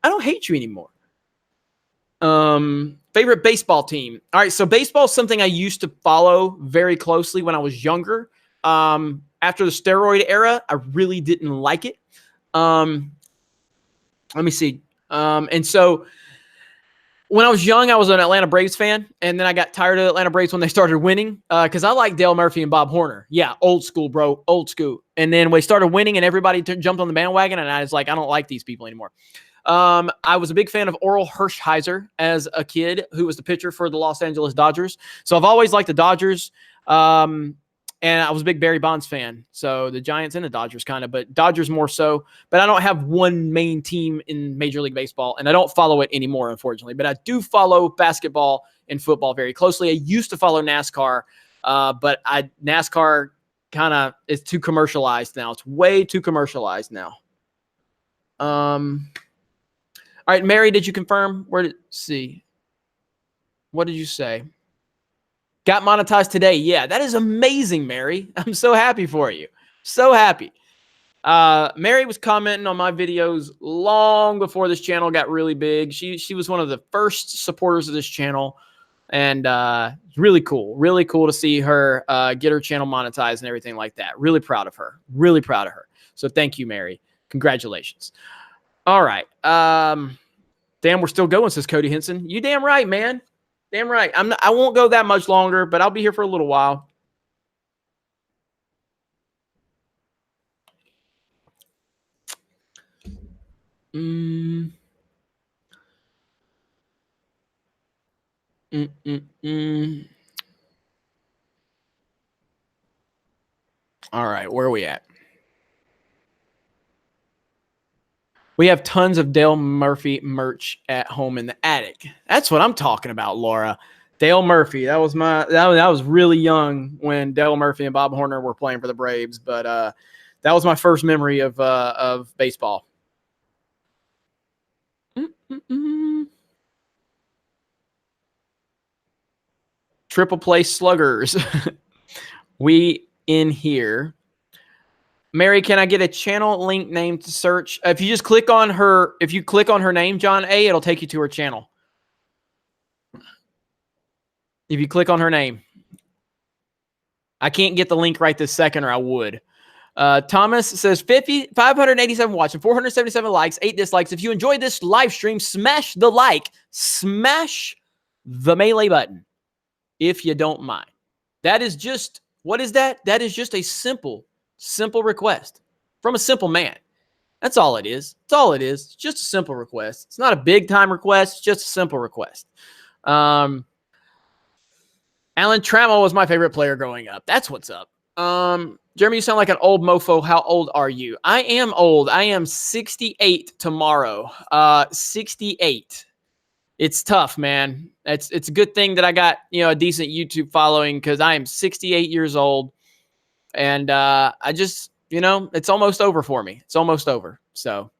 Favorite baseball team. All right, so baseball is something I used to follow very closely when I was younger. After the steroid era, I really didn't like it. Let me see. And so when I was young, I was an Atlanta Braves fan, and then I got tired of Atlanta Braves when they started winning because I like Dale Murphy and Bob Horner. Yeah, old school, bro, old school. And then we started winning, and everybody jumped on the bandwagon, and I was like, I don't like these people anymore. I was a big fan of Oral Hershiser as a kid, who was the pitcher for the Los Angeles Dodgers. So I've always liked the Dodgers. And I was a big Barry Bonds fan. So the Giants and the Dodgers kind of, but Dodgers more so. But I don't have one main team in Major League Baseball, and I don't follow it anymore, unfortunately. But I do follow basketball and football very closely. I used to follow NASCAR, but NASCAR kind of is too commercialized now. It's way too commercialized now. All right, Mary, did you confirm? See? What did you say? Got monetized today. Yeah, that is amazing, Mary. I'm so happy for you. So happy. Mary was commenting on my videos long before this channel got really big. She was one of the first supporters of this channel, and really cool. Really cool to see her get her channel monetized and everything like that. Really proud of her. Really proud of her. So thank you, Mary. Congratulations. All right. Damn, we're still going, says Cody Henson. You damn right, man. Damn right. I won't go that much longer, but I'll be here for a little while. All right, where are we at? We have tons of Dale Murphy merch at home in the attic. That's what I'm talking about, Laura. Dale Murphy. That was really young when Dale Murphy and Bob Horner were playing for the Braves, but that was my first memory of baseball. Triple play sluggers. We in here. Mary, can I get a channel link name to search? If you just click on her, name, John A, it'll take you to her channel. If you click on her name. I can't get the link right this second, or I would. Thomas says 587 watching, 477 likes, 8 dislikes. If you enjoyed this live stream, smash the like, smash the melee button, if you don't mind. That is just, what is that? That is just a simple request from a simple man. That's all it is. That's all it is. It's just a simple request. It's not a big time request. It's just a simple request. Alan Trammell was my favorite player growing up. That's what's up. Jeremy, you sound like an old mofo. How old are you? I am old. I am 68 tomorrow. 68. It's tough, man. It's a good thing that I got, a decent YouTube following, because I am 68 years old. And I just, it's almost over for me. It's almost over. So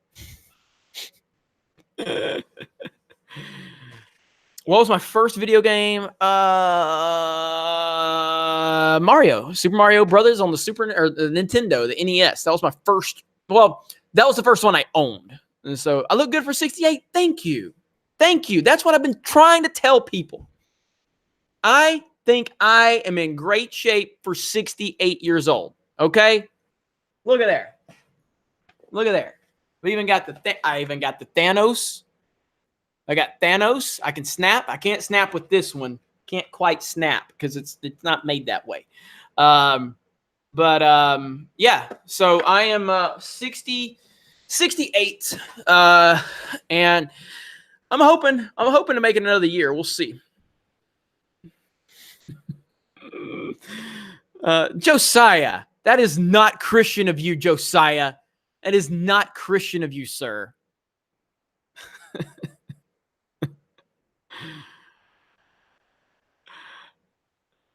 what was my first video game? Mario, Super Mario Brothers on the the Nintendo, the NES. That was my first. Well, that was the first one I owned. And so I look good for 68. Thank you. Thank you. That's what I've been trying to tell people. I think I am in great shape for 68 years old. Okay? Look at there. Look at there. We even got I even got the Thanos. I got Thanos. I can snap. I can't snap with this one. Can't quite snap because it's not made that way. Yeah. So I am 68, and I'm hoping to make it another year. We'll see. Josiah, that is not Christian of you, Josiah. That is not Christian of you, sir.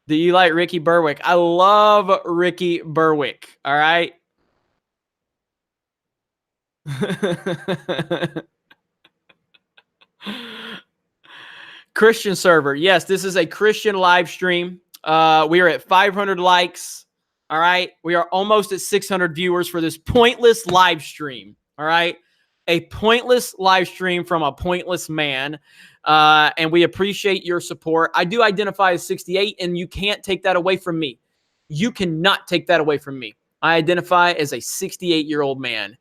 Do you like Ricky Berwick? I love Ricky Berwick. All right. Christian server. Yes, this is a Christian live stream. We are at 500 likes. All right. We are almost at 600 viewers for this pointless live stream. All right. A pointless live stream from a pointless man. And we appreciate your support. I do identify as 68, and you can't take that away from me. You cannot take that away from me. I identify as a 68-year-old man.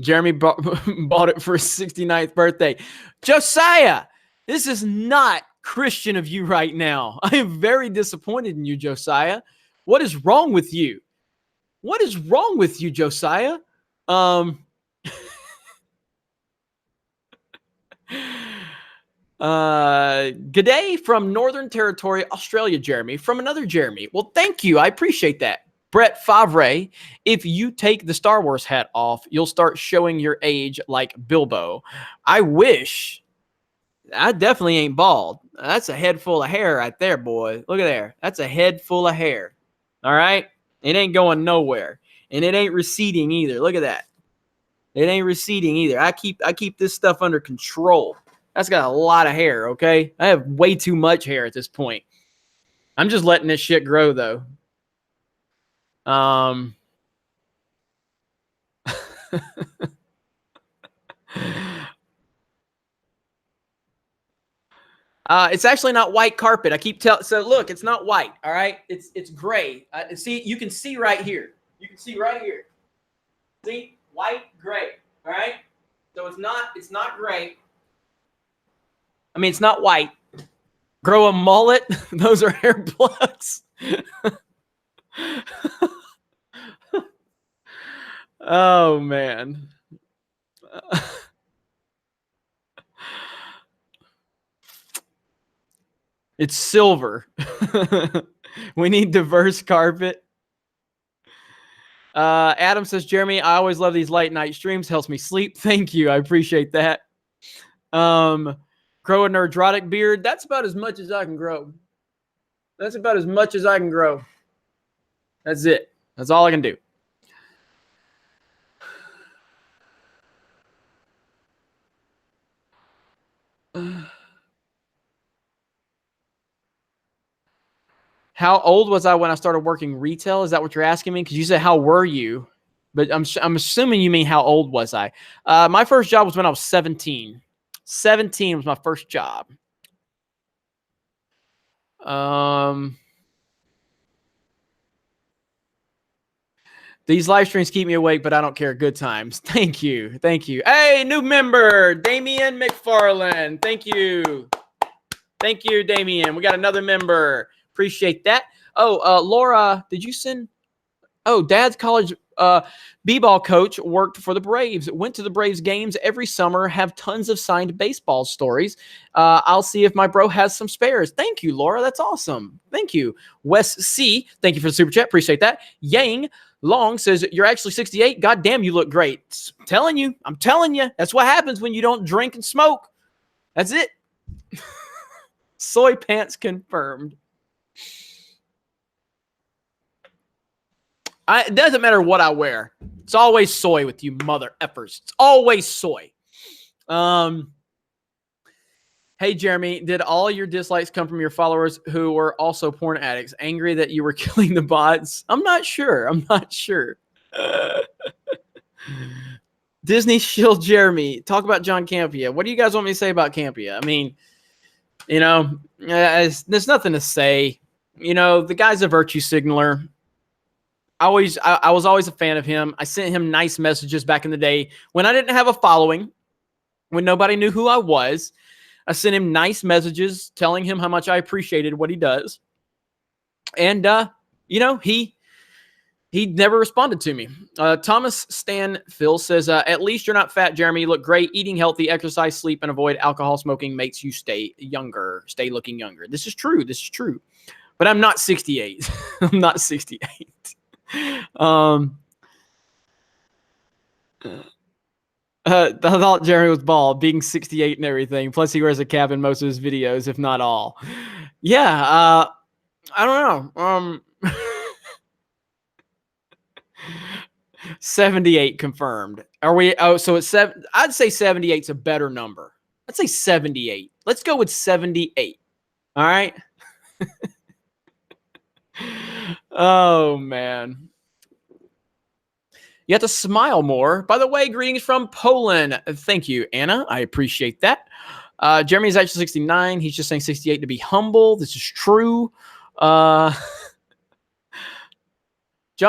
Jeremy bought it for his 69th birthday. Josiah, this is not Christian of you right now. I am very disappointed in you, Josiah. What is wrong with you? What is wrong with you, Josiah? Good day from Northern Territory, Australia, Jeremy. From another Jeremy. Well, thank you. I appreciate that. Brett Favre, if you take the Star Wars hat off, you'll start showing your age like Bilbo. I wish. I definitely ain't bald. That's a head full of hair right there, boy. Look at there. That's a head full of hair. All right? It ain't going nowhere. And it ain't receding either. Look at that. It ain't receding either. I keep this stuff under control. That's got a lot of hair, okay? I have way too much hair at this point. I'm just letting this shit grow, though. It's actually not white carpet. I keep telling. So look, it's not white. All right, it's gray. See, you can see right here. You can see right here. See, white, gray. All right. So it's not gray. I mean, it's not white. Grow a mullet. Those are hair plugs. Oh man. It's silver. We need diverse carpet. Adam says, Jeremy, I always love these late night streams. Helps me sleep. Thank you. I appreciate that. Grow a nerdrotic beard. That's about as much as I can grow. That's about as much as I can grow. That's it. That's all I can do. How old was I when I started working retail? Is that what you're asking me? Because you said, how were you? But I'm assuming you mean how old was I? My first job was when I was 17. 17 was my first job. These live streams keep me awake, but I don't care. Good times. Thank you. Thank you. Hey, new member, Damian McFarland. Thank you. Thank you, Damian. We got another member. Appreciate that. Oh, Laura, did you send? Oh, Dad's college b-ball coach worked for the Braves. Went to the Braves games every summer. Have tons of signed baseball stories. I'll see if my bro has some spares. Thank you, Laura. That's awesome. Thank you. Wes C. Thank you for the super chat. Appreciate that. Yang Long says, you're actually 68. God damn, you look great. I'm telling you. That's what happens when you don't drink and smoke. That's it. Soy pants confirmed. It doesn't matter what I wear. It's always soy with you mother effers. It's always soy. Hey, Jeremy, did all your dislikes come from your followers who were also porn addicts, angry that you were killing the bots? I'm not sure. Disney shield Jeremy. Talk about John Campea. What do you guys want me to say about Campea? I mean, there's nothing to say. The guy's a virtue signaler. I was always a fan of him. I sent him nice messages back in the day when I didn't have a following, when nobody knew who I was. I sent him nice messages telling him how much I appreciated what he does. And, he never responded to me. Thomas Stan Phil says, at least you're not fat, Jeremy. You look great. Eating healthy, exercise, sleep, and avoid alcohol smoking makes you stay looking younger. This is true. But I'm not 68. I'm not 68. I thought Jeremy was bald, being 68 and everything. Plus, he wears a cap in most of his videos, if not all. Yeah, I don't know. 78 confirmed. Are we? Oh, so it's 7. I'd say 78's a better number. I'd say 78. Let's go with 78. All right. Oh man. You have to smile more. By the way, greetings from Poland. Thank you, Anna. I appreciate that. Jeremy's actually 69. He's just saying 68 to be humble. This is true. John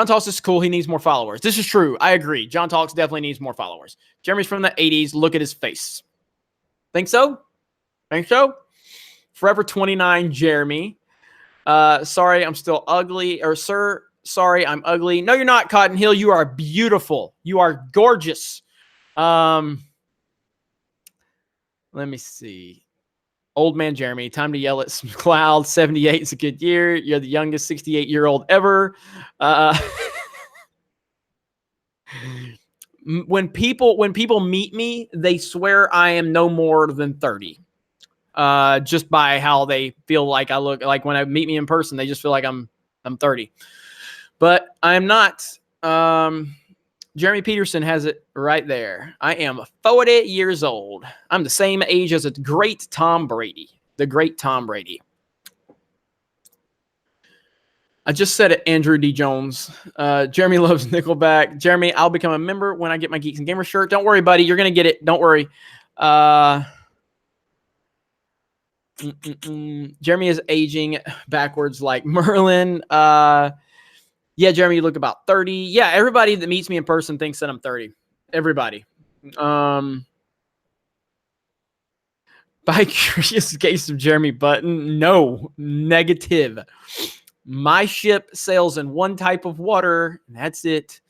Talks is cool. He needs more followers. This is true. I agree. John Talks definitely needs more followers. Jeremy's from the 80s. Look at his face. Think so? Forever 29, Jeremy. Sorry, I'm still ugly. Or, sir, sorry, I'm ugly. No, you're not, Cotton Hill. You are beautiful. You are gorgeous. Let me see. Old man Jeremy, time to yell at some cloud. 78 is a good year. You're the youngest 68-year-old ever. When people meet me, they swear I am no more than 30. Just by how they feel like I look. Like when I meet me in person, they just feel like I'm 30. But I'm not. Jeremy Peterson has it right there. I am 40 years old. I'm the same age as a great Tom Brady. The great Tom Brady. I just said it, Andrew D. Jones. Jeremy loves Nickelback. Jeremy, I'll become a member when I get my Geeks and Gamers shirt. Don't worry, buddy. You're going to get it. Don't worry. Jeremy is aging backwards like Merlin. Yeah, Jeremy, you look about 30. Yeah, everybody that meets me in person thinks that I'm 30. Everybody. By curious case of Jeremy Button, no, negative. My ship sails in one type of water, and that's it.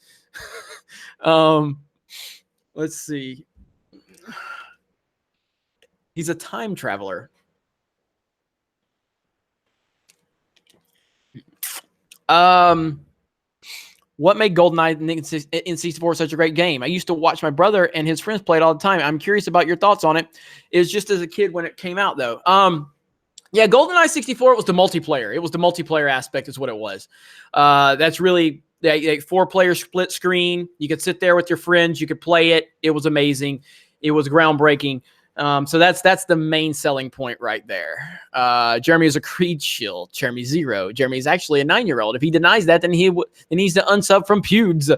Let's see. He's a time traveler. What made GoldenEye N64 such a great game? I used to watch my brother and his friends play it all the time. I'm curious about your thoughts on it. It was just as a kid when it came out, though. Yeah, GoldenEye 64 was the multiplayer. It was the multiplayer aspect is what it was. That's really a 4-player split screen. You could sit there with your friends. You could play it. It was amazing. It was groundbreaking. So that's the main selling point right there. Jeremy is a Creed shill. Jeremy 0. Jeremy is actually a 9-year-old. If he denies that, then he needs to unsub from Pewds.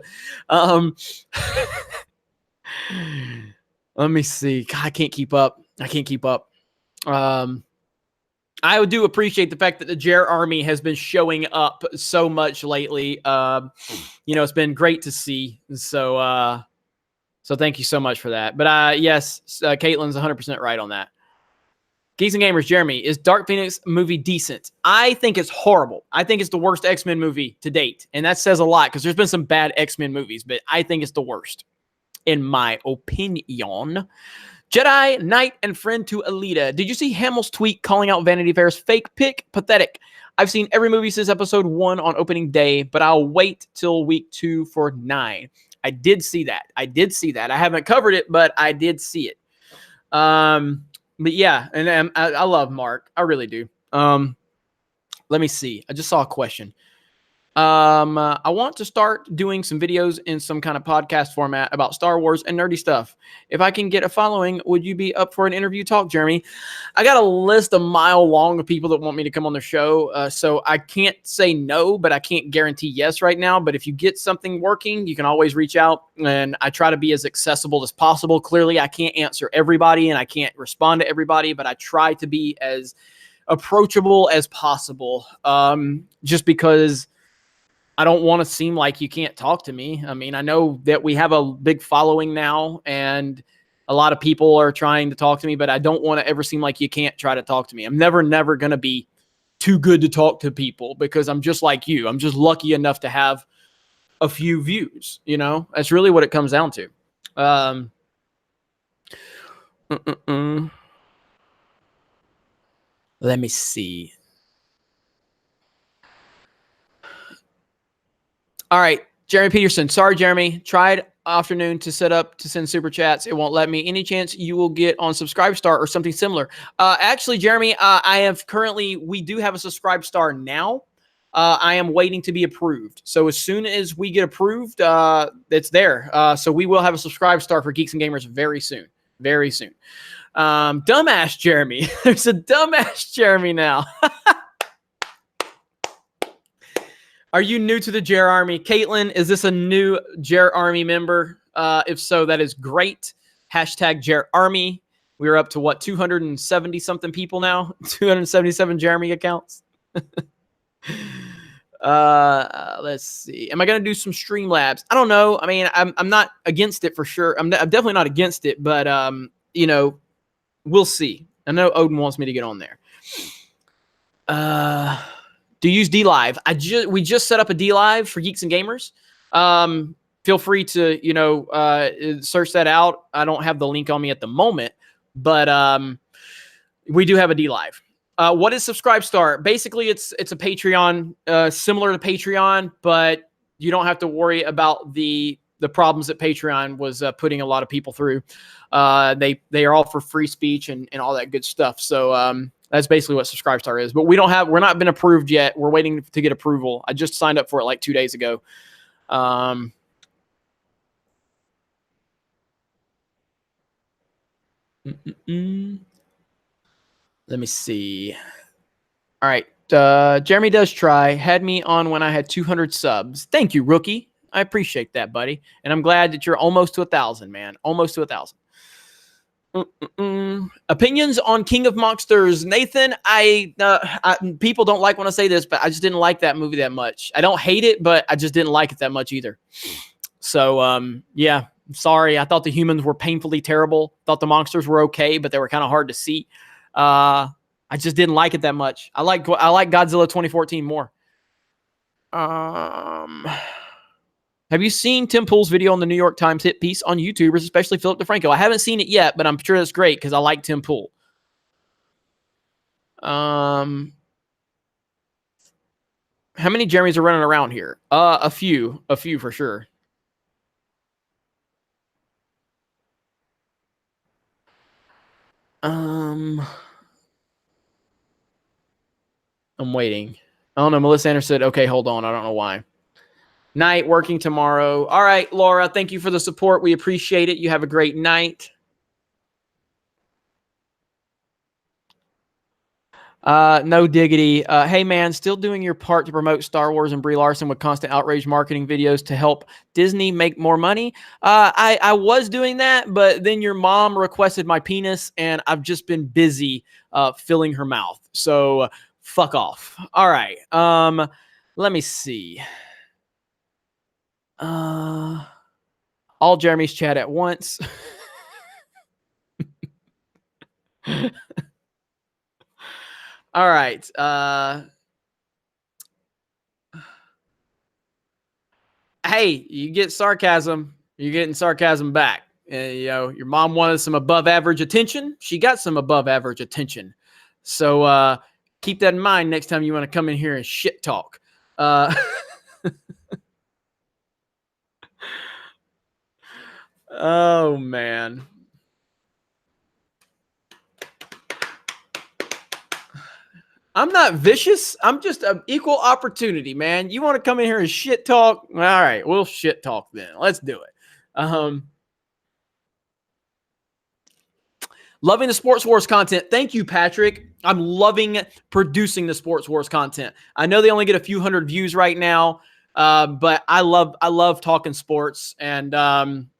Let me see. God, I can't keep up. I do appreciate the fact that the Jer Army has been showing up so much lately. It's been great to see. So thank you so much for that. But yes, Caitlin's 100% right on that. Geeks and Gamers, Jeremy, is Dark Phoenix movie decent? I think it's horrible. I think it's the worst X-Men movie to date. And that says a lot because there's been some bad X-Men movies, but I think it's the worst, in my opinion. Jedi, Knight, and friend to Alita. Did you see Hamill's tweet calling out Vanity Fair's fake pick? Pathetic. I've seen every movie since episode 1 on opening day, but I'll wait till week 2 for 9. I did see that. I haven't covered it, but I did see it. But yeah, and I love Mark. I really do. Let me see. I just saw a question. I want to start doing some videos in some kind of podcast format about Star Wars and nerdy stuff. If I can get a following, would you be up for an interview talk, Jeremy? I got a list a mile long of people that want me to come on the show. So I can't say no, but I can't guarantee yes right now. But if you get something working, you can always reach out, and I try to be as accessible as possible. Clearly, I can't answer everybody and I can't respond to everybody, but I try to be as approachable as possible. Just because I don't want to seem like you can't talk to me. I mean, I know that we have a big following now and a lot of people are trying to talk to me, but I don't want to ever seem like you can't try to talk to me. I'm never going to be too good to talk to people because I'm just like you. I'm just lucky enough to have a few views, That's really what it comes down to. Let me see. All right, Jeremy Peterson. Sorry, Jeremy. Tried afternoon to set up to send super chats. It won't let me. Any chance you will get on Subscribe Star or something similar? Actually, Jeremy, we do have a Subscribe Star now. I am waiting to be approved. So as soon as we get approved, it's there. So we will have a Subscribe Star for Geeks and Gamers very soon. Very soon. Dumbass Jeremy. There's a dumbass Jeremy now. Are you new to the Jer Army? Caitlin, is this a new Jer Army member? If so, that is great. Hashtag Jer Army. We're up to 270-something people now? 277 Jeremy accounts. Let's see. Am I going to do some Streamlabs? I don't know. I mean, I'm not against it for sure. I'm definitely not against it, but, we'll see. I know Odin wants me to get on there. Do you use DLive? We just set up a DLive for Geeks and Gamers. Feel free to, search that out. I don't have the link on me at the moment, but We do have a D Live. What is Subscribe Star? Basically, it's a Patreon, similar to Patreon, but you don't have to worry about the problems that Patreon was putting a lot of people through. They are all for free speech and all that good stuff. So that's basically what Subscribe Star is. But we're not been approved yet. We're waiting to get approval. I just signed up for it like 2 days ago. Let me see. All right. Jeremy does try. Had me on when I had 200 subs. Thank you, rookie. I appreciate that, buddy. And I'm glad that you're almost to 1,000, man. Almost to 1,000. Opinions on King of Monsters. Nathan, people don't like when I say this, but I just didn't like that movie that much. I don't hate it, but I just didn't like it that much either. So, yeah, sorry. I thought the humans were painfully terrible. Thought the monsters were okay, but they were kind of hard to see. I just didn't like it that much. I like Godzilla 2014 more. Have you seen Tim Pool's video on the New York Times hit piece on YouTubers, especially Philip DeFranco? I haven't seen it yet, but I'm sure it's great because I like Tim Pool. How many Jeremys are running around here? A few for sure. I'm waiting. I don't know. Melissa Anderson said, okay, hold on. I don't know why. Night, working tomorrow. All right, Laura, thank you for the support. We appreciate it. You have a great night. No diggity. Hey, man, still doing your part to promote Star Wars and Brie Larson with constant outrage marketing videos to help Disney make more money. I was doing that, but then your mom requested my penis, and I've just been busy filling her mouth. So fuck off. All right. Let me see. All Jeremy's chat at once. All right. Hey, you get sarcasm. You're getting sarcasm back. Your mom wanted some above average attention. She got some above average attention. So keep that in mind next time you want to come in here and shit talk. Oh, man. I'm not vicious. I'm just an equal opportunity, man. You want to come in here and shit talk? All right, we'll shit talk then. Let's do it. Loving the Sports Wars content. Thank you, Patrick. I'm loving producing the Sports Wars content. I know they only get a few hundred views right now, but I love talking sports, and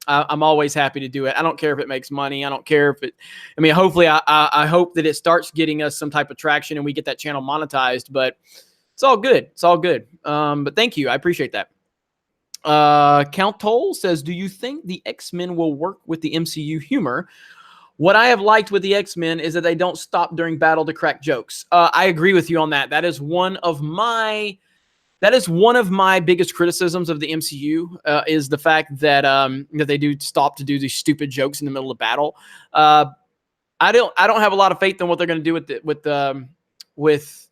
I'm always happy to do it. I don't care if it makes money. I don't care if it. I mean, hopefully, I hope that it starts getting us some type of traction and we get that channel monetized. But it's all good. It's all good. But thank you. I appreciate that. Count Toll says, "Do you think the X-Men will work with the MCU humor?" What I have liked with the X-Men is that they don't stop during battle to crack jokes. I agree with you on that. That is one of my biggest criticisms of the MCU is the fact that that they do stop to do these stupid jokes in the middle of battle. I don't have a lot of faith in what they're going to do with the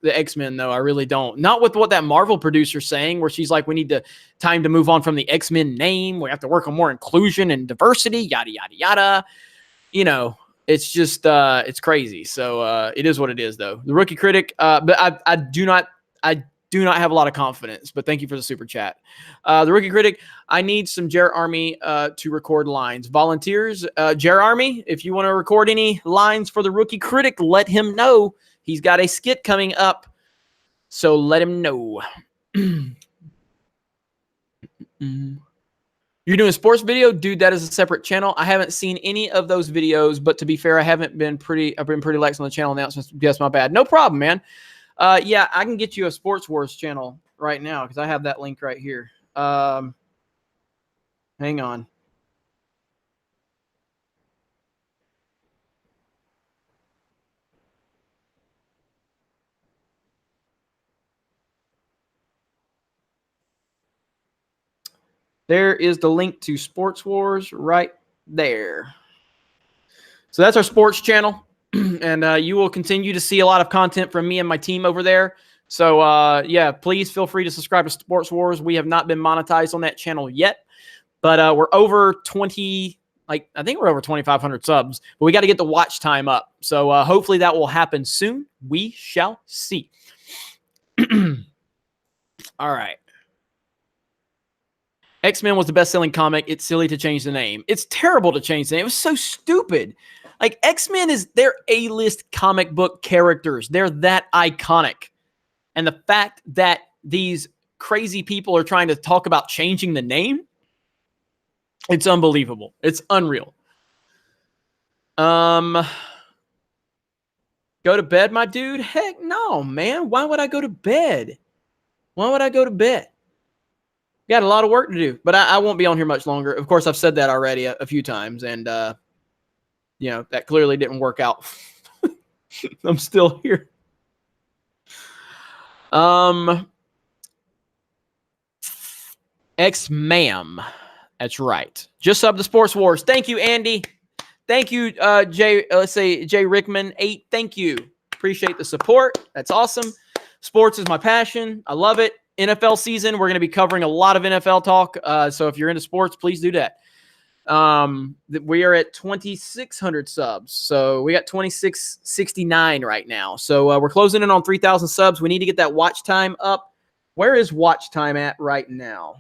X-Men, though. I really don't. Not with what that Marvel producer's saying, where she's like, we need time to move on from the X-Men name. We have to work on more inclusion and diversity, yada, yada, yada. It's just it's crazy. So it is what it is, though. The Rookie Critic, but I do not have a lot of confidence. But thank you for the super chat. The Rookie Critic, I need some Jarrett Army to record lines. Volunteers, Jarrett Army, if you want to record any lines for the Rookie Critic, let him know. He's got a skit coming up, so let him know. You're doing a sports video? Dude, that is a separate channel. I haven't seen any of those videos, but to be fair, I've been pretty lax on the channel announcements. Yes, my bad. No problem, man. Yeah, I can get you a Sports Wars channel right now because I have that link right here. Hang on. There is the link to Sports Wars right there. So that's our sports channel. and you will continue to see a lot of content from me and my team over there. So yeah, please feel free to subscribe to Sports Wars. We have not been monetized on that channel yet, but we're over 20. Like, I think we're over 2,500 subs, but we got to get the watch time up. So hopefully that will happen soon. We shall see. All right. X-Men was the best-selling comic. It's silly to change the name. It's terrible to change the name. It was so stupid. Like, X-Men they're A-list comic book characters. They're that iconic. And the fact that these crazy people are trying to talk about changing the name, it's unbelievable. It's unreal. Go to bed, my dude? Heck no, man. Why would I go to bed? Why would I go to bed? Got a lot of work to do, but I won't be on here much longer. Of course, I've said that already a few times, and you know, that clearly didn't work out. I'm still here. X-Ma'am. That's right. Just sub the Sports Wars. Thank you, Andy. Thank you, Jay. Let's say Jay Rickman 8. Thank you. Appreciate the support. That's awesome. Sports is my passion. I love it. NFL season, we're going to be covering a lot of NFL talk. So if you're into sports, please do that. We are at 2,600 subs. So we got 2,669 right now. So we're closing in on 3,000 subs. We need to get that watch time up. Where is watch time at right now?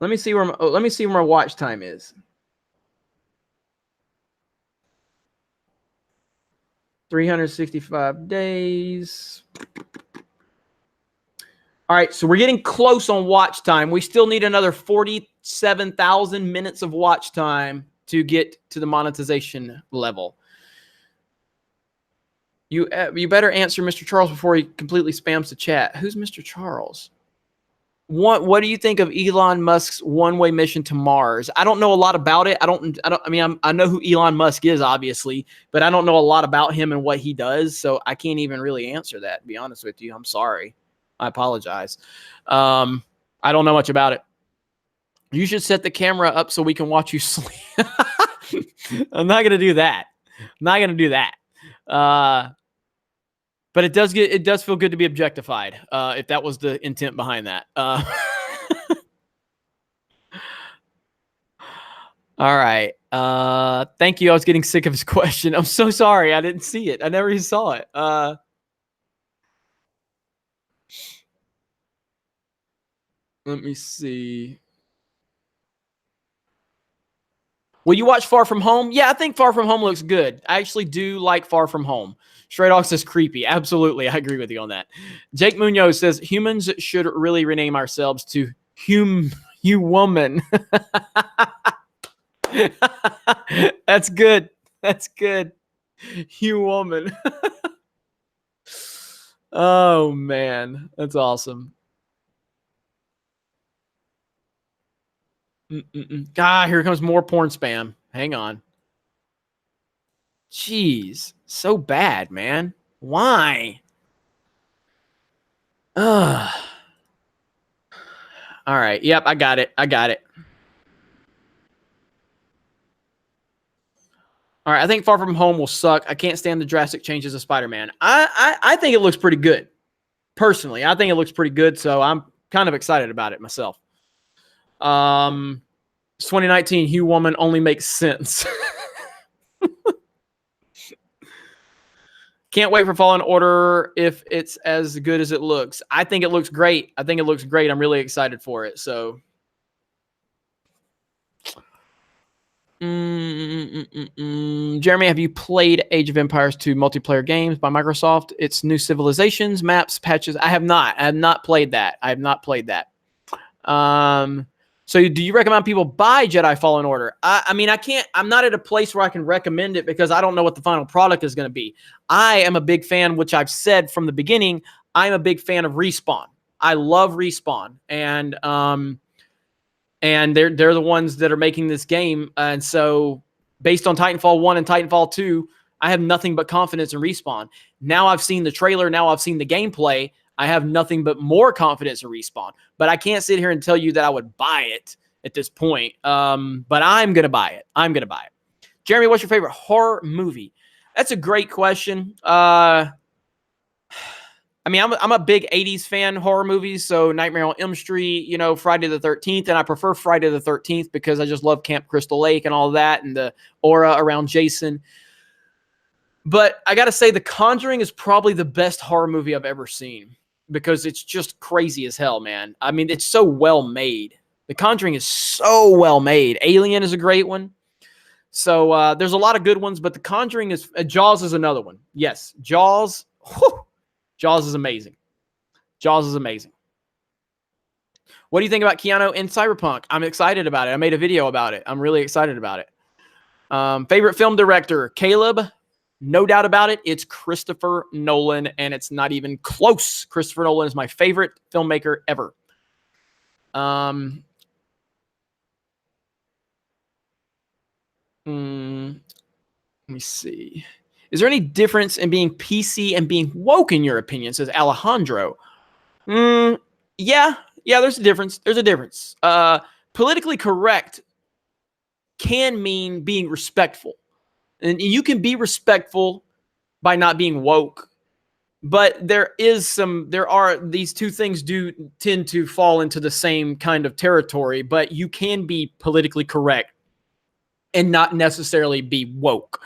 Let me see where my watch time is. 365 days. All right, so we're getting close on watch time. We still need another 47,000 minutes of watch time to get to the monetization level. You better answer Mr. Charles before he completely spams the chat. Who's Mr. Charles? What do you think of Elon Musk's one-way mission to Mars? I don't know a lot about it. I know who Elon Musk is, obviously, but I don't know a lot about him and what he does, so I can't even really answer that, to be honest with you. I'm sorry. I apologize. I don't know much about it. You should set the camera up so we can watch you sleep. I'm not going to do that. But it does feel good to be objectified, if that was the intent behind that. All right. Thank you. I was getting sick of his question. I'm so sorry. I didn't see it. I never even saw it. Let me see. Will you watch Far From Home? Yeah, I think Far From Home looks good. I actually do like Far From Home. Stray Dog says creepy. Absolutely. I agree with you on that. Jake Munoz says humans should really rename ourselves to Woman. That's good. That's good. Woman. Oh, man. That's awesome. Here comes more porn spam. Hang on. Jeez. So bad, man. Why? Ugh. All right. Yep, I got it. All right, I think Far From Home will suck. I can't stand the drastic changes of Spider-Man. I think it looks pretty good. Personally, I think it looks pretty good, so I'm kind of excited about it myself. 2019 Woman only makes sense. Can't wait for Fallen Order if it's as good as it looks. I think it looks great. I'm really excited for it. So, Jeremy, have you played Age of Empires 2 multiplayer games by Microsoft? It's new civilizations, maps, patches. I have not played that. So do you recommend people buy Jedi Fallen Order? I'm not at a place where I can recommend it because I don't know what the final product is going to be. I am a big fan, which I've said from the beginning, I'm a big fan of Respawn. I love Respawn. And they're the ones that are making this game. And so based on Titanfall 1 and Titanfall 2, I have nothing but confidence in Respawn. Now I've seen the trailer. Now I've seen the gameplay. I have nothing but more confidence in Respawn. But I can't sit here and tell you that I would buy it at this point. But I'm going to buy it. Jeremy, what's your favorite horror movie? That's a great question. I mean, I'm a big 80s fan, horror movies, so Nightmare on Elm Street, Friday the 13th, and I prefer Friday the 13th because I just love Camp Crystal Lake and all that and the aura around Jason. But I got to say, The Conjuring is probably the best horror movie I've ever seen because it's just crazy as hell, man. I mean, it's so well made. The Conjuring is so well made. Alien is a great one. So there's a lot of good ones, but The Conjuring is Jaws is another one. Yes, Jaws. Whew, Jaws is amazing. Jaws is amazing. What do you think about Keanu in Cyberpunk? I'm excited about it. I made a video about it. I'm really excited about it. Favorite film director, Caleb? No doubt about it. It's Christopher Nolan, and it's not even close. Christopher Nolan is my favorite filmmaker ever. Let me see. Is there any difference in being PC and being woke in your opinion? Says Alejandro. Yeah, there's a difference. There's a difference. Politically correct can mean being respectful. And you can be respectful by not being woke. But these two things do tend to fall into the same kind of territory, but you can be politically correct and not necessarily be woke.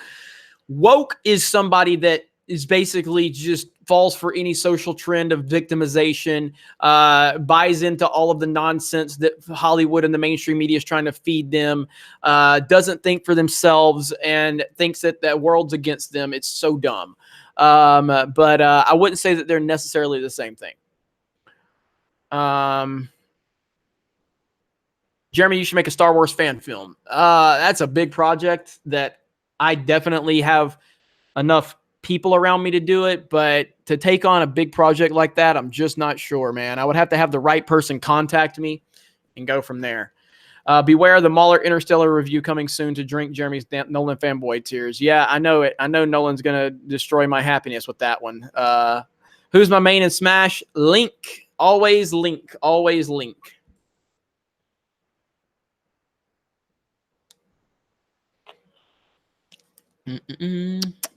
Woke is somebody that is basically just falls for any social trend of victimization, buys into all of the nonsense that Hollywood and the mainstream media is trying to feed them, doesn't think for themselves, and thinks that the world's against them. It's so dumb. But I wouldn't say that they're necessarily the same thing. Jeremy, you should make a Star Wars fan film. That's a big project that I definitely have enough people around me to do it, but to take on a big project like that, I'm just not sure, man. I would have to have the right person contact me and go from there. Beware the Mahler Interstellar review coming soon to drink Jeremy's Nolan fanboy tears. Yeah, I know it. I know Nolan's going to destroy my happiness with that one. Who's my main in Smash? Link. Always Link. Always Link. Let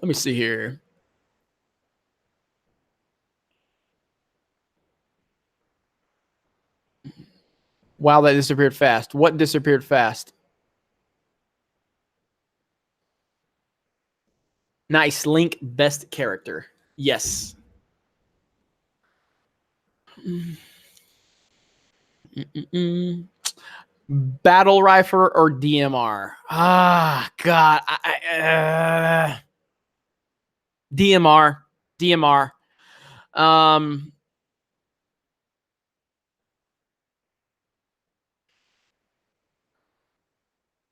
me see here. Wow, that disappeared fast. What disappeared fast? Nice. Link, best character. Yes. Battle rifle or DMR? Ah, God. DMR. DMR.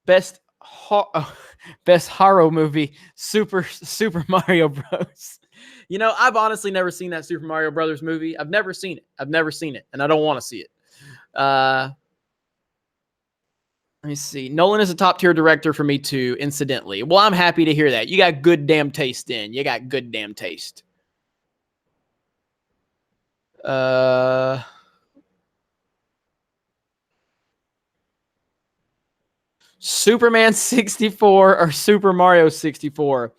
Best horror movie, Super Mario Bros. I've honestly never seen that Super Mario Brothers movie. I've never seen it. And I don't want to see it. Let me see. Nolan is a top tier director for me too, incidentally. Well, I'm happy to hear that. You got good damn taste then. You got good damn taste. Superman 64 or Super Mario 64?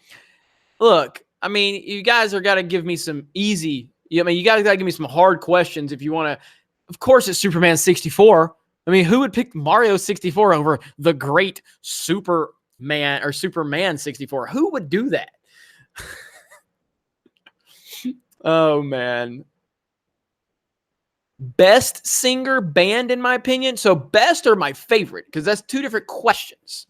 Look, I mean, you guys are got to give me some easy. You guys got to give me some hard questions if you want to. Of course, it's Superman 64. I mean, who would pick Mario 64 over the great Superman or Superman 64? Who would do that? Oh, man. Best singer band, in my opinion. So best or my favorite, because that's two different questions.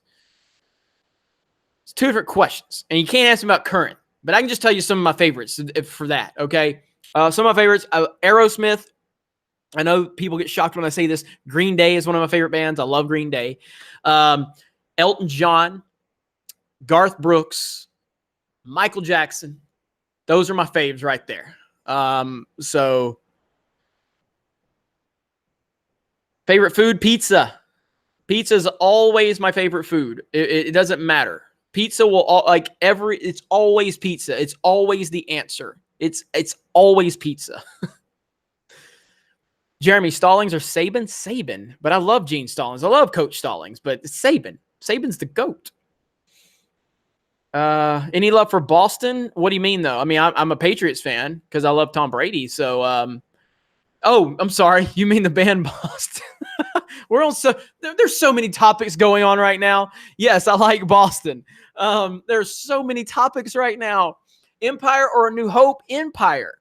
It's two different questions. And you can't ask me about current. But I can just tell you some of my favorites for that, okay? Some of my favorites, Aerosmith. I know people get shocked when I say this. Green Day is one of my favorite bands. I love Green Day. Elton John, Garth Brooks, Michael Jackson. Those are my faves right there. So favorite food, pizza. Pizza is always my favorite food. It doesn't matter. Pizza will it's always pizza. It's always the answer. It's always pizza. Jeremy, Stallings or Saban? Saban. But I love Gene Stallings. I love Coach Stallings, but it's Saban. Saban's the GOAT. Any love for Boston? What do you mean, though? I mean, I'm a Patriots fan because I love Tom Brady. So, oh, I'm sorry. You mean the band Boston? We're on there's so many topics going on right now. Yes, I like Boston. There's so many topics right now. Empire or A New Hope? Empire.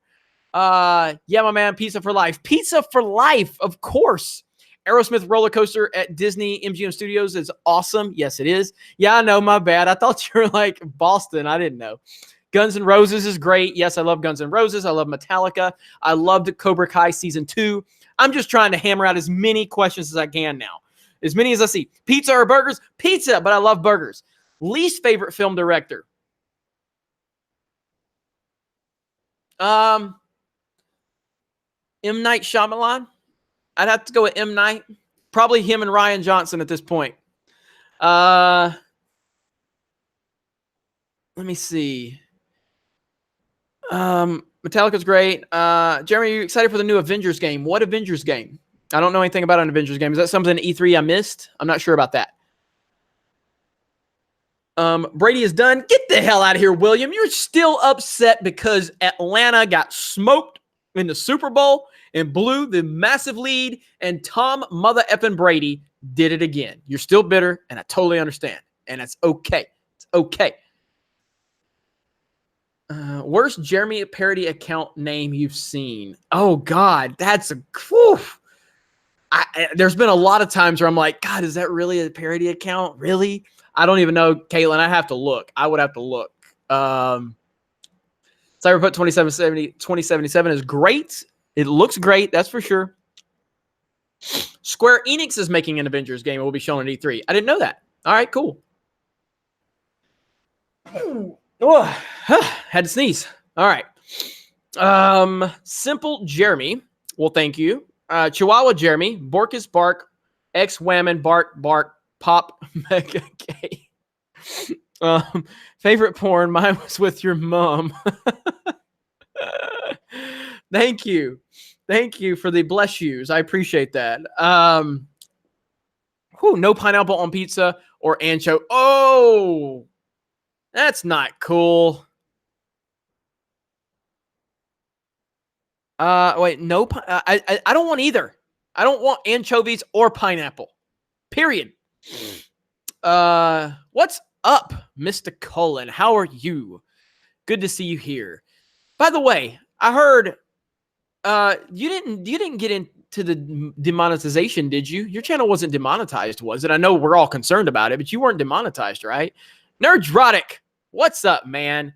Yeah, my man, pizza for life. Pizza for life, of course. Aerosmith roller coaster at Disney MGM Studios is awesome. Yes, it is. Yeah, I know, my bad. I thought you were like Boston. I didn't know. Guns N' Roses is great. Yes, I love Guns N' Roses. I love Metallica. I loved Cobra Kai Season 2. I'm just trying to hammer out as many questions as I can now. As many as I see. Pizza or burgers? Pizza, but I love burgers. Least favorite film director? M. Night Shyamalan. I'd have to go with M. Night. Probably him and Ryan Johnson at this point. Let me see. Metallica's great. Jeremy, are you excited for the new Avengers game? What Avengers game? I don't know anything about an Avengers game. Is that something E3 I missed? I'm not sure about that. Brady is done. Get the hell out of here, William. You're still upset because Atlanta got smoked in the Super Bowl and blew the massive lead, and Tom mother effing Brady did it again. You're still bitter, and I totally understand, and it's okay. It's okay. Worst Jeremy parody account name you've seen? Oh, God, that's a... Whew. There's been a lot of times where I'm like, God, is that really a parody account? Really? I don't even know, Caitlin. I have to look. I would have to look. Cyberpunk 2077 is great. It looks great, that's for sure. Square Enix is making an Avengers game. It will be shown at E3. I didn't know that. All right, cool. Oh, had to sneeze. All right. Simple Jeremy. Well, thank you. Chihuahua Jeremy. Borkus Bark. X Whammon Bark Bark Pop Mega K. Favorite porn? Mine was with your mom. Thank you. Thank you for the bless yous. I appreciate that. No pineapple on pizza or ancho. Oh, that's not cool. Wait, no. I don't want either. I don't want anchovies or pineapple. Period. What's up, Mr. Cullen? How are you? Good to see you here. By the way, I heard you didn't get into the demonetization, did you? Your channel wasn't demonetized, was it? I know we're all concerned about it, but you weren't demonetized, right? Nerdrotic, what's up, man?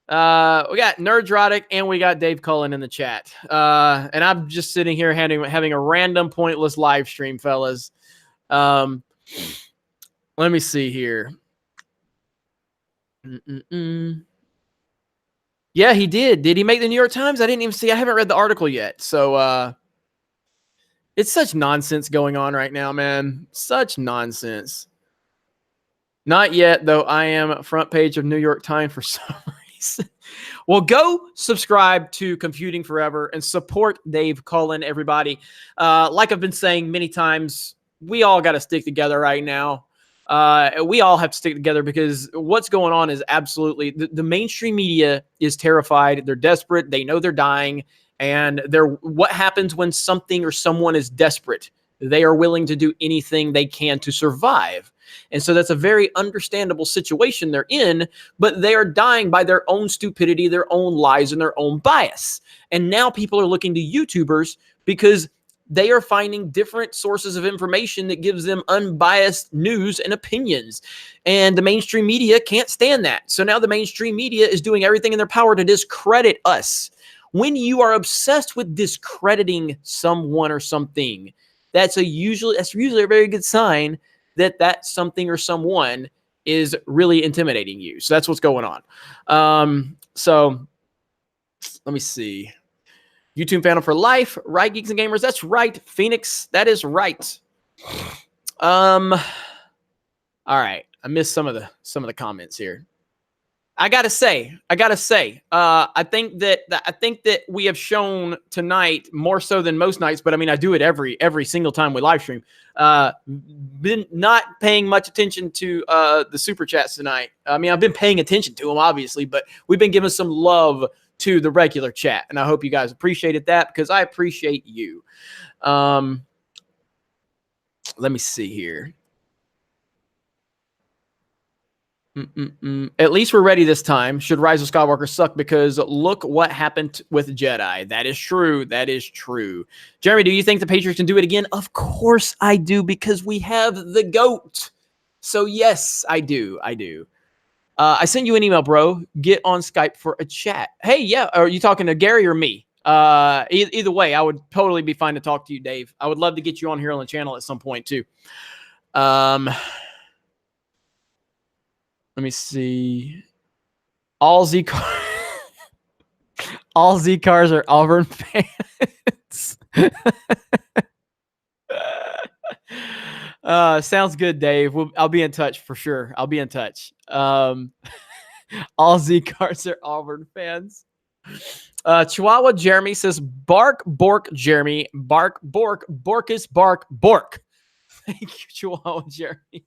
We got Nerdrotic and we got Dave Cullen in the chat. And I'm just sitting here having a random pointless live stream, fellas. Let me see here. Yeah, he did. Did he make the New York Times? I didn't even see. I haven't read the article yet. So it's such nonsense going on right now, man. Such nonsense. Not yet, though. I am front page of New York Times for some reason. Well, go subscribe to Computing Forever and support Dave Cullen, everybody. Like I've been saying many times, we all got to stick together right now. We all have to stick together because what's going on is absolutely the mainstream media is terrified. They're desperate. They know they're dying. And what happens when something or someone is desperate? They are willing to do anything they can to survive. And so that's a very understandable situation they're in, but they are dying by their own stupidity, their own lies, and their own bias. And now people are looking to YouTubers because they are finding different sources of information that gives them unbiased news and opinions. And the mainstream media can't stand that. So now the mainstream media is doing everything in their power to discredit us. When you are obsessed with discrediting someone or something, that's usually a very good sign that something or someone is really intimidating you. So that's what's going on. So let me see. YouTube fandom for life, right? Geeks and Gamers. That's right. Phoenix. That is right. All right. I missed some of the comments here. I gotta say, I think that we have shown tonight more so than most nights, but I mean, I do it every single time we live stream. Been not paying much attention to the super chats tonight. I mean, I've been paying attention to them, obviously, but we've been giving some love to the regular chat, and I hope you guys appreciated that because I appreciate you. Let me see here. At least we're ready this time. Should Rise of Skywalker suck? Because look what happened with Jedi. That is true. That is true. Jeremy, do you think the Patriots can do it again? Of course I do, because we have the GOAT. So yes, I do. I do. I sent you an email, bro. Get on Skype for a chat. Hey, yeah. Are you talking to Gary or me? Either way, I would totally be fine to talk to you, Dave. I would love to get you on here on the channel at some point too. Let me see. All Z cars are Auburn fans. Sounds good, Dave. I'll be in touch for sure. I'll be in touch. All Z cars are Auburn fans. Chihuahua Jeremy says, bark, bork, Jeremy. Bark, bork, borkus, bark, bork. Thank you, Chihuahua Jeremy.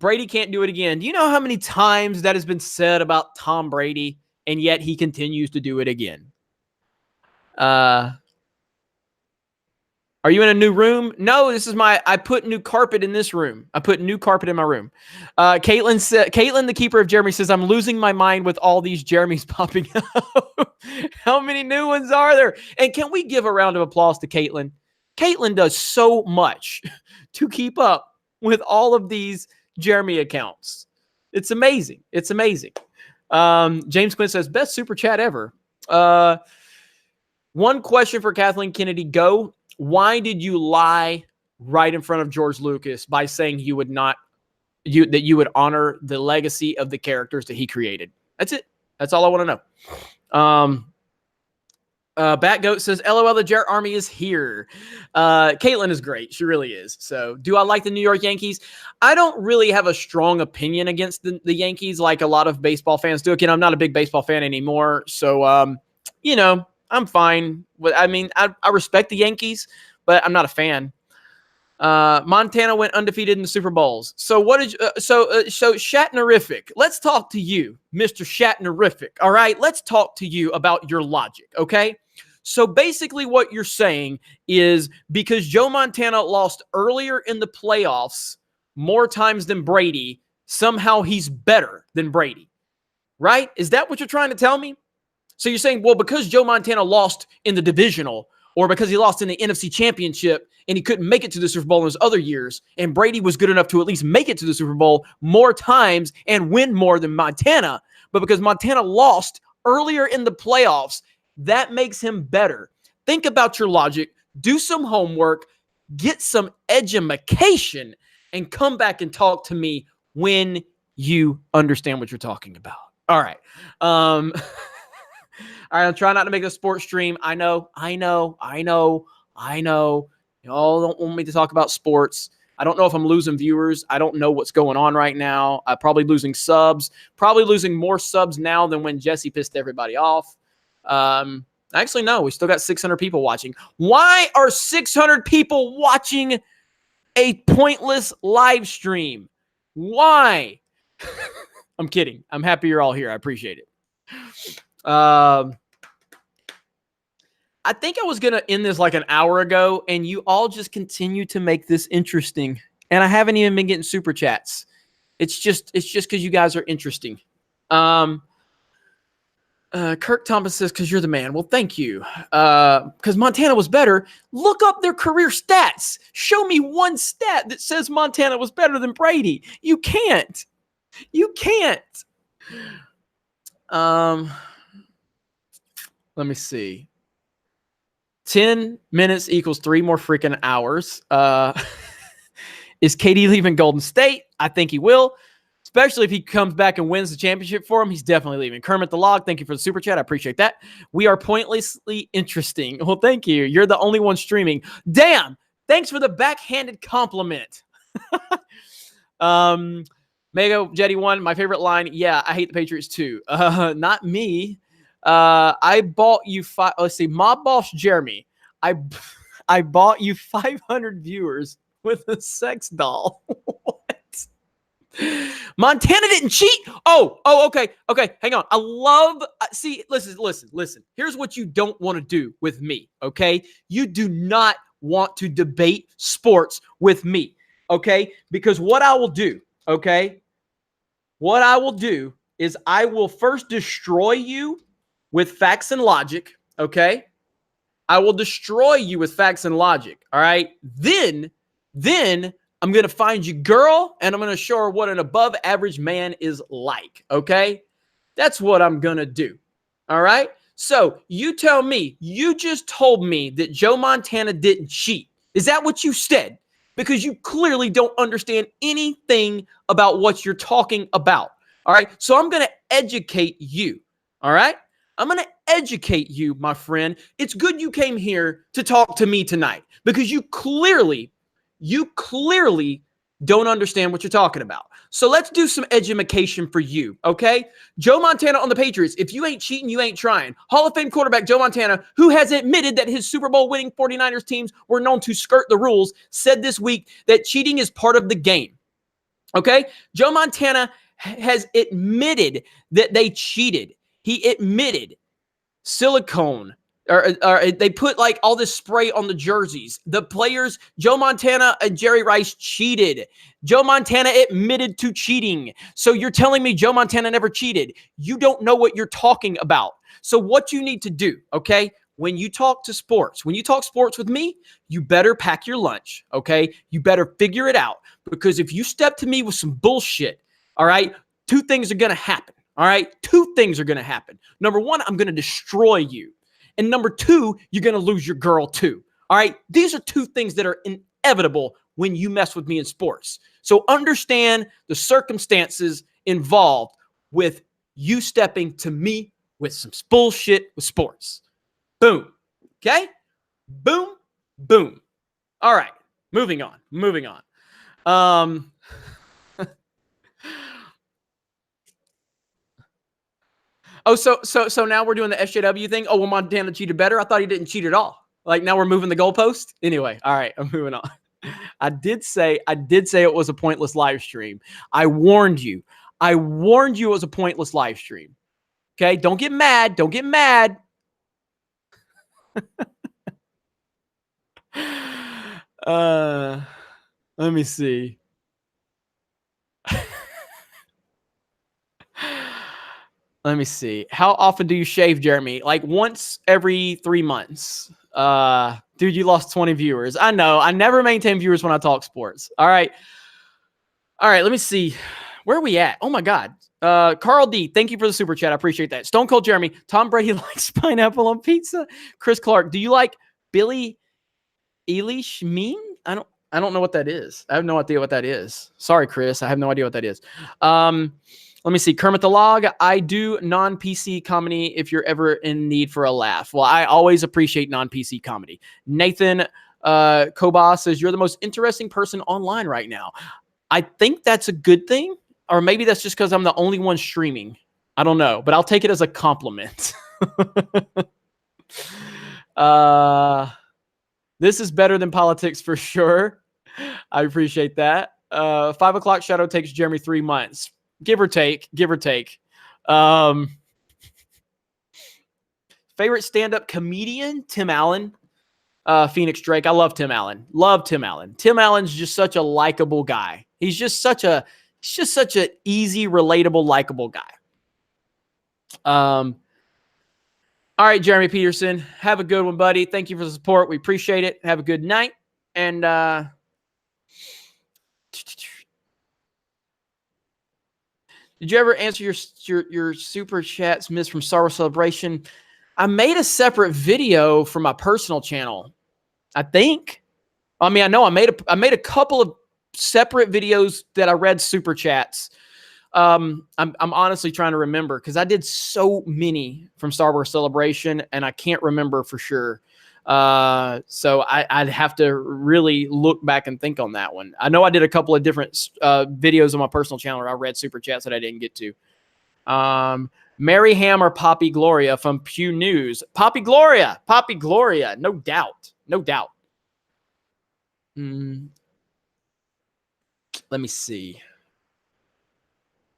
Brady can't do it again. Do you know how many times that has been said about Tom Brady, and yet he continues to do it again? Are you in a new room? No, this is I put new carpet in this room. I put new carpet in my room. Caitlin, the keeper of Jeremy, says, I'm losing my mind with all these Jeremys popping up. How many new ones are there? And can we give a round of applause to Caitlin? Caitlin does so much to keep up with all of these Jeremy accounts. It's amazing. It's amazing. James Quinn says, best super chat ever. One question for Kathleen Kennedy. Go. Why did you lie right in front of George Lucas by saying you would not, that you would honor the legacy of the characters that he created? That's it. That's all I want to know. Batgoat says, LOL, the Jarrett Army is here. Caitlin is great. She really is. So do I like the New York Yankees? I don't really have a strong opinion against the Yankees like a lot of baseball fans do. Again, I'm not a big baseball fan anymore. So, you know, I'm fine. I mean, I respect the Yankees, but I'm not a fan. Montana went undefeated in the Super Bowls. So what did so Shatnerific? Let's talk to you, Mr. Shatnerific. All right, let's talk to you about your logic. Okay, so basically, what you're saying is because Joe Montana lost earlier in the playoffs more times than Brady, somehow he's better than Brady, right? Is that what you're trying to tell me? So you're saying, well, because Joe Montana lost in the divisional, or because he lost in the NFC Championship and he couldn't make it to the Super Bowl in those other years, and Brady was good enough to at least make it to the Super Bowl more times and win more than Montana, but because Montana lost earlier in the playoffs, that makes him better. Think about your logic, do some homework, get some education, and come back and talk to me when you understand what you're talking about. All right. All right, I'm trying not to make a sports stream. I know. Y'all don't want me to talk about sports. I don't know if I'm losing viewers. I don't know what's going on right now. I'm probably losing subs. Probably losing more subs now than when Jesse pissed everybody off. Actually, no. We still got 600 people watching. Why are 600 people watching a pointless live stream? Why? I'm kidding. I'm happy you're all here. I appreciate it. I think I was going to end this like an hour ago, and you all just continue to make this interesting. And I haven't even been getting super chats. It's just because you guys are interesting. Kirk Thomas says, because you're the man. Well, thank you. Because Montana was better. Look up their career stats. Show me one stat that says Montana was better than Brady. You can't. You can't. Let me see. 10 minutes equals 3 more freaking hours. Is KD leaving Golden State? I think he will, especially if he comes back and wins the championship for him. He's definitely leaving. Kermit the Log, thank you for the super chat. I appreciate that. We are pointlessly interesting. Well, thank you. You're the only one streaming. Damn. Thanks for the backhanded compliment. Mega Jetty 1, my favorite line. Yeah, I hate the Patriots too. Not me. I bought you let's see, Mob Boss Jeremy. I I bought you 500 viewers with a sex doll. What? Montana didn't cheat. Okay. Hang on. I love, see, listen. Here's what you don't want to do with me, okay? You do not want to debate sports with me, okay? Because what I will do, okay? What I will do is I will first destroy you with facts and logic, okay? I will destroy you with facts and logic, all right? Then I'm going to find you girl, and I'm going to show her what an above average man is like, okay? That's what I'm going to do, all right? So you tell me, you just told me that Joe Montana didn't cheat. Is that what you said? Because you clearly don't understand anything about what you're talking about, all right? So I'm going to educate you, all right? I'm going to educate you, my friend. It's good you came here to talk to me tonight because you clearly don't understand what you're talking about. So let's do some education for you, okay? Joe Montana on the Patriots. If you ain't cheating, you ain't trying. Hall of Fame quarterback Joe Montana, who has admitted that his Super Bowl winning 49ers teams were known to skirt the rules, said this week that cheating is part of the game, okay? Joe Montana has admitted that they cheated. He admitted silicone, or they put like all this spray on the jerseys. The players, Joe Montana and Jerry Rice cheated. Joe Montana admitted to cheating. So you're telling me Joe Montana never cheated. You don't know what you're talking about. So what you need to do, okay? When you talk to sports, when you talk sports with me, you better pack your lunch, okay? You better figure it out. Because if you step to me with some bullshit, all right, two things are going to happen. All right, two things are going to happen. Number one, I'm going to destroy you. And number two, you're going to lose your girl too. All right, these are two things that are inevitable when you mess with me in sports. So understand the circumstances involved with you stepping to me with some bullshit with sports. Boom. Okay? Boom. Boom. All right, moving on. Oh, so now we're doing the SJW thing. Oh, well, Montana cheated better. I thought he didn't cheat at all. Like now we're moving the goalpost. Anyway, all right, I'm moving on. I did say it was a pointless live stream. I warned you. It was a pointless live stream. Okay, don't get mad. Let me see. Let me see. How often do you shave, Jeremy? Like once every 3 months. Dude, you lost 20 viewers. I know. I never maintain viewers when I talk sports. All right. Let me see. Where are we at? Oh my God. Carl D, thank you for the super chat. I appreciate that. Stone Cold Jeremy, Tom Brady likes pineapple on pizza. Chris Clark, do you like Billy Eilish meme? I don't know what that is. I have no idea what that is. Sorry, Chris. I have no idea what that is. Let me see. Kermit the Log. I do non-PC comedy if you're ever in need for a laugh. Well, I always appreciate non-PC comedy. Nathan Kobas says, you're the most interesting person online right now. I think that's a good thing. Or maybe that's just because I'm the only one streaming. I don't know. But I'll take it as a compliment. This is better than politics for sure. I appreciate that. 5 o'clock shadow takes Jeremy 3 months. Give or take. Favorite stand-up comedian? Tim Allen. Phoenix Drake. I love Tim Allen. Tim Allen's just such a likable guy. He's just such an easy, relatable, likable guy. All right, Jeremy Peterson. Have a good one, buddy. Thank you for the support. We appreciate it. Have a good night. And did you ever answer your super chats, Miss from Star Wars Celebration? I made a separate video for my personal channel. I think. I mean, I know I made a couple of separate videos that I read super chats. I'm honestly trying to remember because I did so many from Star Wars Celebration and I can't remember for sure. So I'd have to really look back and think on that one. I know I did a couple of different videos on my personal channel where I read super chats that I didn't get to. Mary Ham or Poppy Gloria from Pew News. Poppy Gloria, no doubt, no doubt. Let me see.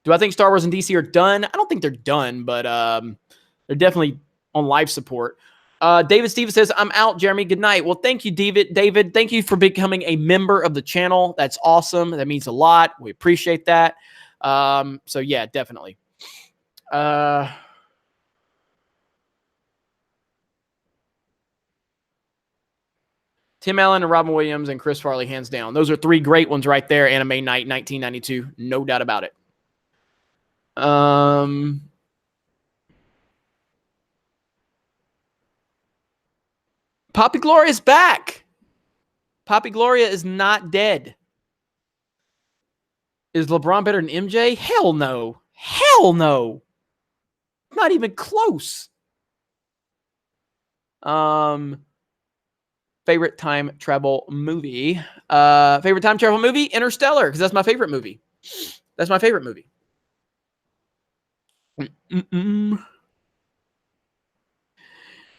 Do I think Star Wars and DC are done? I don't think they're done, but they're definitely on life support. David Stevens says, I'm out, Jeremy. Good night. Well, thank you, David. David, thank you for becoming a member of the channel. That's awesome. That means a lot. We appreciate that. So, yeah, definitely. Tim Allen and Robin Williams and Chris Farley, hands down. Those are three great ones right there. Anime Night, 1992. No doubt about it. Poppy Gloria is back. Poppy Gloria is not dead. Is LeBron better than MJ? Hell no. Hell no. Not even close. Favorite time travel movie. Favorite time travel movie? Interstellar, because that's my favorite movie. That's my favorite movie.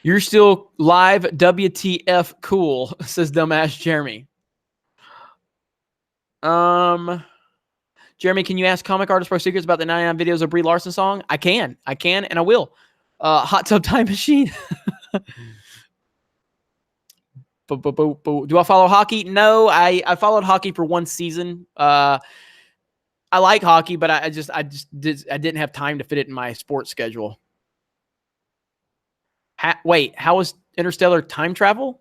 You're still live. WTF cool, says dumbass Jeremy. Jeremy, can you ask Comic Artist Pro Secrets about the 99 videos of Brie Larson song? I can, and I will. Hot Tub Time Machine. Do I follow hockey? No, I followed hockey for one season. I like hockey, but I didn't have time to fit it in my sports schedule. Wait, how is Interstellar time travel?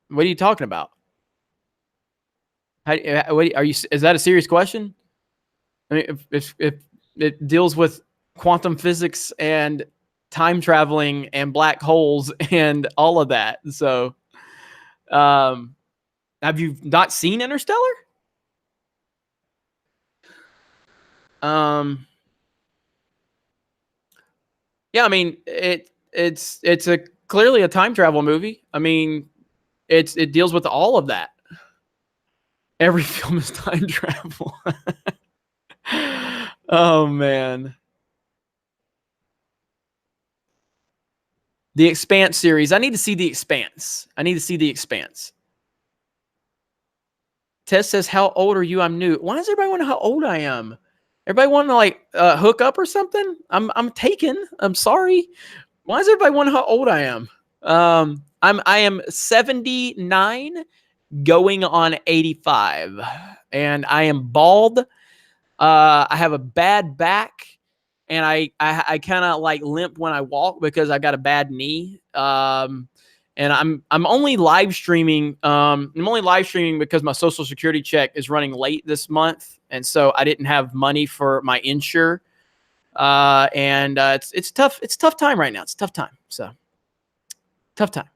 What are you talking about? Are you? Is that a serious question? I mean, if it deals with quantum physics and time traveling and black holes and all of that, so have you not seen Interstellar? Yeah, I mean it's a clearly a time travel movie. I mean, it deals with all of that. Every film is time travel. Oh man. The Expanse series. I need to see The Expanse. Tess says, how old are you? I'm new. Why does everybody want to know how old I am? Everybody want to like hook up or something? I'm taken. I'm sorry. Why does everybody want to know how old I am? I am 79 going on 85. And I am bald. I have a bad back. And I kind of like limp when I walk because I got a bad knee. And I'm only live streaming. I'm only live streaming because my Social Security check is running late this month, and so I didn't have money for my insure. And it's tough. It's a tough time right now. It's a tough time. So tough time.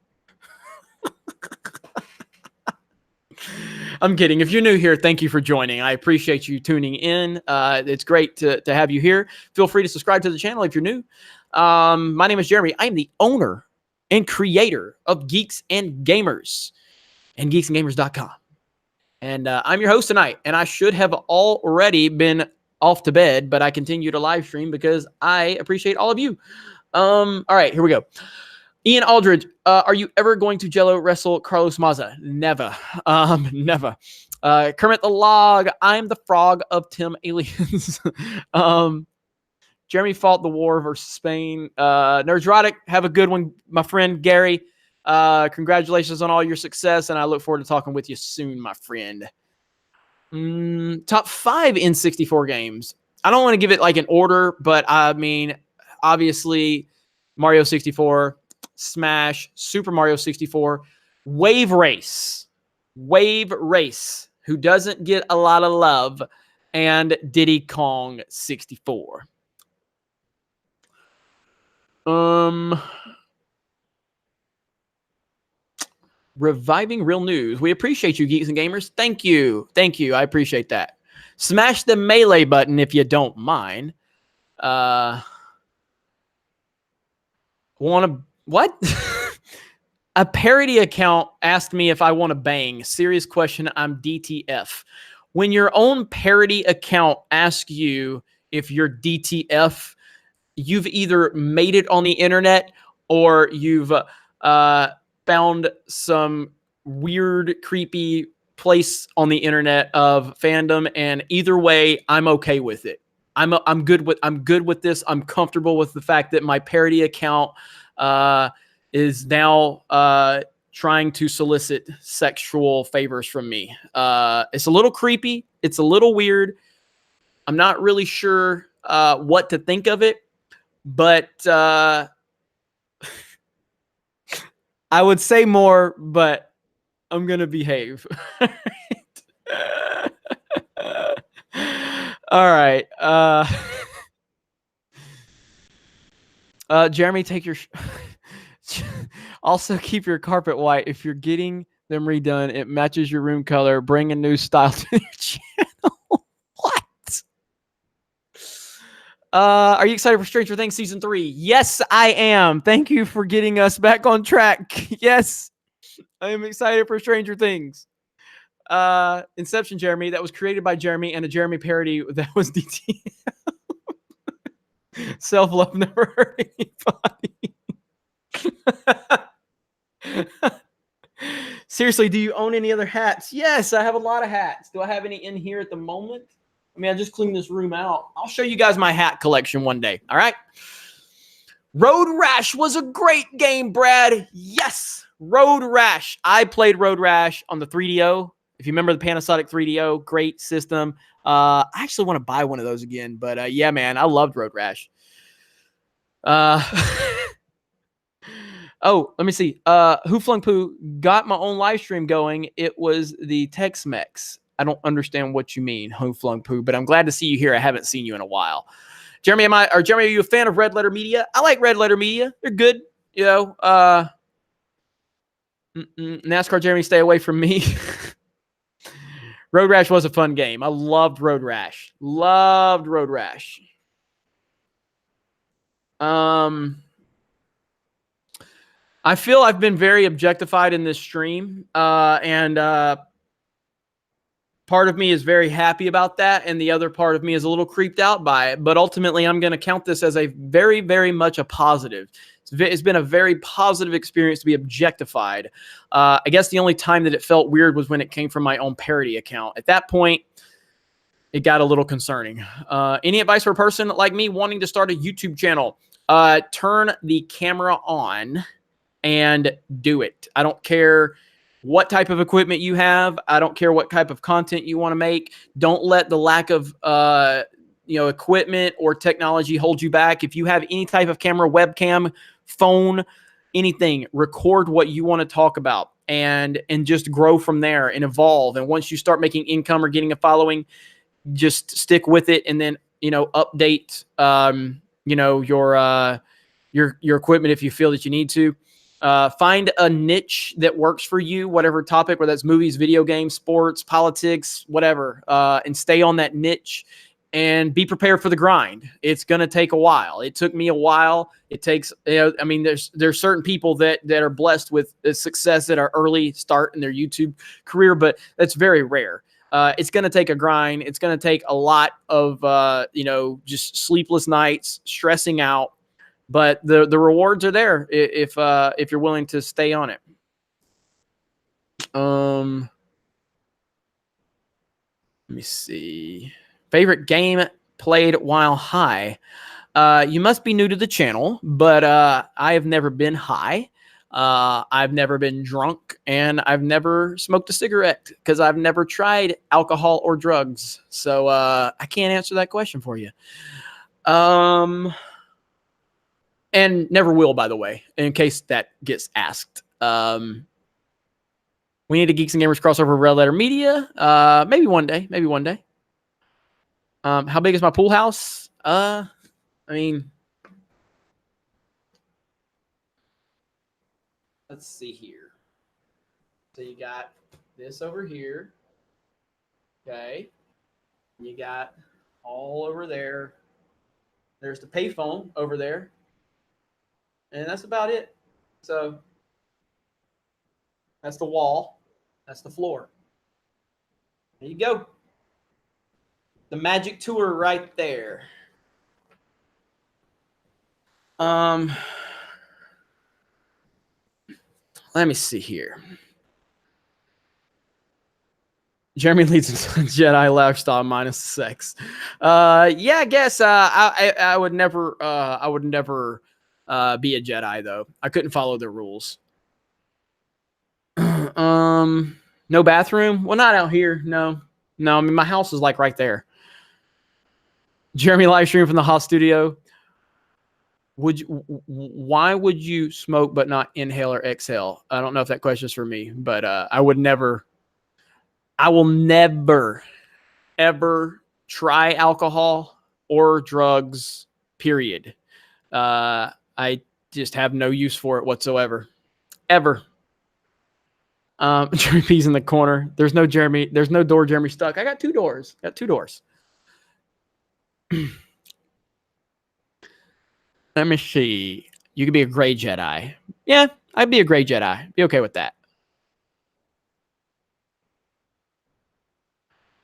I'm kidding. If you're new here, thank you for joining. I appreciate you tuning in. It's great to have you here. Feel free to subscribe to the channel if you're new. My name is Jeremy. I am the owner and creator of Geeks and Gamers and geeksandgamers.com. And I'm your host tonight. And I should have already been off to bed, but I continue to live stream because I appreciate all of you. All right, here we go. Ian Aldridge, are you ever going to Jello wrestle Carlos Maza? Never. Never. Kermit the Log, I'm the frog of Tim Aliens. Jeremy fought the war versus Spain. Nerdrotic, have a good one, my friend Gary. Congratulations on all your success, and I look forward to talking with you soon, my friend. Top 5 N64 games. I don't want to give it like an order, but I mean, obviously, Mario 64, Smash, Super Mario 64, Wave Race, who doesn't get a lot of love, and Diddy Kong 64. Reviving real news. We appreciate you, Geeks and Gamers. Thank you. I appreciate that. Smash the melee button if you don't mind. What? A parody account asked me if I want to bang. Serious question. I'm DTF. When your own parody account asks you if you're DTF, you've either made it on the internet or you've found some weird, creepy place on the internet of fandom. And either way, I'm okay with it. I'm good with this. I'm comfortable with the fact that my parody account is now trying to solicit sexual favors from me. It's a little creepy. It's a little weird. I'm not really sure what to think of it, but I would say more, but I'm going to behave. All right. Jeremy, take your... Also, keep your carpet white. If you're getting them redone, it matches your room color. Bring a new style to your channel. What? Are you excited for Stranger Things Season 3? Yes, I am. Thank you for getting us back on track. Yes, I am excited for Stranger Things. Inception Jeremy, that was created by Jeremy, and a Jeremy parody that was DT. Self-love never hurt anybody. Seriously, do you own any other hats? Yes, I have a lot of hats. Do I have any in here at the moment? I mean, I just cleaned this room out. I'll show you guys my hat collection one day. All right. Road Rash was a great game, Brad. Yes, Road Rash. I played Road Rash on the 3DO. If you remember the Panasonic 3DO, great system. I actually want to buy one of those again, but yeah, man, I loved Road Rash. Oh, let me see. Who Flung Poo got my own live stream going. It was the Tex-Mex. I don't understand what you mean, Who Flung Poo, but I'm glad to see you here. I haven't seen you in a while. Jeremy, Jeremy, are you a fan of Red Letter Media? I like Red Letter Media. They're good. You know, NASCAR Jeremy, stay away from me. Road Rash was a fun game. I loved Road Rash. Loved Road Rash. I feel I've been very objectified in this stream, and part of me is very happy about that, and the other part of me is a little creeped out by it. But ultimately, I'm going to count this as a very, very much a positive. It's been a very positive experience to be objectified. I guess the only time that it felt weird was when it came from my own parody account. At that point, it got a little concerning. Any advice for a person like me wanting to start a YouTube channel? Turn the camera on and do it. I don't care what type of equipment you have. I don't care what type of content you want to make. Don't let the lack of equipment or technology hold you back. If you have any type of camera, webcam, phone, anything, record what you want to talk about and just grow from there and evolve. And once you start making income or getting a following, just stick with it and then update your equipment if you feel that you need to. Find a niche that works for you, whatever topic, whether that's movies, video games, sports, politics, whatever, and stay on that niche and be prepared for the grind. It's going to take a while. It took me a while. It takes, there's certain people that are blessed with success at our early start in their YouTube career, but that's very rare. It's going to take a grind. It's going to take a lot of, just sleepless nights, stressing out. But the rewards are there if you're willing to stay on it. Let me see. Favorite game played while high. You must be new to the channel, but I have never been high. I've never been drunk, and I've never smoked a cigarette because I've never tried alcohol or drugs. So I can't answer that question for you. And never will, by the way, in case that gets asked. We need a Geeks and Gamers crossover Red Letter Media. Maybe one day. How big is my pool house? I mean, let's see here. So you got this over here. Okay. You got all over there. There's the payphone over there. And that's about it. So That's the wall. That's the floor. There you go. The magic tour right there. Let me see here. Jeremy leads Jedi lifestyle minus sex. Yeah, I guess I would never be a Jedi though. I couldn't follow the rules. No bathroom. Well, not out here. No. I mean my house is like right there. Jeremy live stream from the hot studio. Why would you smoke but not inhale or exhale? I don't know if that question is for me, but I will never ever try alcohol or drugs, period. I just have no use for it whatsoever. Ever. Jeremy P's in the corner. There's no door Jeremy stuck. I got two doors. Let me see. You could be a gray Jedi. Yeah, I'd be a gray Jedi. Be okay with that.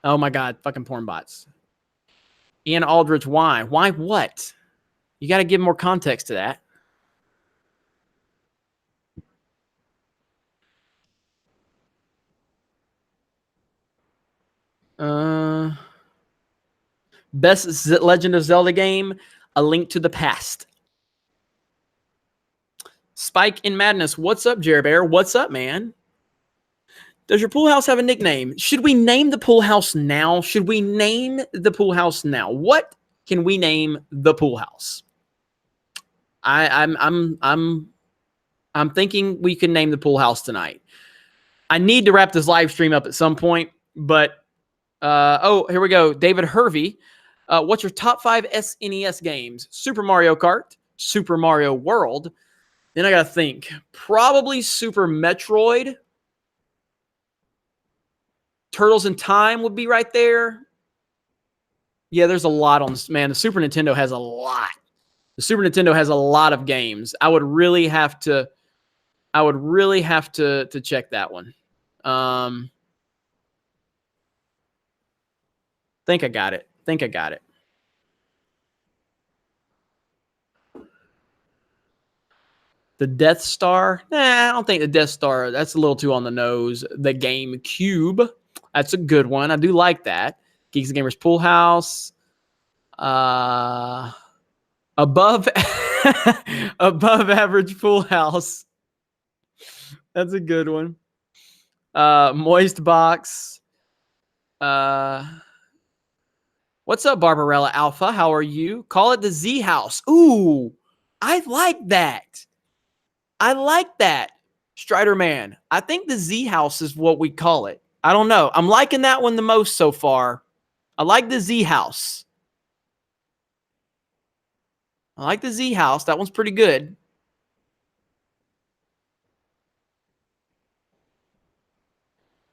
Oh my God, fucking porn bots. Ian Aldrich, why? Why what? You got to give more context to that. Best Legend of Zelda game, A Link to the Past. Spike in Madness. What's up, Jer Bear? What's up, man? Does your pool house have a nickname? Should we name the pool house now? What can we name the pool house? I'm thinking we can name the pool house tonight. I need to wrap this live stream up at some point, but here we go. David Hervey. What's your top 5 SNES games? Super Mario Kart, Super Mario World. Then I got to think. Probably Super Metroid. Turtles in Time would be right there. Yeah, there's a lot on this. Man, the Super Nintendo has a lot. The Super Nintendo has a lot of games. I would really have to check that one. Think I got it. The Death Star? Nah, I don't think the Death Star. That's a little too on the nose. The GameCube. That's a good one. I do like that. Geeks and Gamers Pool House. Above average pool house. That's a good one. Moist Box. What's up, Barbarella Alpha? How are you? Call it the Z House. Ooh, I like that. Strider Man. I think the Z House is what we call it. I don't know. I'm liking that one the most so far. I like the Z House. That one's pretty good.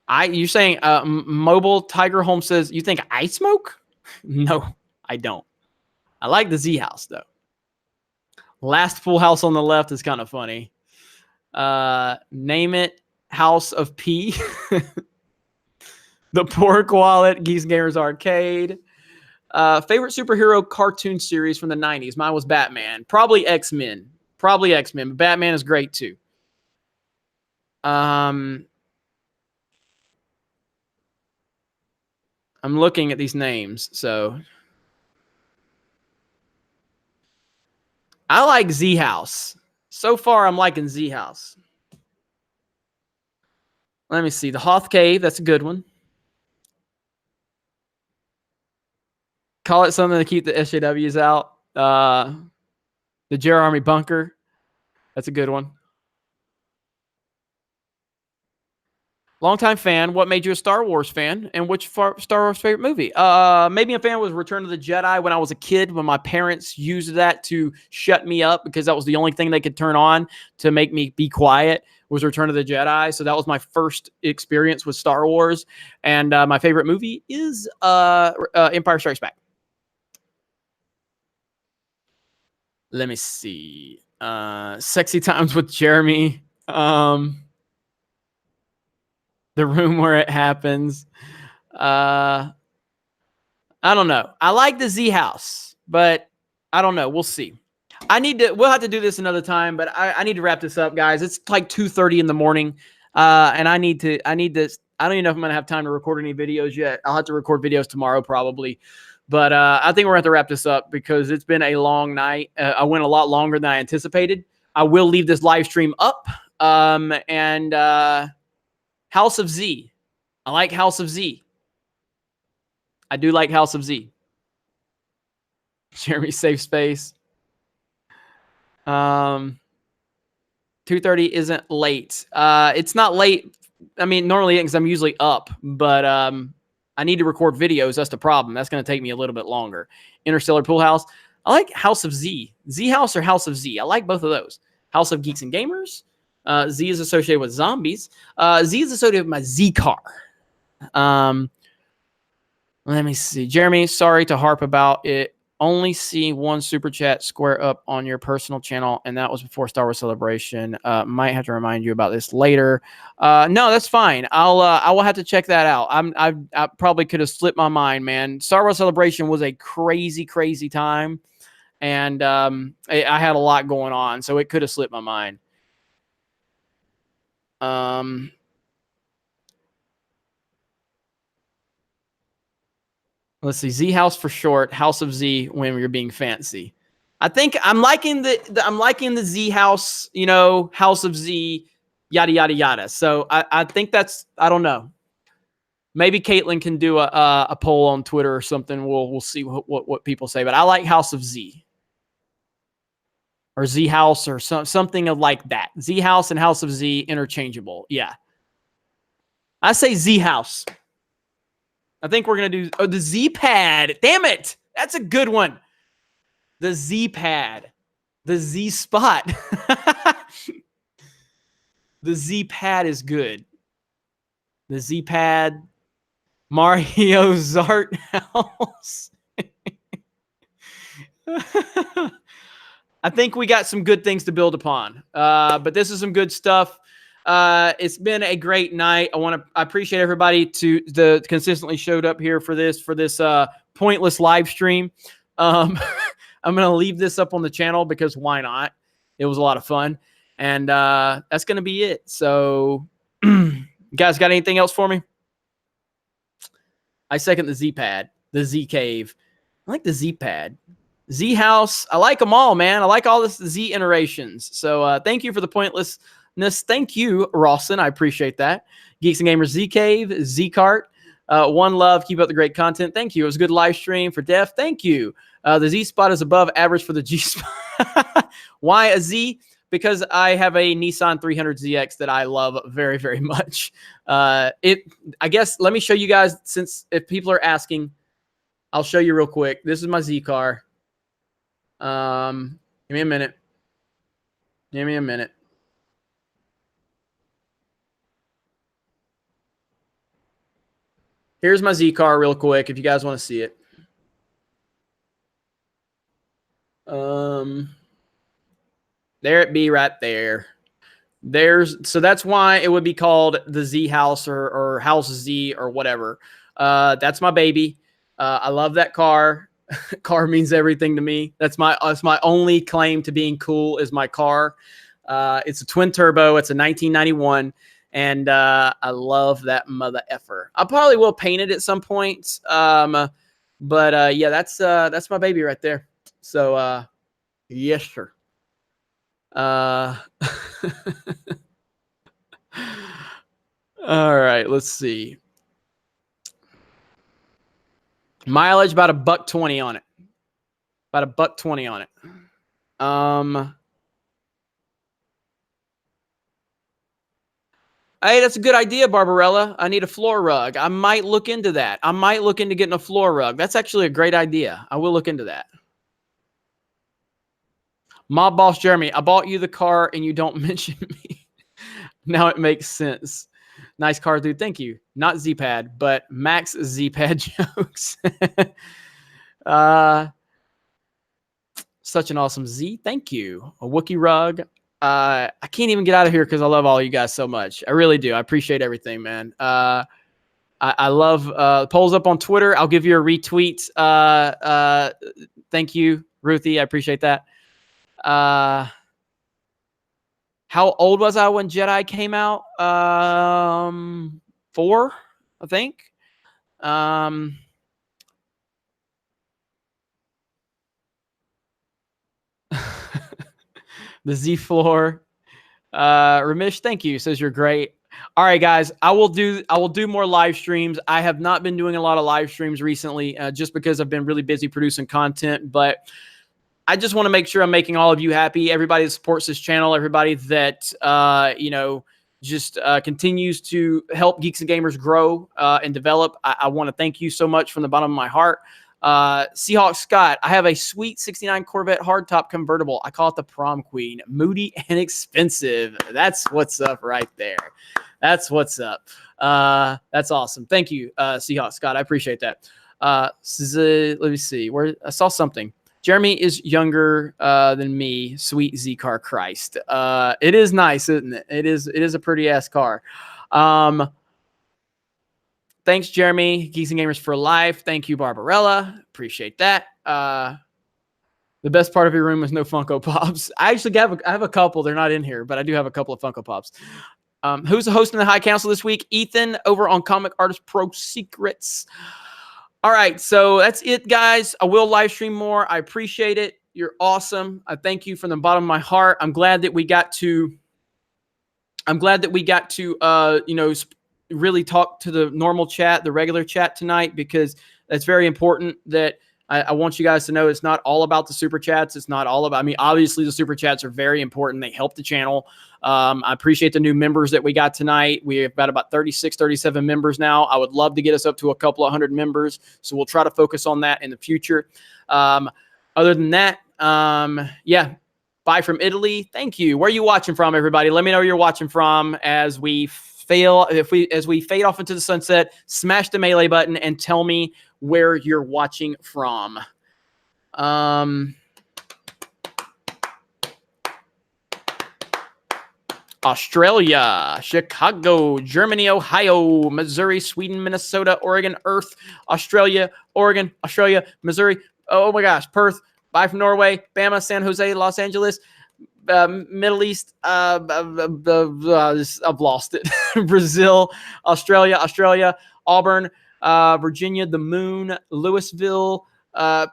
You're saying Mobile Tiger Home says, you think I smoke? No, I don't. I like the Z House, though. Last pool house on the left is kind of funny. Name it House of P. The Pork Wallet, Geese Gamers Arcade. Favorite superhero cartoon series from the 90s? Mine was Batman. Probably X-Men. But Batman is great, too. I'm looking at these names, so I like Z House. So far, I'm liking Z House. Let me see. The Hoth Cave, that's a good one. Call it something to keep the SJWs out. The Jer Army Bunker, that's a good one. Longtime fan. What made you a Star Wars fan? And which Star Wars favorite movie? Made me a fan was Return of the Jedi when I was a kid, when my parents used that to shut me up because that was the only thing they could turn on to make me be quiet was Return of the Jedi. So that was my first experience with Star Wars. And my favorite movie is Empire Strikes Back. Let me see. Sexy Times with Jeremy. The room where it happens. I don't know. I like the Z house, but I don't know. We'll see. We'll have to do this another time, but I need to wrap this up, guys. It's like 2:30 in the morning. And I need to, I don't even know if I'm going to have time to record any videos yet. I'll have to record videos tomorrow probably. But I think we're going to have to wrap this up because it's been a long night. I went a lot longer than I anticipated. I will leave this live stream up. And House of Z. I like House of Z. I do like House of Z. Jeremy, safe space. 2:30 isn't late. It's not late. I mean, normally because I'm usually up, but I need to record videos. That's the problem. That's going to take me a little bit longer. Interstellar Pool House. I like House of Z. Z House or House of Z. I like both of those. House of Geeks and Gamers. Z is associated with zombies. Z is associated with my Z car. Let me see. Jeremy, sorry to harp about it. Only see one super chat square up on your personal channel, and that was before Star Wars Celebration. Might have to remind you about this later. No, that's fine. I will have to check that out. I probably could have slipped my mind, man. Star Wars Celebration was a crazy, crazy time, and I had a lot going on, so it could have slipped my mind. Let's see. Z House for short. House of Z when you're being fancy. I think I'm liking the Z House, you know, House of Z, yada yada yada. So I think that's, I don't know. Maybe Caitlin can do a poll on Twitter or something. We'll see what people say. But I like House of Z. Or Z House or something like that. Z House and House of Z interchangeable. Yeah. I say Z House. I think we're going to do the Z Pad. Damn it. That's a good one. The Z Pad. The Z Spot. The Z Pad is good. The Z Pad. Mario Zart House. I think we got some good things to build upon. But this is some good stuff. It's been a great night. I appreciate everybody that consistently showed up here for this pointless live stream. I'm going to leave this up on the channel because why not? It was a lot of fun. And that's going to be it. So you guys got anything else for me? I second the Z Pad, the Z Cave. I like the Z Pad. Z House. I like them all, man. I like all the Z iterations. So thank you for the pointlessness. Thank you, Rawson. I appreciate that. Geeks and Gamers Z Cave, Z Cart. One love. Keep up the great content. Thank you. It was a good live stream for Def. Thank you. The Z spot is above average for the G spot. Why a Z? Because I have a Nissan 300ZX that I love very, very much. I guess, let me show you guys, since if people are asking, I'll show you real quick. This is my Z car. Give me a minute. Give me a minute. Here's my Z car real quick if you guys want to see it. There it be right there. So that's why it would be called the Z House or House Z or whatever. That's my baby. I love that car. Car means everything to me. That's my only claim to being cool is my car. It's a twin turbo. It's a 1991. And I love that mother effer. I probably will paint it at some point. But yeah, that's my baby right there. So yes, sir. All right, let's see. Mileage about $120 on it. About $120 on it. Hey, that's a good idea, Barbarella. I need a floor rug. I might look into that. I might look into getting a floor rug. That's actually a great idea. I will look into that. Mob Boss Jeremy, I bought you the car and you don't mention me. Now it makes sense. Nice car, dude. Thank you. Not Z-Pad, but Max Z-Pad jokes. Such an awesome Z. Thank you. A Wookiee rug. I can't even get out of here because I love all you guys so much. I really do. I appreciate everything, man. I love polls up on Twitter. I'll give you a retweet. Thank you, Ruthie. I appreciate that. How old was I when Jedi came out? 4, I think. The Z floor. Ramesh, thank you. Says you're great. All right, guys. I will do more live streams. I have not been doing a lot of live streams recently, just because I've been really busy producing content. But I just want to make sure I'm making all of you happy. Everybody that supports this channel, everybody that just continues to help Geeks and Gamers grow and develop. I want to thank you so much from the bottom of my heart. Seahawk Scott, I have a sweet 69 Corvette hardtop convertible. I call it the Prom Queen. Moody and expensive. That's what's up right there. That's what's up. That's awesome. Thank you, Seahawk Scott. I appreciate that. Let me see. Where I saw something. Jeremy is younger than me. Sweet Z-Car Christ. It is nice, isn't it? It is a pretty ass car. Thanks, Jeremy. Geeks and Gamers for life. Thank you, Barbarella. Appreciate that. The best part of your room is no Funko Pops. I actually I have a couple. They're not in here, but I do have a couple of Funko Pops. Who's the host in the High Council this week? Ethan over on Comic Artist Pro Secrets. All right, so that's it, guys. I will live stream more. I appreciate it. You're awesome. I thank you from the bottom of my heart. I'm glad that we got to really talk to the normal chat, the regular chat tonight, because that's very important. That I want you guys to know it's not all about the super chats. It's not all about, I mean, obviously the super chats are very important. They help the channel. I appreciate the new members that we got tonight. We have got about 36, 37 members now. I would love to get us up to a couple of 100 members. So we'll try to focus on that in the future. Other than that, yeah. Bye from Italy. Thank you. Where are you watching from, everybody? Let me know where you're watching from as we fade off into the sunset. Smash the melee button and tell me where you're watching from. Australia, Chicago, Germany, Ohio, Missouri, Sweden, Minnesota, Oregon, Earth, Australia, Oregon, Australia, Missouri. Oh my gosh, Perth. Bye from Norway, Bama, San Jose, Los Angeles, Middle East. I've lost it. Brazil, Australia, Auburn, Virginia, the Moon, Louisville.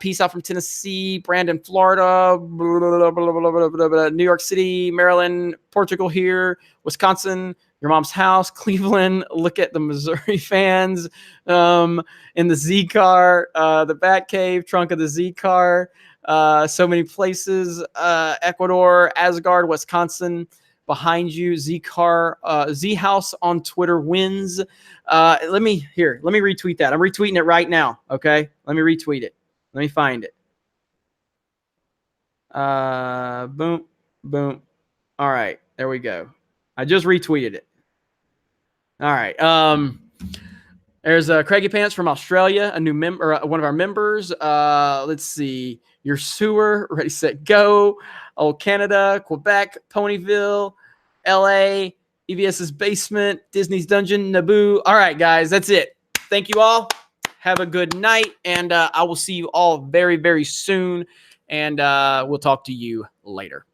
Peace out from Tennessee, Brandon, Florida, New York City, Maryland, Portugal here, Wisconsin, your mom's house, Cleveland. Look at the Missouri fans in the Z car, the Bat Cave, trunk of the Z car. So many places, Ecuador, Asgard, Wisconsin, behind you, Z House on Twitter wins. Let me retweet that. I'm retweeting it right now. Okay. Let me retweet it. Let me find it. Boom, boom. All right. There we go. I just retweeted it. All right. There's Craigie Pants from Australia, a new member, one of our members. Let's see. Your sewer, ready, set, go. Old Canada, Quebec, Ponyville, LA, EVS's basement, Disney's dungeon, Naboo. All right, guys, that's it. Thank you all. Have a good night, and I will see you all very, very soon, and we'll talk to you later.